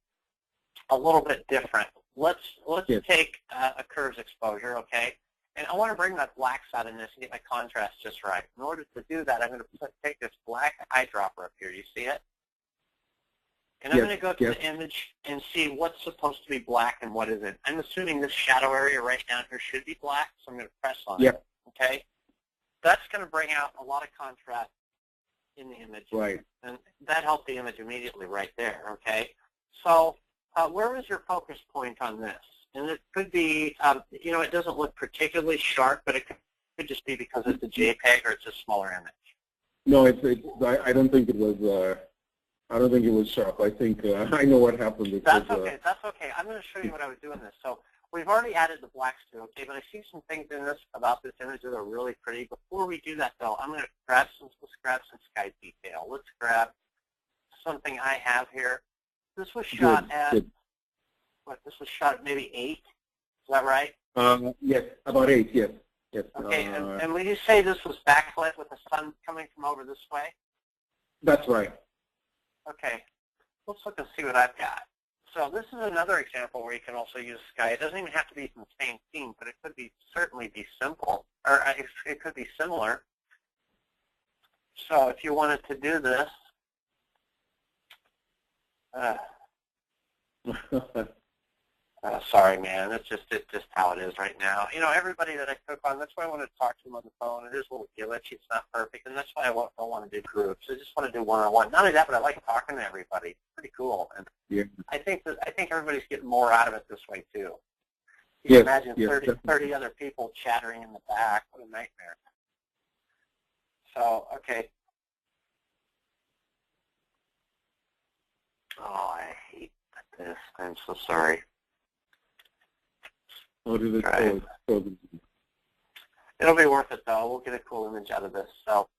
bit different. Let's take a curves exposure, okay? And I want to bring that black side in this and get my contrast just right. In order to do that, I'm going to take this black eyedropper up here. You see it? And I'm going to go to the image and see what's supposed to be black and what isn't. I'm assuming this shadow area right down here should be black, so I'm going to press on it. Okay? That's going to bring out a lot of contrast in the image. Right. And that helped the image immediately right there, okay? So where is your focus point on this? And it could be, it doesn't look particularly sharp, but it could just be because it's a JPEG or it's a smaller image. No, I don't think it was. I don't think it was sharp. I think I know what happened. That's okay. That's okay. I'm going to show you what I would do in this. So we've already added the blacks to it, okay? But I see some things in this about this image that are really pretty. Before we do that, though, let's grab some sky detail. Let's grab something I have here. This was shot at this was shot at maybe 8. Is that right? Yes, about 8. Yes. Okay. And would you say this was backlit with the sun coming from over this way? That's right. Okay, let's look and see what I've got. So this is another example where you can also use sky. It doesn't even have to be from the same scene, but it could certainly be simple, or it could be similar. So if you wanted to do this, sorry, man, it's just how it is right now. Everybody that I took on, that's why I wanted to talk to them on the phone. It is a little glitchy. It's not perfect, and that's why I don't want to do groups. I just want to do one-on-one. Not only that, but I like talking to everybody. It's pretty cool. And yeah. I think everybody's getting more out of it this way too. You can imagine 30 other people chattering in the back. What a nightmare. So, okay. Oh, I hate this. I'm so sorry. How did it Right. go? It'll be worth it though. We'll get a cool image out of this. So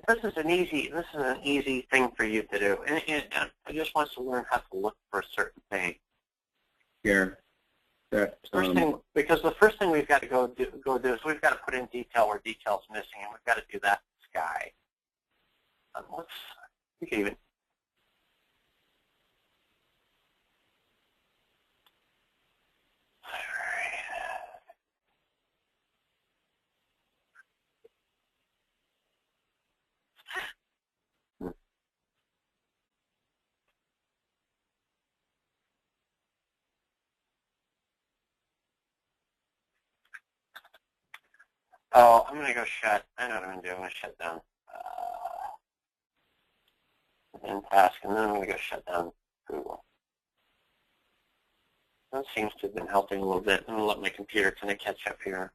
this is an easy thing for you to do, and I just want to learn how to look for a certain thing. Yeah. That, First thing, because the first thing we've got to go do is we've got to put in detail where detail's missing, and we've got to do that sky. You can even. Oh, I'm going to go shut. I know what I'm going to do. I'm going to shut down in task, and then I'm going to go shut down Google. That seems to have been helping a little bit. I'm going to let my computer kind of catch up here.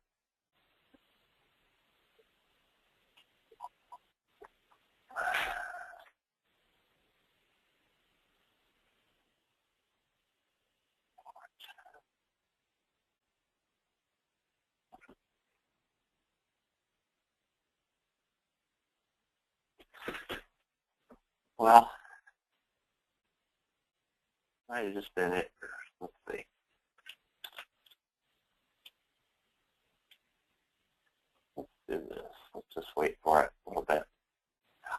Well, might have just been it. Let's see. Let's do this. Let's just wait for it a little bit.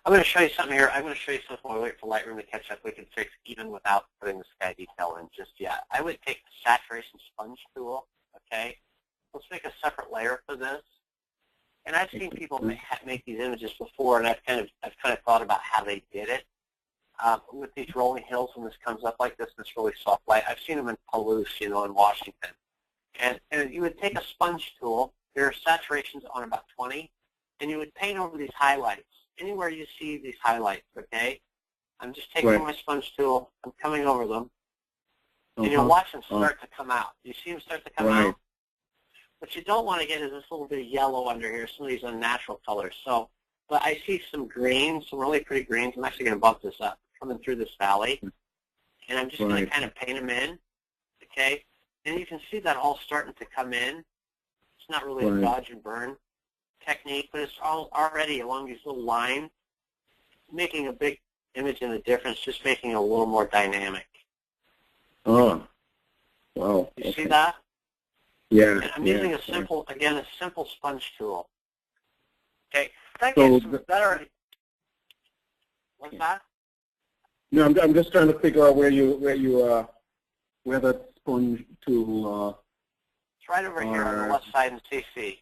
I'm going to show you something here. I'm going to show you something while we wait for Lightroom to catch up. We can fix even without putting the sky detail in just yet. I would take the saturation sponge tool. Okay. Let's make a separate layer for this. And I've seen people make these images before, and I've kind of thought about how they did it. With these rolling hills, when this comes up like this, this really soft light. I've seen them in Palouse, in Washington. And you would take a sponge tool, your saturation's on about 20, and you would paint over these highlights. Anywhere you see these highlights, okay? I'm just taking my sponge tool, I'm coming over them, and you'll watch them start to come out. You see them start to come out? What you don't want to get is this little bit of yellow under here, some of these unnatural colors. So, but I see some greens, some really pretty greens. I'm actually going to bump this up, coming through this valley. And I'm just going to kind of paint them in, okay? And you can see that all starting to come in. It's not really a dodge and burn technique, but it's all already along these little lines, making a big image and a difference, just making it a little more dynamic. Oh, wow. You see that? Yeah. And I'm using a simple sponge tool. Okay, that already. What's that? No, I'm just trying to figure out where that sponge tool. It's right over here on the left side in CC.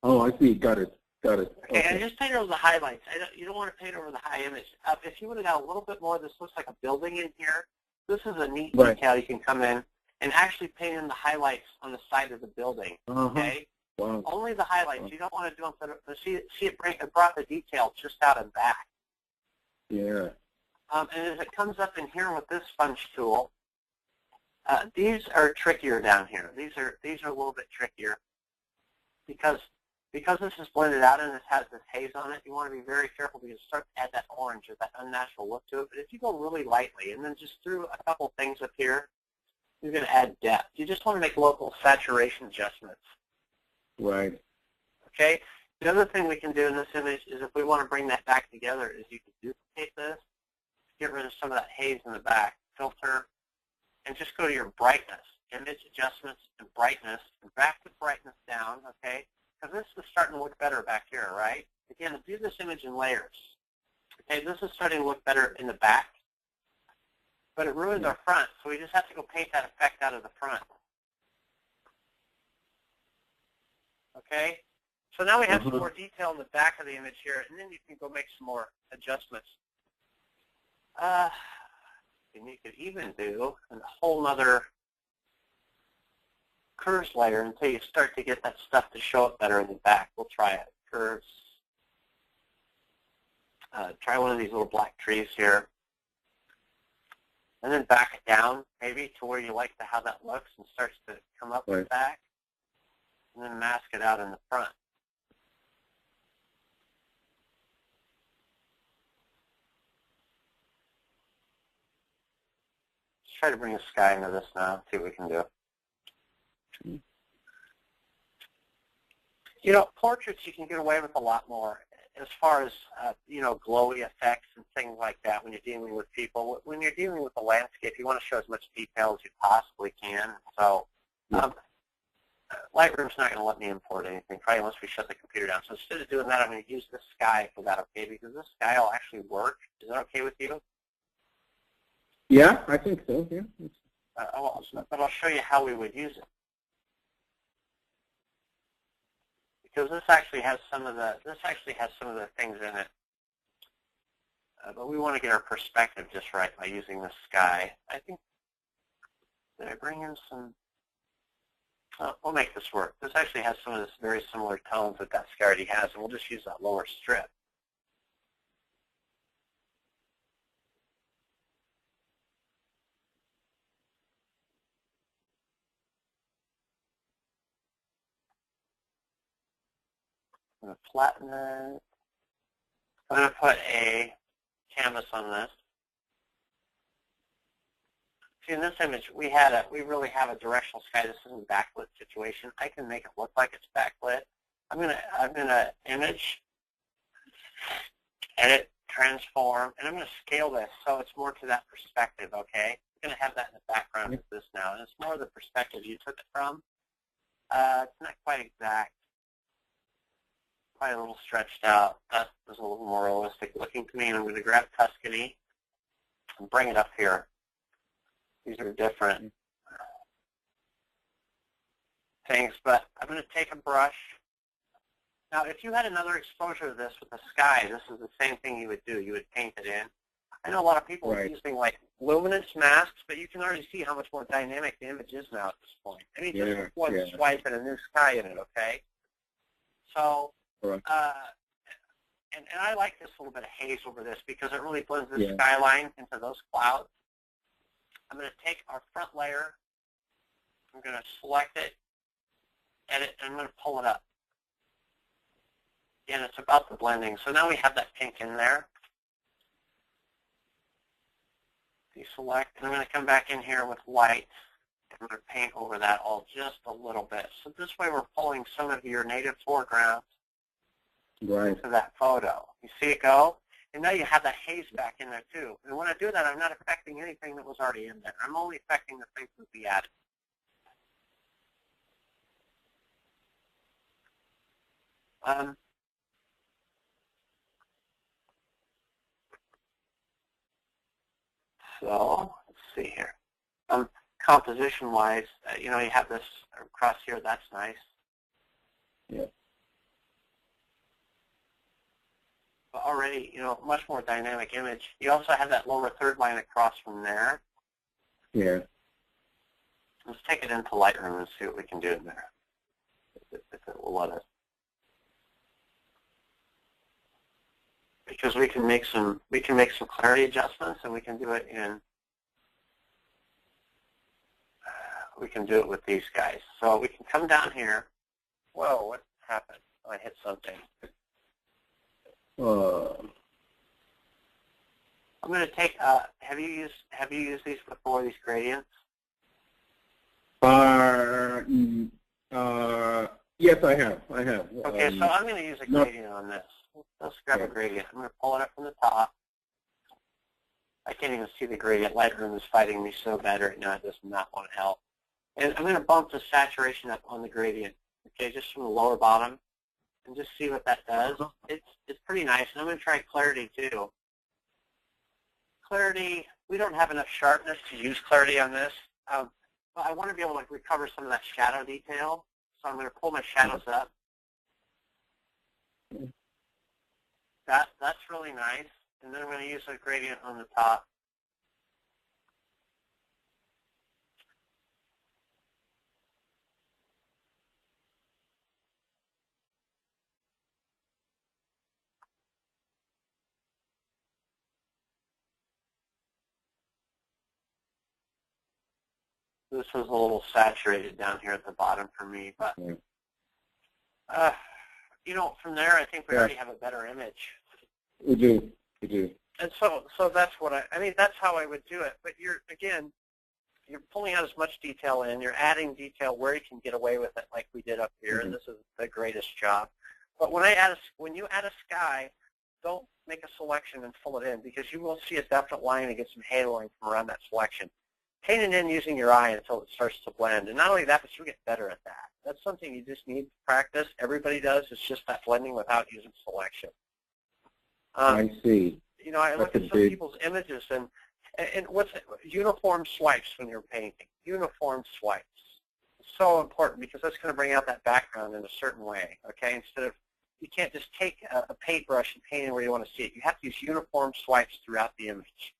Oh, I see. Got it. Okay, and just paint over the highlights. You don't want to paint over the high image. If you would have got a little bit more, this looks like a building in here. This is a neat detail. You can come in and actually paint in the highlights on the side of the building. Okay. Wow. Only the highlights. You don't want to do them. See it brought the detail just out and back. Yeah. And as it comes up in here with this sponge tool, these are trickier down here. These are a little bit trickier because this is blended out and it has this haze on it. You want to be very careful because you start to add that orange or that unnatural look to it. But if you go really lightly and then just threw a couple things up here, you're going to add depth. You just want to make local saturation adjustments. Right. Okay. The other thing we can do in this image is if we want to bring that back together is you can duplicate this, get rid of some of that haze in the back, filter, and just go to your brightness, image adjustments and brightness, and back the brightness down, okay? Because this is starting to look better back here, right? Again, do this image in layers. Okay, this is starting to look better in the back, but it ruins our front, so we just have to go paint that effect out of the front. Okay? So now we have some more detail in the back of the image here, and then you can go make some more adjustments. And you could even do a whole other curves layer until you start to get that stuff to show up better in the back. We'll try it. Curves. Try one of these little black trees here. And then back it down, maybe, to where you like how that looks and starts to come up in the back. And then mask it out in the front. try to bring the sky into this now, see what we can do. You know, portraits you can get away with a lot more as far as, you know, glowy effects and things like that when you're dealing with people. When you're dealing with a landscape, you want to show as much detail as you possibly can. So Lightroom's not going to let me import anything, probably unless we shut the computer down. So instead of doing that, I'm going to use this sky for that, okay? Because this sky will actually work. Is that okay with you? Yeah, I think so, yeah. But I'll show you how we would use it. Because this actually has some of the things in it. But we want to get our perspective just right by using the sky. I think, did I bring in some? We'll make this work. This actually has some of this very similar tones that sky already has, and we'll just use that lower strip. I'm going to flatten it. I'm going to put a canvas on this. See, in this image, we really have a directional sky. This isn't a backlit situation. I can make it look like it's backlit. I'm gonna image, edit, transform, and I'm gonna scale this so it's more to that perspective. Okay, I'm gonna have that in the background of this now, and it's more the perspective you took it from. It's not quite exact. Probably a little stretched out. That was a little more realistic looking to me. And I'm going to grab Tuscany and bring it up here. These are different things, but I'm going to take a brush. Now, if you had another exposure to this with the sky, this is the same thing you would do. You would paint it in. I know a lot of people are using like luminance masks, but you can already see how much more dynamic the image is now at this point. I mean, just one swipe and a new sky in it, okay? So, and I like this little bit of haze over this because it really blends the skyline into those clouds. I'm going to take our front layer, I'm going to select it, edit, and I'm going to pull it up. And it's about the blending. So now we have that pink in there. Deselect, and I'm going to come back in here with white. I'm going to paint over that all just a little bit. So this way we're pulling some of your native foregrounds into that photo. You see it go? And now you have that haze back in there too. And when I do that, I'm not affecting anything that was already in there. I'm only affecting the things that we added. So let's see here. Composition-wise, you know, you have this across here. That's nice. Yeah. But already, you know, much more dynamic image. You also have that lower third line across from there. Yeah. Let's take it into Lightroom and see what we can do in there. If it will let us. Because we can make some clarity adjustments, and we can do it in with these guys. So we can come down here. Whoa, what happened? Oh, I hit something. I'm going to take. Have you used these before? These gradients? Yes, I have. Okay, so I'm going to use a gradient on this. Let's grab a gradient. I'm going to pull it up from the top. I can't even see the gradient. Lightroom is fighting me so bad right now. It does not want to help. And I'm going to bump the saturation up on the gradient. Okay, just from the lower bottom, and just see what that does. It's pretty nice. And I'm going to try clarity too. Clarity, we don't have enough sharpness to use clarity on this, but I want to be able to recover some of that shadow detail. So I'm going to pull my shadows up. That's really nice. And then I'm going to use a gradient on the top. This is a little saturated down here at the bottom for me, but you know, from there, I think we already have a better image. We do. And so that's what I mean. That's how I would do it. But again, you're pulling out as much detail in. You're adding detail where you can get away with it, like we did up here. Mm-hmm. This is the greatest job. But when you add a sky, don't make a selection and fill it in, because you will see a definite line and get some haloing from around that selection. Paint it in using your eye until it starts to blend. And not only that, but you'll get better at that. That's something you just need to practice. Everybody does. It's just that blending without using selection. I see. You know, I look at some people's images, and what's it? Uniform swipes when you're painting. Uniform swipes. It's so important, because that's going to bring out that background in a certain way, okay? Instead of, you can't just take a paintbrush and paint it where you want to see it. You have to use uniform swipes throughout the image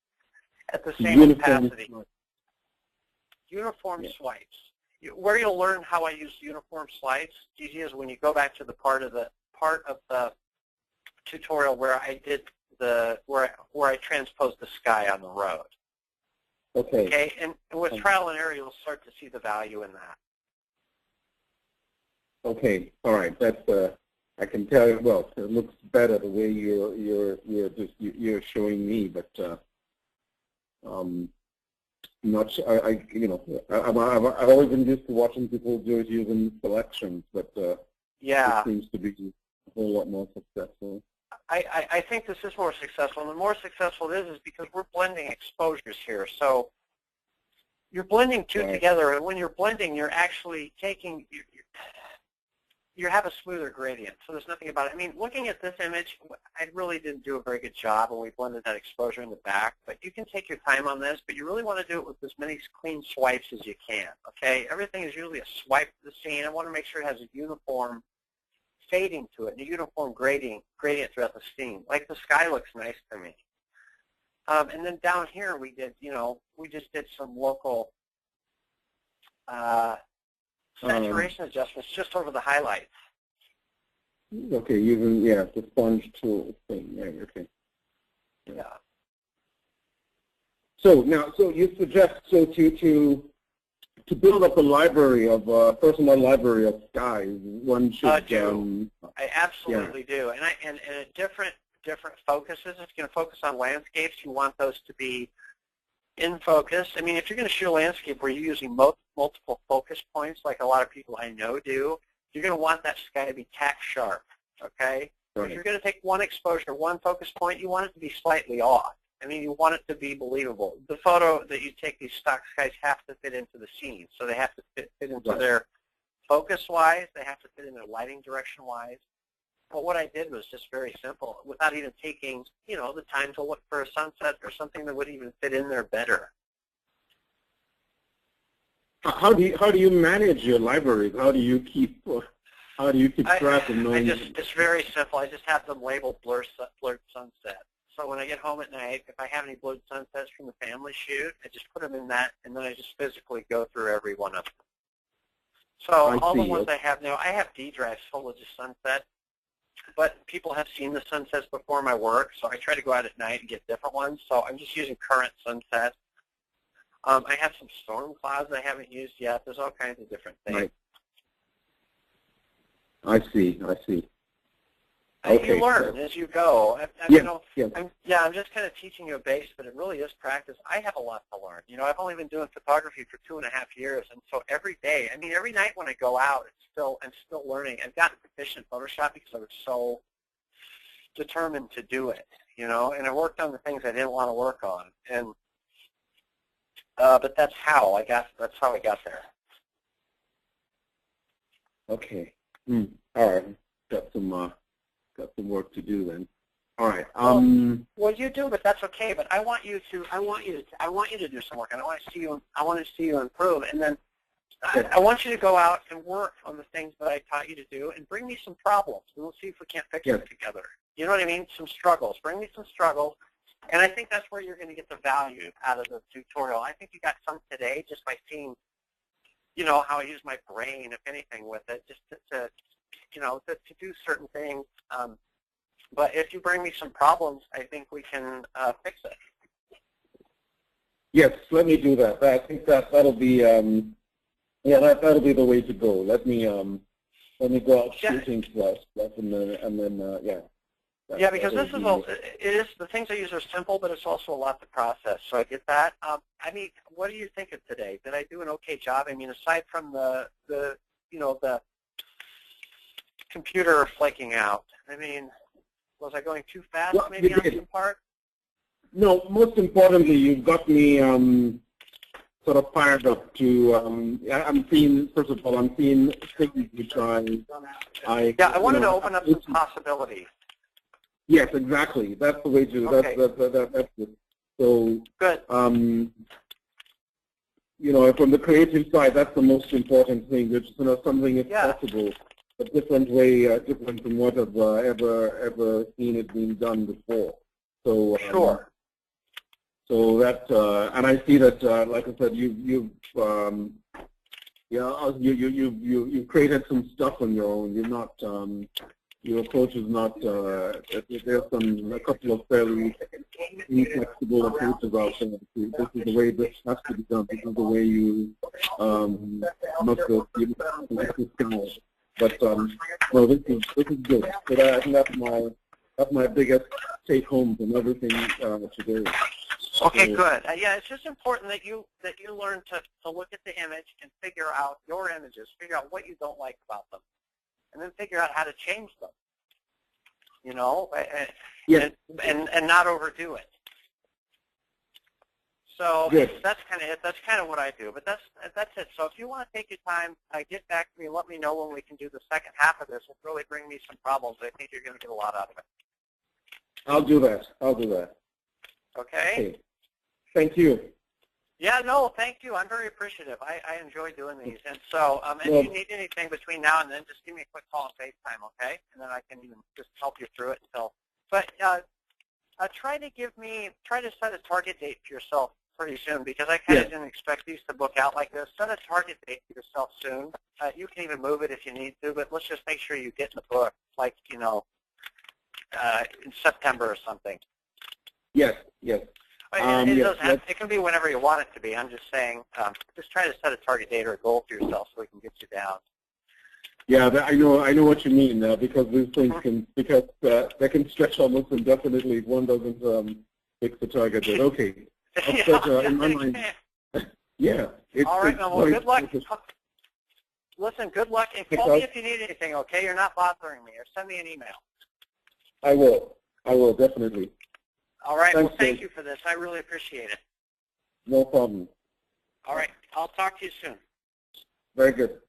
at the same opacity. Uniform swipes. Where you'll learn how I use uniform swipes, easy, is when you go back to the part of the tutorial where I did where I transposed the sky on the road. Okay. Okay, and with trial and error, you'll start to see the value in that. Okay. All right. That's I can tell you. Well, it looks better the way you're showing me, but not sure. I've always been used to watching people just using selections, but yeah, it seems to be a whole lot more successful. I think this is more successful, and the more successful it is because we're blending exposures here. So you're blending two together, and when you're blending, you're actually taking, you have a smoother gradient. So there's nothing about it. I mean, looking at this image, I really didn't do a very good job when we blended that exposure in the back, but you can take your time on this, but you really want to do it with as many clean swipes as you can, okay? Everything is usually a swipe of the scene. I want to make sure it has a uniform fading to it, and a uniform gradient throughout the scene. Like the sky looks nice to me. And then down here we did, we just did some local saturation adjustments just over the highlights. Okay, using the sponge tool thing. Yeah, okay. Yeah. So now, you suggest to build up a library of personal library of skies, one should I absolutely do, and different focuses. If you're going to focus on landscapes, you want those to be in focus. I mean, if you're going to shoot a landscape where you're using multiple focus points, like a lot of people I know do, you're going to want that sky to be tack sharp. Okay. Right. If you're going to take one exposure, one focus point, you want it to be slightly off. I mean, you want it to be believable. The photo that you take, these stock skies have to fit into the scene. So they have to fit into their focus-wise. They have to fit in their lighting direction-wise. But what I did was just very simple, without even taking, the time to look for a sunset or something that would even fit in there better. How do you manage your libraries? How do you keep track of knowing? It's very simple. I just have them labeled blurred sunset. So when I get home at night, if I have any blurred sunsets from the family shoot, I just put them in that, and then I just physically go through every one of them. So all the ones I have now, I have D drives full of just sunset, but people have seen the sunsets before my work, so I try to go out at night and get different ones. So I'm just using current sunsets. I have some storm clouds I haven't used yet. There's all kinds of different things. Right. I see. Okay. You learn as you go. I'm just kind of teaching you a base, but it really is practice. I have a lot to learn. I've only been doing photography for 2.5 years, and so every day, every night when I go out, I'm still learning. I've gotten proficient in Photoshop because I was so determined to do it, and I worked on the things I didn't want to work on, and but that's how I got there. Okay. All right. Got some work to do then. All right. Well, you do, but that's okay. But I want you to do some work, and I want to see you improve. And then I want you to go out and work on the things that I taught you to do, and bring me some problems, and we'll see if we can't fix them together. You know what I mean? Some struggles. Bring me some struggles, and I think that's where you're going to get the value out of the tutorial. I think you got some today just by seeing, how I use my brain, if anything, with it, just to do certain things. But if you bring me some problems, I think we can fix it. Yes, let me do that. I think that'll be that'll be the way to go. Let me go out shooting first, and then Yeah, because this is the things I use are simple, but it's also a lot to process. So I get that. I mean, what do you think of today? Did I do an okay job? I mean, aside from the computer flaking out. I mean, was I going too fast maybe on some part? No, most importantly, you've got me sort of fired up to, I'm seeing, first of all, I'm seeing things which I wanted to open up some possibilities. Yes, exactly. That's the way to, okay. That's it. So, good. You know, from the creative side, that's the most important thing, which is, something is possible, a different way, different from what I've ever seen it being done before. So, sure. So that, and I see that, like I said, you've created some stuff on your own. You're not, your approach is not. There's a couple of fairly inflexible approaches out there. This is the way this has to be done. This is the way you must go. But no, this is good. But I think that's my biggest take home from everything today. Okay, good. Yeah, it's just important that you learn to look at the image and figure out your images, figure out what you don't like about them, and then figure out how to change them. You know, and not overdo it. So that's kind of it. That's kind of what I do. But that's it. So if you want to take your time, get back to me. Let me know when we can do the second half of this. It'll really bring me some problems. I think you're going to get a lot out of it. I'll do that. Okay. Thank you. Yeah, no, thank you. I'm very appreciative. I enjoy doing these. And so if you need anything between now and then, just give me a quick call on FaceTime, okay? And then I can even just help you through it until. But try to set a target date for yourself pretty soon, because I kind of didn't expect these to book out like this. Set a target date for yourself soon. You can even move it if you need to, but let's just make sure you get in the book, like, you know, in September or something. Yes. It can be whenever you want it to be. I'm just saying, just try to set a target date or a goal for yourself so we can get you down. Yeah, I know what you mean, because these things they can stretch almost indefinitely if one doesn't fix the target date. Okay. In my mind, yeah. All right, well, good luck. Listen, good luck, and call me if you need anything, okay? You're not bothering me, or send me an email. I will, definitely. All right, well, thank you for this. I really appreciate it. No problem. All right, I'll talk to you soon. Very good.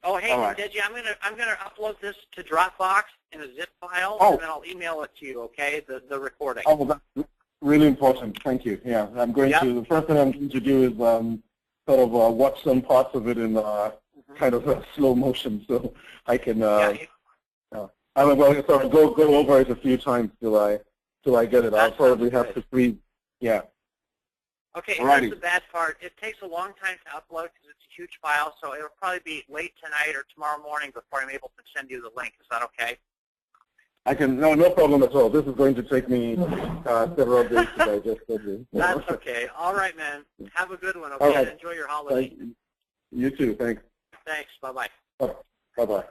Oh, hey, Deji, I'm gonna upload this to Dropbox in a zip file, and then I'll email it to you, okay, the recording. Oh, that's really important. Thank you. Yeah, I'm going to, the first thing I'm going to do is sort of watch some parts of it in kind of slow motion, so I can, go over it a few times till I get it. I'll probably have to freeze. Yeah. Okay, here's the bad part. It takes a long time to upload because it's a huge file, so it'll probably be late tonight or tomorrow morning before I'm able to send you the link. Is that okay? I can, no problem at all. This is going to take me several days to digest. That's okay. All right, man. Have a good one, okay? Enjoy your holiday. You too. Thanks. Thanks. Bye-bye. Bye-bye.